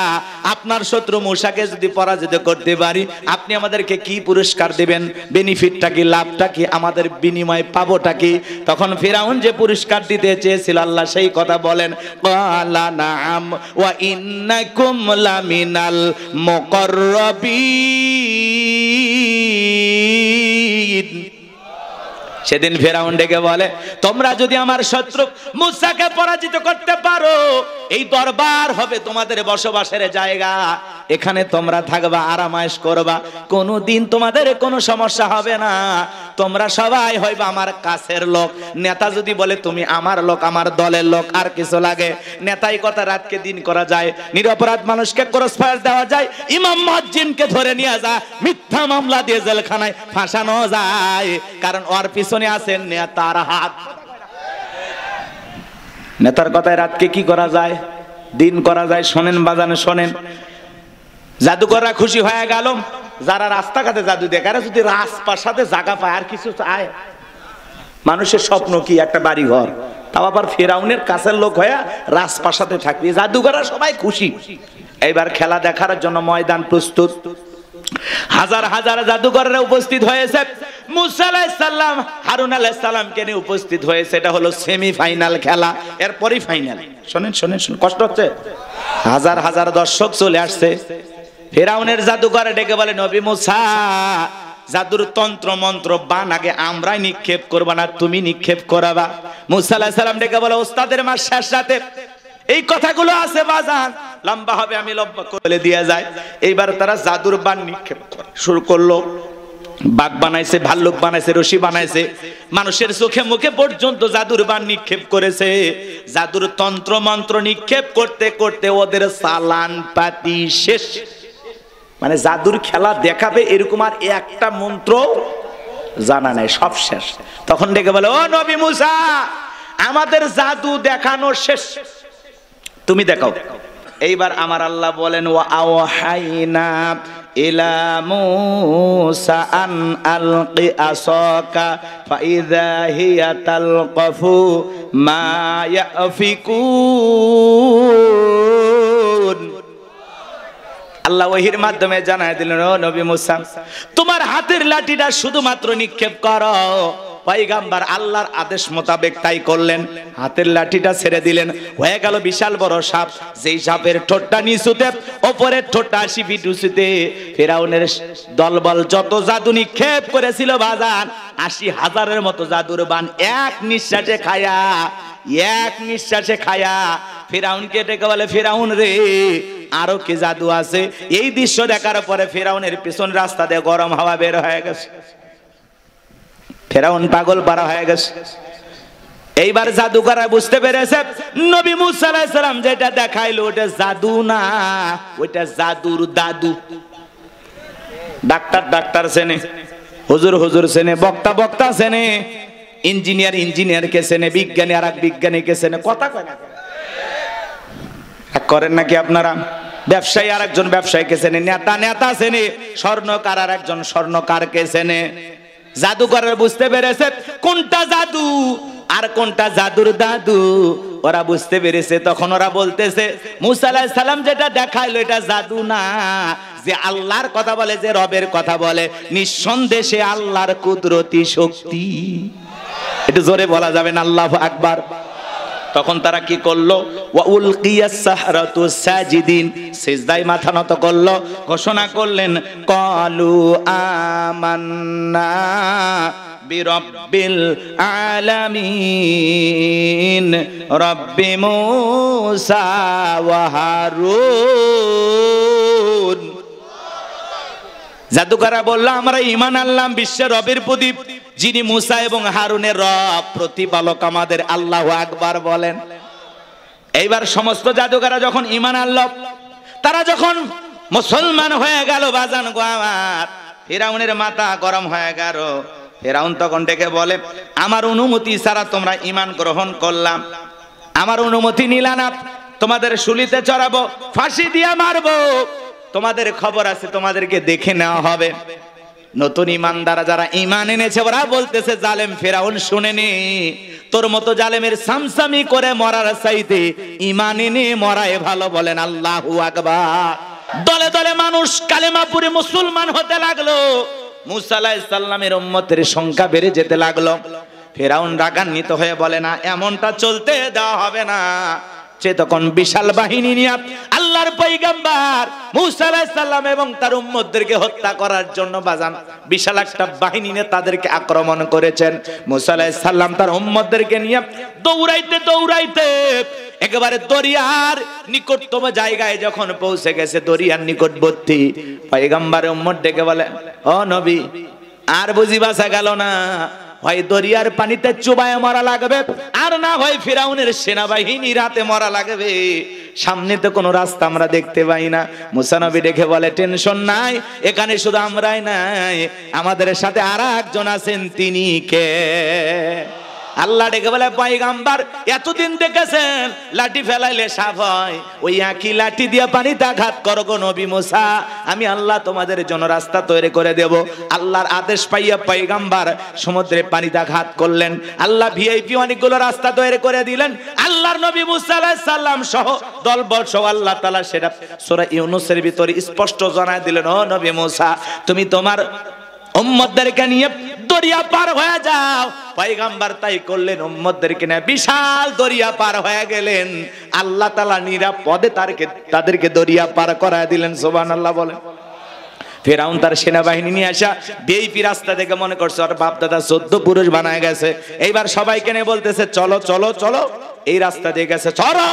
আপনার শত্রু মুসাকে যদি পরাজিত করতে পারি আপনি আমাদেরকে কি পুরস্কার দিবেন? বেনিফিটটা কি, লাভটা কি, আমাদের বিনিময়ে পাবোটা কি? তখন ফিরাউন যে পুরস্কার দিতে চেয়েছিল আল্লাহ সেই কথা বলেন, ক্বালা নাআম ওয়া ইন্নাকুম লামিনাল মুকাররাবিন। সেদিন ফিরাউন ডেকে বলে তোমরা যদি আমার শত্রু মুসাকে পরাজিত করতে পারো, এই দরবার হবে তোমাদের বসবাসের জায়গা, এখানে তোমরা থাকবা, আরামায়েশ করবা, কোনোদিন তোমাদের কোনো সমস্যা হবে না, তোমরা সবাই হইবা আমার কাছের লোক। নেতা যদি বলে তুমি আমার লোক, আমার দলের লোক, আর কিছু লাগে? নেতাই কথা রাতকে দিন করা যায়, নিরপরাধ মানুষকে ক্রসফায়ার দেওয়া যায়, ইমাম মুয়াজ্জিনকে ধরে নিয়ে যায়, মিথ্যা মামলা দিয়ে জেলখানায় ফাঁসানো যায়, কারণ ওর পিছনে আছেন নেতার হাত। নেতার কথায় রাতকে কি করা যায়, দিন করা যায়। শোনেন বাজানে, শোনেন, জাদুকররা খুশি হয়ে গেল। যারা রাস্তাঘাটে জাদু দেখে, আর যদি রাজপ্রাসাদে জায়গা পায় আর কিছু চায়। মানুষের স্বপ্ন কি একটা বাড়ি ঘর, তাও আবার ফেরাউনের কাছের লোক হয়ে রাজপ্রাসাদে থাকবে। জাদুকররা সবাই খুশি। এইবার খেলা দেখার জন্য ময়দান প্রস্তুত। হাজার হাজার জাদুকররা উপস্থিত হয়েছে। মুসা আলাইহিস সালাম হারুন আলাইহিস সালামকে নিয়ে উপস্থিত হয়েছে। এটা হলো সেমিফাইনাল খেলা, এরপরই ফাইনাল। শোনেন শোনেন শুনুন, কষ্ট হচ্ছে। হাজার হাজার দর্শক চলে আসছে। ফেরাউনের জাদুকর ডেকে বলে, নবী মুসা, জাদুর তন্ত্র মন্ত্র বান আগে আমরাই নিক্ষেপ করব না, তুমি নিক্ষেপ করাবা। মুসা আলাইহিস সালাম ডেকে বলে, ওস্তাদের মার শেষ রাতে এই কথাগুলো আছে বাজান, লম্বা হবে, আমি লম্বা করে দিয়ে যায়। এইবার তারা জাদুর বান নিক্ষেপ শুরু করলো। বাঘ বানাইছে, ভাল্লুক বানাইছে, রশি বানাইছে, মানুষের চোখে মুখে পর্যন্ত জাদুর বান নিক্ষেপ করেছে। জাদুর তন্ত্র মন্ত্র নিক্ষেপ করতে করতে ওদের চালান পাতি শেষ। মানে জাদুর খেলা দেখাবে এরকম আর একটা মন্ত্র জানা নাই, সব শেষ। তখন ডেকে বলে, ও নবী মুসা, আমাদের জাদু দেখানো শেষ, তুমি দেখাও। এইবার আমার আল্লাহ বলেন, ওয়া আওহাইনা ইলা মুসা আন আলকি আসাকা ফাইযা হিয়া তালকাফু মা ইয়াফিকুন। আল্লাহ ওহীর মাধ্যমে জানায় দিলেন, ও নবী মুসা, তোমার হাতের লাঠিটা শুধুমাত্র নিক্ষেপ করো। পয়গম্বর আল্লাহর আদেশ মোতাবেক তাই করলেন। হাতের লাঠিটা ছেড়ে দিলেন, হয়ে গেল বিশাল বড় সাপ। যেই সাপের ঠোঁটটা নিচুতে, ওপরের ঠোঁটটা 80 ফিট উঁচুতে। ফেরাউনের দলবল যত জাদু নিক্ষেপ করেছিল বাজান, 80,000-এর মতো জাদুর বান এক নিঃশ্বাসে খায়া ফেরাউনকে ডেকে বলে, ফেরাউন রে, আরো কি জাদু আছে? এই দৃশ্য দেখার পরে ফেরাউনের পিছন রাস্তা দিয়ে গরম হাওয়া বের হয়ে গেছে। ফেরাউন পাগল পারা হয়ে গেছে। এইবার জাদুকররা বুঝতে পেরেছে নবী মুসা আলাইহিস সালাম যেটা দেখাইলো ওটা জাদু না, ওটা জাদুর দাদু। ডাক্তার ডাক্তার চেনে, হুজুর হুজুর চেনে, বক্তা বক্তা চেনে, ইঞ্জিনিয়ার ইঞ্জিনিয়ারকে চেনে, বিজ্ঞানী আর এক বিজ্ঞানীকে চেনে। কথা কয় না করেন নাকি আপনারা? ব্যবসায়ী আর একজন ব্যবসায়ীকে চেনে, নেতা নেতা চেনে, স্বর্ণকার আর একজন স্বর্ণকারকে চেনে। জাদুকররা বুঝতে পেরেছে কোনটা জাদু আর কোনটা জাদুর দাদু। ওরা বুঝতে পেরেছে। তখন ওরা বলতেছে, মুসা আলাইহিস সালাম যেটা দেখাইলো এটা জাদু না, যে আল্লাহর কথা বলে, যে রবের কথা বলে, নিঃসন্দেহে আল্লাহর কুদরতি শক্তি। এটা জোরে বলা যাবে না, আল্লাহু আকবার। তখন তারা কি করলো? ওয়া উলকিয়াস সাহরাতু সাজিদিন, সিজদায় মাথা নত করলো, ঘোষণা করলেন, ক্বালু আমান্না বিরাব্বিল আলামিন রব্বি মুসা ওয়া হারুন। জাদুকররা বলল, আমরা ঈমান আনলাম বিশ্বের রবের প্রতি, যিনি মুসা এবং হারুনের রব, প্রতিপালক আমাদের। আল্লাহু আকবার বলেন। এইবার সমস্ত জাদুকররা যখন ঈমান আনল, তারা যখন মুসলমান হয়ে গেল বাজান গো আমার, ফিরাউনের মাথা গরম হয়ে গেল। ফিরাউন তখন ডেকে বলে, আমার অনুমতি ছাড়া তোমরা ঈমান গ্রহণ করলাম, আমার অনুমতি নিলা না, তোমাদের শুলিতে চড়াবো, ফাঁসি দিয়ে মারবো, তোমাদের খবর আছে, তোমাদেরকে দেখে নেওয়া হবে। নতুন ইমানদারা যারা ঈমান এনেছে ওরা বলতেছে, জালেম ফিরাউন শুনেনি, তোর মতো জালেমের সামসামি করে মরার চাইতে ঈমান এনে মরাই ভালো। বলেন আল্লাহু আকবার। দলে দলে মানুষ কালেমা পড়ে মুসলমান হতে লাগলো। মুসা আলাইহিস সালামের উম্মতের সংখ্যা বেড়ে যেতে লাগলো। ফিরাউন রাগান্বিত হয়ে বলে, না, এমনটা চলতে দেওয়া হবে না। সে তখন বিশাল বাহিনী নিয়ে আল্লাহর পয়গম্বর মুসা আলাইহিস সালাম এবং তার উম্মতদেরকে হত্যা করার জন্য বাজান বিশাল একটা বাহিনী নিয়ে তাদেরকে আক্রমণ করেছেন। মুসা আলাইহিস সালাম তার উম্মতদেরকে নিয়ে দৌড়াইতে দৌড়াইতে একেবারে দরিয়ার নিকটতম জায়গায় যখন পৌঁছে গেছে, দরিয়ার নিকটবর্তী, পয়গম্বরের উম্মত ডেকে বলে, ও নবী, আর বুঝি বাঁচা গেল না, হয় দরিয়ার পানিতে চুবায় মরা লাগবে, আর না হয় ফিরাউনের সেনাবাহিনীর হাতে মরা লাগবে। সামনে তো কোনো রাস্তা আমরা দেখতে পাই না। মুসা নবী ডেকে বলে, টেনশন নাই, এখানে শুধু আমরাই নাই, আমাদের সাথে আর একজন আছেন। তিনি কে? আল্লাহ ডেকে বলে পয়গম্বর এতদিন দেখেছেন লাঠি ফেলাইলে সাপ হয়, ওই একই লাঠি দিয়ে পানিতে আঘাত করো গো নবী মুসা, আমি আল্লাহ তোমাদের জন্য রাস্তা তৈরি করে দেব। আল্লাহর আদেশ পাইয়া পয়গম্বর সমুদ্রে পানিতে আঘাত করলেন, আল্লাহ ভিআইপি অনেকগুলো রাস্তা তৈরি করে দিলেন। আল্লাহর নবী মুসা আলাইহিস সালাম সহ দলবল সহ আল্লাহ তাআলা সেটা সূরা ইউনূসের ভিতরে স্পষ্ট জানায় দিলেন, ও নবী মুসা তুমি তোমার উম্মতদেরকে নিয়ে দরিয়া পার হয়ে যাও। পয়গম্বর তাই করলেন, উম্মতদেরকে নিয়ে বিশাল দরিয়া পার হয়ে গেলেন। আল্লাহ তাআলা নিরাপদে তাদেরকে দরিয়া পার করায় দিলেন। সুবহানাল্লাহ বলেন। ফেরাউন তার সেনাবাহিনী নিয়ে আসা বেইপি রাস্তা থেকে মনে করছে ওর বাপ দাদা 14 পুরুষ বানায় গেছে, এইবার সবাইকে নিয়ে বলতেছে চলো চলো চলো এই রাস্তা দিয়ে গেছে, চলো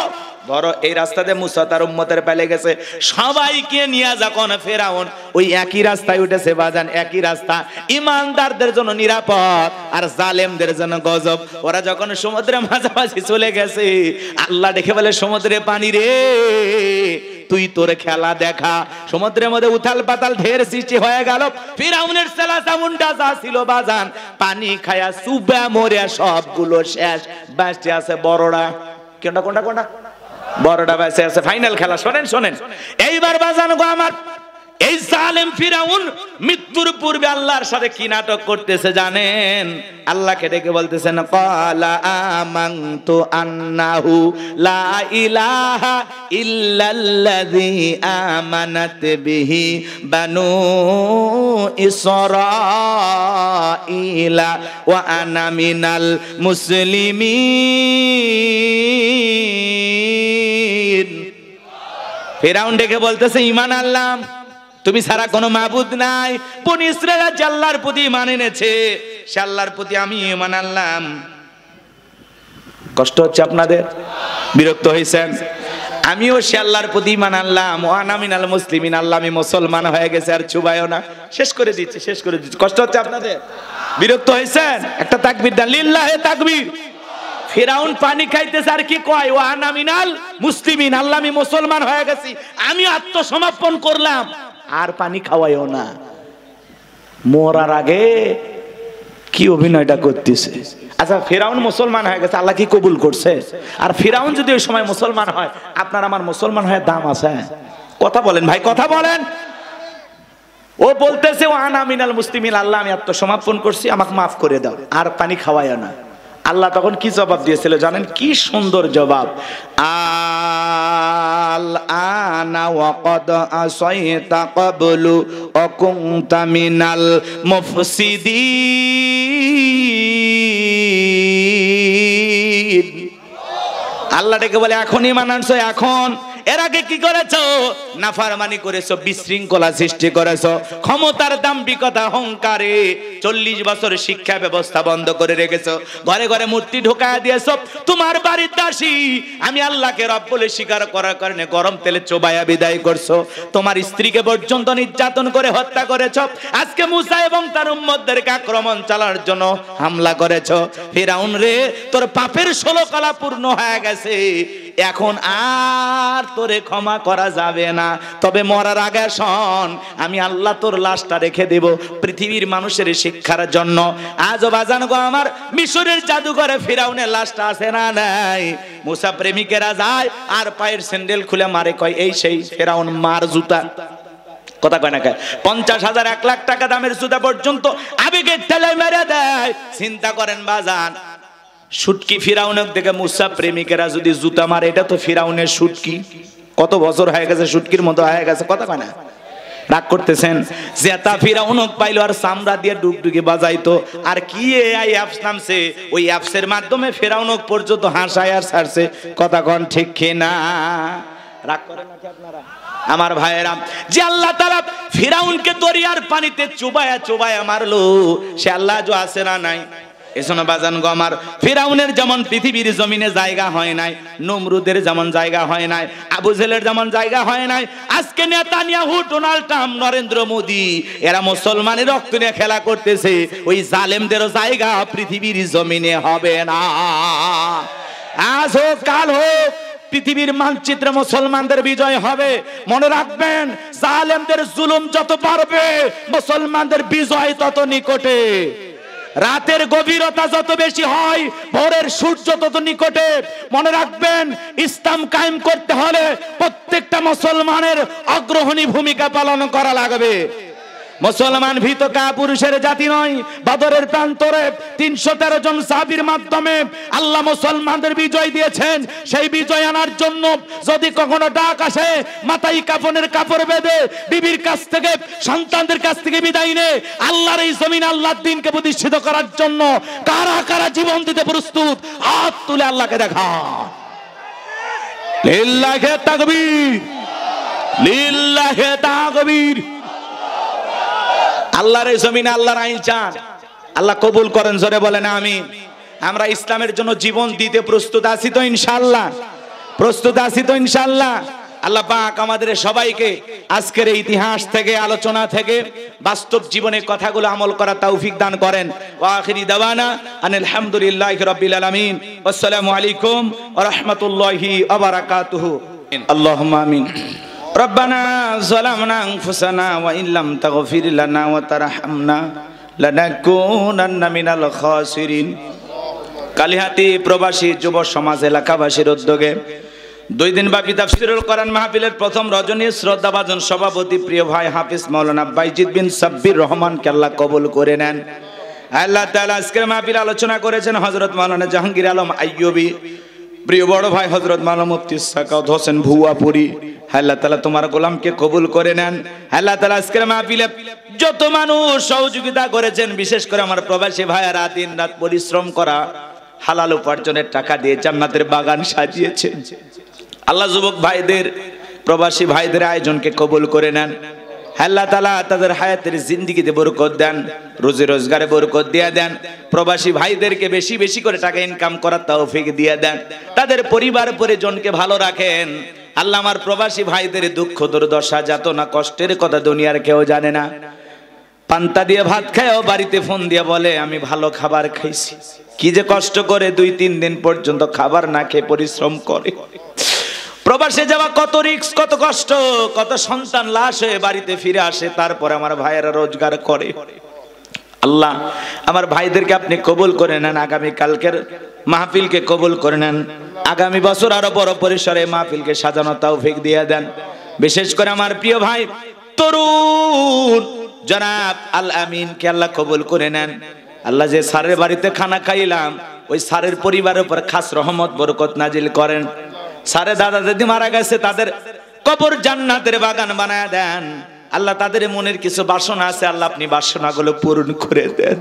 ধরো এই রাস্তাতে মুসা তার উম্মতের পেলে গেছে, সবাইকে নিয়ে যখন ফেরাউন ওই একই রাস্তায় উঠেছে বাজান, একই রাস্তা ইমানদারদের জন্য নিরাপদ আর জালেমদের জন্য গজব। ওরা যখন সমুদ্রের মাঝামাঝি চলে গেছে, আল্লাহ দেখে বলে সমুদ্রে পানি রে তুই তোর খেলা দেখা। সমুদ্রের মধ্যে উথাল পাতাল ঢের সৃষ্টি হয়ে গেল। ফিরাউনের সেলাসা মুন্ডা যা ছিল বাজান পানি খায়া সুবা মরে সবগুলো শেষ, বাঁচতে আছে বড়রা। কোনটা কোনটা কোনটা? বড়টা বেঁচে আছে। ফাইনাল খেলা শোনেন শোনেন এইবার বাজান গো আমার, এই জালেম ফিরাউন মৃত্যুর পূর্বে আল্লাহর সাথে কি নাটক করতেছে জানেন? আল্লাহকে ডেকে বলতেছেন ক্বালা আমানতু আন্নাহু লা ইলাহা ইল্লাল্লাযী আমানাত বিহি বানু ইসরাঈলা ওয়া আনা মিনাল মুসলিমিন। ফিরাউন ডেকে বলতেছে ঈমান আনলাম, তুমি ছাড়া কোনো মাবুদ নাই। বনি ইসরাঈল আল্লাহর প্রতি ঈমান এনেছে, সে আল্লাহর প্রতি আমি ঈমান আনলাম। কষ্ট হচ্ছে আপনাদের? বিরক্ত হয়েছেন? আমিও সে আল্লাহর প্রতি ঈমান আনলাম। ওয়া আনা মিনাল মুসলিমিন, আল্লাহ আমি মুসলমান হয়ে গেছে, আর চুবায়ও না। শেষ করে দিচ্ছি শেষ করে দিচ্ছি। কষ্ট হচ্ছে আপনাদের? বিরক্ত হয়েছেন? একটা তাকবীর দেন, লিল্লাহে তাকবীর। ফিরাউন পানি খাইতেছে আর কি কয়? ওয়া আনা মিনাল মুসলিমিন, আল্লাহ আমি মুসলমান হয়ে গেছি, আমি আত্মসমর্পণ করলাম, আর পানি খাওয়াইও না। মরার আগে কি অভিনয়টা করতেছে। আচ্ছা ফিরাউন মুসলমান হয়ে গেছে, আল্লাহ কি কবুল করছে? আর ফিরাউন যদি ওই সময় মুসলমান হয়, আপনার আমার মুসলমান হয়ে দাম আছে? কথা বলেন ভাই, কথা বলেন। ও বলতেছে ওয়া আনা মিনাল মুসলিমিন, আল্লাহ আমি আত্মসমর্পণ করছি, আমাকে মাফ করে দাও, আর পানি খাওয়াইও না। আল্লাহ তখন কি জবাব দিয়েছিল জানেন? কি সুন্দর জবাব। আল আনা ওয়া ক্বাদ আসাইতা ক্বাবলু ওয়া কুনতা মিনাল মুফসিদিন। আল্লাহ ডেকে বলে এখন ঈমান আনছো, এখন। এর আগে কি করেছো? নাফরমানি করেছো, বিশৃঙ্খলা সৃষ্টি করেছো, ক্ষমতার দাম্ভিকতা অহংকারে 40 বছর শিক্ষা ব্যবস্থা বন্ধ করে রেখেছো, ঘরে ঘরে মূর্তি ঢোকায় দিয়েছো। তোমার বাড়ির দাসী আমি আল্লাহকে রব বলে স্বীকার করার কারণে গরম তেলে চোবায়া বিদায় করছো। তোমার স্ত্রীকে পর্যন্ত নির্যাতন করে হত্যা করেছো। আজকে মুসা এবং তার উম্মতদেরকে আক্রমণ চালানোর জন্য হামলা করেছো। ফিরাউন রে, তোর পাপের 16 কলা পূর্ণ হয়ে গেছে, এখন আর তোরে ক্ষমা করা যাবে না। তবে মরার আগে শোন, আমি আল্লাহ তোর লাশটা রেখে দেব পৃথিবীর মানুষের শিক্ষার জন্য। আজও বাজান গো আমার, মিশরের জাদুঘরে ফিরাউনের লাশটা আছে না নাই? মুসা প্রেমিকেরা যায় আর পায়ের স্যান্ডেল খুলে মারে, কয় এই সেই ফিরাউন মার জুতা। কথা কয় না কয়? 50,000 1 লাখ টাকা দামের জুতা পর্যন্ত আবেগের ঠেলায় মেরে দেয়। চিন্তা করেন বাজান, শুটকি ফিরাউনের দিকে মুসা প্রেমিকেরা যদি জুতা মারে, এটা তো ফিরাউনের শুটকি। কত বছর হয়ে গেছে, শুটকির মতো হয়ে গেছে। কথা কয় না? রাগ করতেছেন? জেতা ফিরাউনক পাইলো আর চামড়া দিয়ে ডুগডুগি বাজাইতো। আর কি এই অ্যাপস নামছে, ওই অ্যাপসের মাধ্যমে ফিরাউনক পর্যন্ত হাসায় আর ছাড়ছে। কথা কন ঠিক কিনা? রাগ করেন নাকি আপনারা? আমার ভাইয়েরা, যে আল্লাহ তাআলা ফিরাউনকে দরিয়ার পানিতে চুবায়া চুবায়া মারলো, সে আল্লাহ যে আছে না নাই? এজন্য বাজান গো আমার, ফিরাউনের যেমন পৃথিবীর জমিনে জায়গা হয় নাই, নমরুদের যেমন জায়গা হয় নাই, আবু জেহেলের যেমন জায়গা হয় নাই, আজকে Netanyahu, Donald Trump, Narendra Modi, এরা মুসলমানের রক্ত নিয়ে খেলা করতেছে। ওই জালেমদেরও জায়গা পৃথিবীর জমিনে হবে না। আজ হোক কাল হোক, পৃথিবীর মানচিত্রে মুসলমানদের বিজয় হবে। মনে রাখবেন, জালেমদের জুলুম যত বাড়বে, মুসলমানদের বিজয় তত নিকটে। রাতের গভীরতা যত বেশি হয় ভোরের সূর্য তত নিকটে। মনে রাখবেন, ইসলাম কায়েম করতে হলে প্রত্যেকটা মুসলমানের অগ্রণী ভূমিকা পালন করা লাগবে। মুসলমান ভীত কাপুরুষের জাতি নয়। বদরের প্রান্তরে 313 জন সাহাবীর মাধ্যমে আল্লাহ মুসলমানদের বিজয় দিয়েছেন। সেই বিজয় আনার জন্য যদি কখনো ডাক আসে, মাথায় কাফনের কাপড় বেঁধে বিবির কাছ থেকে, সন্তানদের কাছ থেকে বিদায় নে আল্লাহর এই জমিন আল্লাহর দ্বীনকে প্রতিষ্ঠিত করার জন্য কারা কারা জীবন দিতে প্রস্তুত, হাত তুলে আল্লাহকে দেখা। লিল্লাহি তাকবীর, লিল্লাহি তাকবীর। আল্লাহর এই জমিনে আল্লাহর আইন চান, আল্লাহ কবুল করেন, জোরে বলেন আমিন। আমরা ইসলামের জন্য জীবন দিতে প্রস্তুত আছি তো ইনশাআল্লাহ? প্রস্তুত আছি তো ইনশাআল্লাহ? আল্লাহ পাক আমাদের সবাইকে আজকের এই ইতিহাস থেকে, আলোচনা থেকে বাস্তব জীবনে কথাগুলো আমল করার তৌফিক দান করেন। ওয়া আখিরি দাওয়ানা আনিল হামদুলিল্লাহি রাব্বিল আলামিন। আসসালামু আলাইকুম ওয়া রাহমাতুল্লাহি ওয়া বারাকাতুহু। আল্লাহুম্মা আমিন। রব্বানা যালামনা আনফুসানা ওয়া ইল্লাম তাগফির লানা ওয়া তারহামনা লানাকুনান্না মিনাল খাসিরিন। কালিহাতি প্রবাসী যুব সমাজ এলাকাবাসীর উদ্যোগে 2 দিন ব্যাপী তাফসীরুল কোরআন মাহফিলের প্রথম রজনী শ্রদ্ধাভাজন সভাপতি প্রিয় ভাই হাফেজ মাওলানা বাইজিদ বিন সাব্বির রহমানকে আল্লাহ কবুল করে নেন। আল্লাহ তাআলা আজকের মাহফিলে আলোচনা করেছেন হযরত মাওলানা জাহাঙ্গীর আলম আইয়ুবী, প্রিয় বড় ভাই হযরত মাওলানা মুফতি সাকাওয়াত হোসেন ভুয়াপুরি। আল্লাহ তাআলা তোমার গোলামকে কবুল করে নেন। আল্লাহ তাআলা আজকের মাহফিলে যত মানুষ সহযোগিতা করেছেন, বিশেষ করে আমার প্রবাসী ভাইয়েরা দিন রাত পরিশ্রম করা হালাল উপার্জনের টাকা দিয়ে জান্নাতের বাগান সাজিয়েছেন। আল্লাহ যুবক ভাইদের, প্রবাসী ভাইদের আয়োজনকে কবুল করে নেন। আল্লাহ তাআলা তাদের হায়াতের জিন্দেগিতে বরকত দেন, রুজি রোজগারে বরকত দিয়ে দেন। প্রবাসী ভাইদেরকে বেশি বেশি করে টাকা ইনকাম করার তৌফিক দিয়ে দেন। তাদের পরিবার পরিজনকে ভালো রাখেন। আল্লাহ আমার প্রবাসী ভাইদের দুঃখ দুর্দশা যাতনা কষ্টের কথা দুনিয়ার কেউ জানে না। পান্তা দিয়ে ভাত খায়ও বাড়িতে ফোন দিয়ে বলে আমি ভালো খাবার খাইছি। কি যে কষ্ট করে 2-3 দিন পর্যন্ত খাবার না খেয়ে পরিশ্রম করে। প্রবাসে যাওয়া কত রিস্ক, কত কষ্ট, কত সন্তান লাশ হয়ে বাড়িতে ফিরে আসে, তারপরে আমার ভাইয়েরা রোজগার করে। আল্লাহ আমার ভাইদেরকে আপনি কবুল করে নেন। আগামী কালকের মাহফিলকে কবুল করে নেন। আগামী বছর আরো বড় পরিসরে মাহফিলকে সাজানো তৌফিক দিয়ে দেন। বিশেষ করে আমার প্রিয় ভাই তরুণ জনাব আল আমিনকে আল্লাহ কবুল করে নেন। আল্লাহ যে স্যারের বাড়িতে খানা খাইলাম, ওই স্যারের পরিবারের উপর খাস রহমত বরকত নাজিল করেন। স্যারের দাদা দাদি মারা গেছে, তাদের কবর জান্নাতের বাগান বানায় দেন। আল্লাহ তাদের মনের কিছু বাসনা আছে, আল্লাহ আপনি বাসনাগুলো পূরণ করে দেন।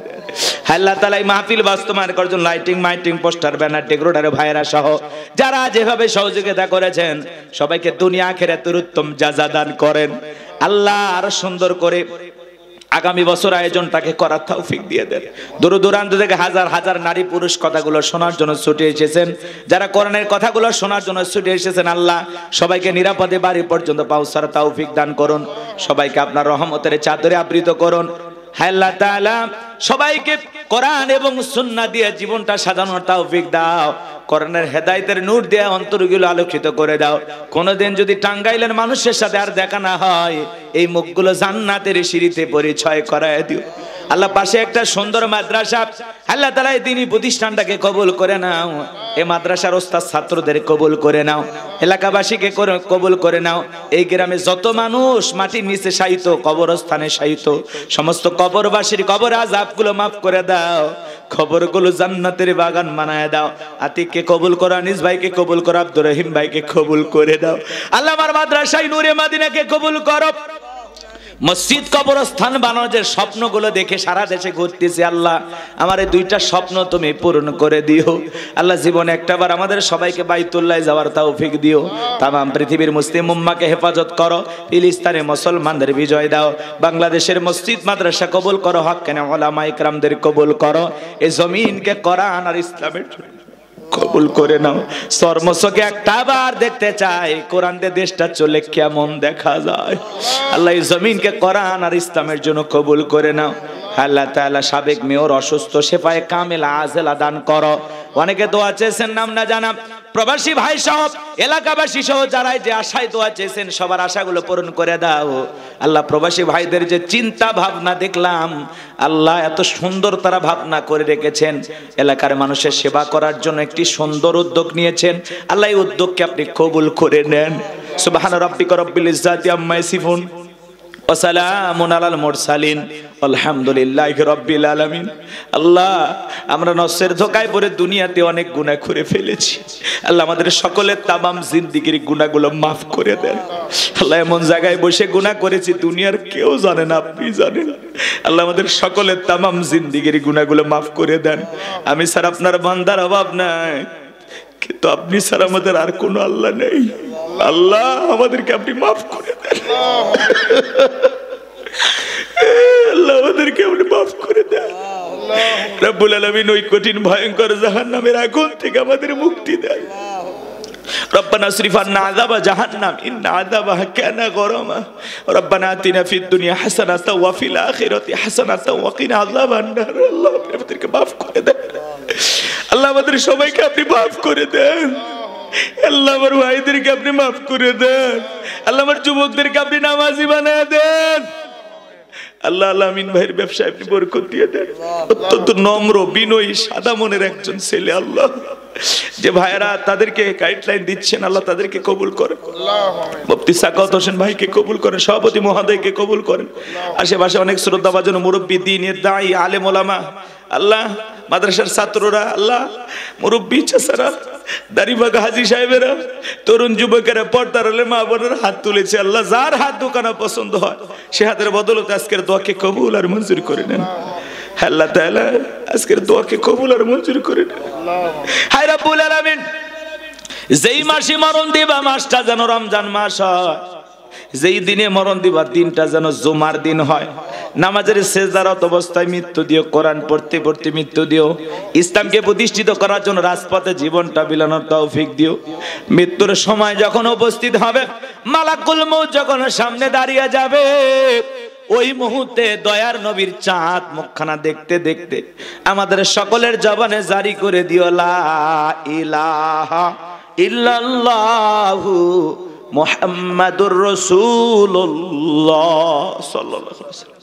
আল্লাহ তাআলা এই মাহফিল বাস্তবায়ন করার জন্য লাইটিং, মাইটিং, পোস্টার, ব্যানার, ডেকোরেটর ভাইয়েরা সহ যারা যেভাবে সহযোগিতা করেছেন সবাইকে দুনিয়া আখিরাতের উত্তম জাযা দান করেন। আল্লাহ আরো সুন্দর করে আগামী বছর আয়োজনটাকে করার তৌফিক দিয়ে দেন। দূর দূরান্ত থেকে হাজার হাজার নারী পুরুষ কথাগুলো শোনার জন্য ছুটে এসেছেন, যারা কোরআনের কথাগুলো শোনার জন্য ছুটে এসেছেন, আল্লাহ সবাইকে নিরাপদে বাড়ি পর্যন্ত পৌঁছার তৌফিক দান করুন। সবাইকে আপনার রহমতের চাদরে আবৃত করুন। আল্লাহ তাআলা সবাইকে কোরআন এবং সুন্নাহ দিয়ে জীবনটা সাজানোর তৌফিক দাও। কোরআনের হেদায়েতের নূর দিয়ে অন্তরগুলো আলোকিত করে দাও। কোনোদিন যদি টাঙ্গাইলের মানুষের সাথে আর দেখা না হয়, এই মুখগুলো জান্নাতের সিঁড়িতে পরিচয় করায় দিও। আল্লাহ পাশে একটা সুন্দর মাদ্রাসা, আল্লাহ তাআলা এই দ্বীনি প্রতিষ্ঠানটাকে কবুল করে নাও। এই মাদ্রাসার ওস্তাদ ছাত্রদের কবুল করে নাও। এলাকাবাসীকে কবুল করে নাও। এই গ্রামে যত মানুষ মাটির নিচে শায়িত, কবরস্থানে শায়িত, সমস্ত কবরবাসীর কবর আযাবগুলো মাফ করে দাও। খবরগুলো জান্নাতের বাগান বানায় দাও। আতিককে কবুল করো, আনিস ভাইকে কবুল করো, আব্দুর রহিম ভাইকে কবুল করে দাও। আল্লাহ আমার মাদ্রাসায় নূরে মাদিনাকে কবুল করো। মসজিদ কবরস্থান বানানোর স্বপ্নগুলো দেখে সারা দেশে ঘুরতেছি, আল্লাহ আমার এই 2টা স্বপ্ন তুমি পূরণ করে দিও। আল্লাহ জীবনে একটাবার আমাদের সবাইকে বাইতুল্লাহ যাওয়ার তৌফিক দিও। তামাম পৃথিবীর মুসলিম উম্মাহকে হেফাজত করো। ফিলিস্তিনে মুসলমানদের বিজয় দাও। বাংলাদেশের মসজিদ মাদ্রাসা কবুল করো। হক্কানে উলামা ইকরামদের কবুল করো। এই জমিনকে কোরআন আর ইসলামের কবুল করে নাও। চর্মচোখে একটাবার দেখতে চাই কোরআন দিয়ে দেশটা চলে কেমন দেখা যায়। আল্লাহ এই জমিনকে কোরআন আর ইসলামের জন্য কবুল করে নাও। আল্লাহ তাআলা সাবেক মেয়র অসুস্থ, শেফায়ে কামিল আজেলা দান করো। অনেকে দোয়া চেয়েছেন নাম না জানা, প্রবাসী ভাই সহ এলাকাবাসী সহ যারা যে আশায় দোয়া চেয়েছেন সবার আশাগুলো পূরণ করে দাও আল্লাহ। প্রবাসী ভাইদের যে চিন্তা ভাবনা দেখলাম আল্লাহ, এত সুন্দর তারা ভাবনা করে রেখেছেন, এলাকার মানুষের সেবা করার জন্য একটি সুন্দর উদ্যোগ নিয়েছেন আল্লাহ। এই উদ্যোগকে আপনি কবুল করে নেন। সুবহান রাব্বিকা রব্বিল ইজ্জাতি আম্মা ইয়াসিফুন ওয়া সালামুন আলাল মুরসালিন আলহামদুলিল্লাহি রাব্বিল আলামিন। আল্লাহ, আমরা নফসের ধোঁকায় পড়ে দুনিয়াতে অনেক গুনাহ করে ফেলেছি আল্লাহ, আমাদের সকলের তামাম জিন্দেগির গুনাহগুলো মাফ করে দেন আল্লাহ। এমন জায়গায় বসে গুনাহ করেছি দুনিয়ার কেউ জানে না, আপনি জানেন আল্লাহ। আমাদের সকলের তামাম জিন্দেগির গুনাহগুলো মাফ করে দেন। আমি স্যার আপনার বান্দার অভাব নাই, কিন্তু আপনি স্যার আমাদের আর কোনো আল্লাহ নেই আল্লাহ। আমাদেরকে আপনি মাফ করে দেন আল্লাহ, আমাদেরকে আপনি মাফ করে দেন রব্বুল আলামিন। ওই কঠিন ভয়ঙ্কর জাহান্নামের আগুন থেকে আমাদের মুক্তি দেন। ربنا اصرف عنا عذاب جهنم إن عذابها كان غراما ربنا آتنا في الدنيا حسنة وفي الآخرة حسنة وقنا عذاب النار। আল্লাহ আমাদেরকে মাফ করে দেন আল্লাহ, আমাদের সবাইকে আপনি মাফ করে দেন আল্লাহ। আমার ভাইদেরকে আপনি মাফ করে দেন আল্লাহ। আমার যুবকদেরকে আপনি নামাজি বানায় দেন আল্লাহ। আমিন ভাইয়ের ব্যবসায় আপনি বরকত দিয়ে দেন। অত্যন্ত নম্র বিনয়ী সাদা মনের একজন ছেলে আল্লাহ। যে ভাইয়েরা তাদেরকে গাইডলাইন দিচ্ছেন আল্লাহ, তাদেরকে কবুল করেন। মুফতি সাকাওয়াত হোসেন ভাইকে কবুল করেন, সভাপতি মহোদয়কে কবুল করেন, আশেপাশে অনেক শ্রদ্ধাভাজন মুরব্বী, দ্বীনের দায়ী, আলেম ওলামা আল্লাহ, মাদ্রাসার ছাত্ররা আল্লাহ, মুরব্বী চাচারা, দাড়িবাগা হাজী সাহেবেরা, তরুণ যুবকেরা, পর্দার আলে মা বোনেরা হাত তুলেছে আল্লাহ। যার হাত দোকানা পছন্দ হয় সে হাতের বদলতে আজকের দোয়াকে কবুল আর মঞ্জুর করে নেন আল্লাহ তাআলা। আজকের দোয়াকে কবুল আর মঞ্জুর করে নেন হায় রব্বুল আলামিন। যেই মাসে মরণ দিবা মাসটা যেন রমজান মাস হয়, যেই দিনে মরণ দিবা দিনটা যেন জুমার দিন হয়। নামাজের সেজদারত অবস্থায় মৃত্যু দিও, কোরআন পড়তে পড়তে মৃত্যু দিও, ইসলামকে প্রতিষ্ঠিত করার জন্য রাজপথে জীবনটা বিলানোর তৌফিক দিও। মৃত্যুর সময় যখন উপস্থিত হবে, মালাকুল মউত যখন সামনে দাঁড়িয়ে যাবে, ওই মুহূর্তে দয়ার নবীর চাঁদ মুখখানা দেখতে দেখতে আমাদের সকলের জবানে জারি করে দিও লা ইলাহা ইল্লাল্লাহু মুহাম্মাদুর রাসূলুল্লাহ সাল্লাল্লাহু আলাইহি ওয়াসাল্লাম।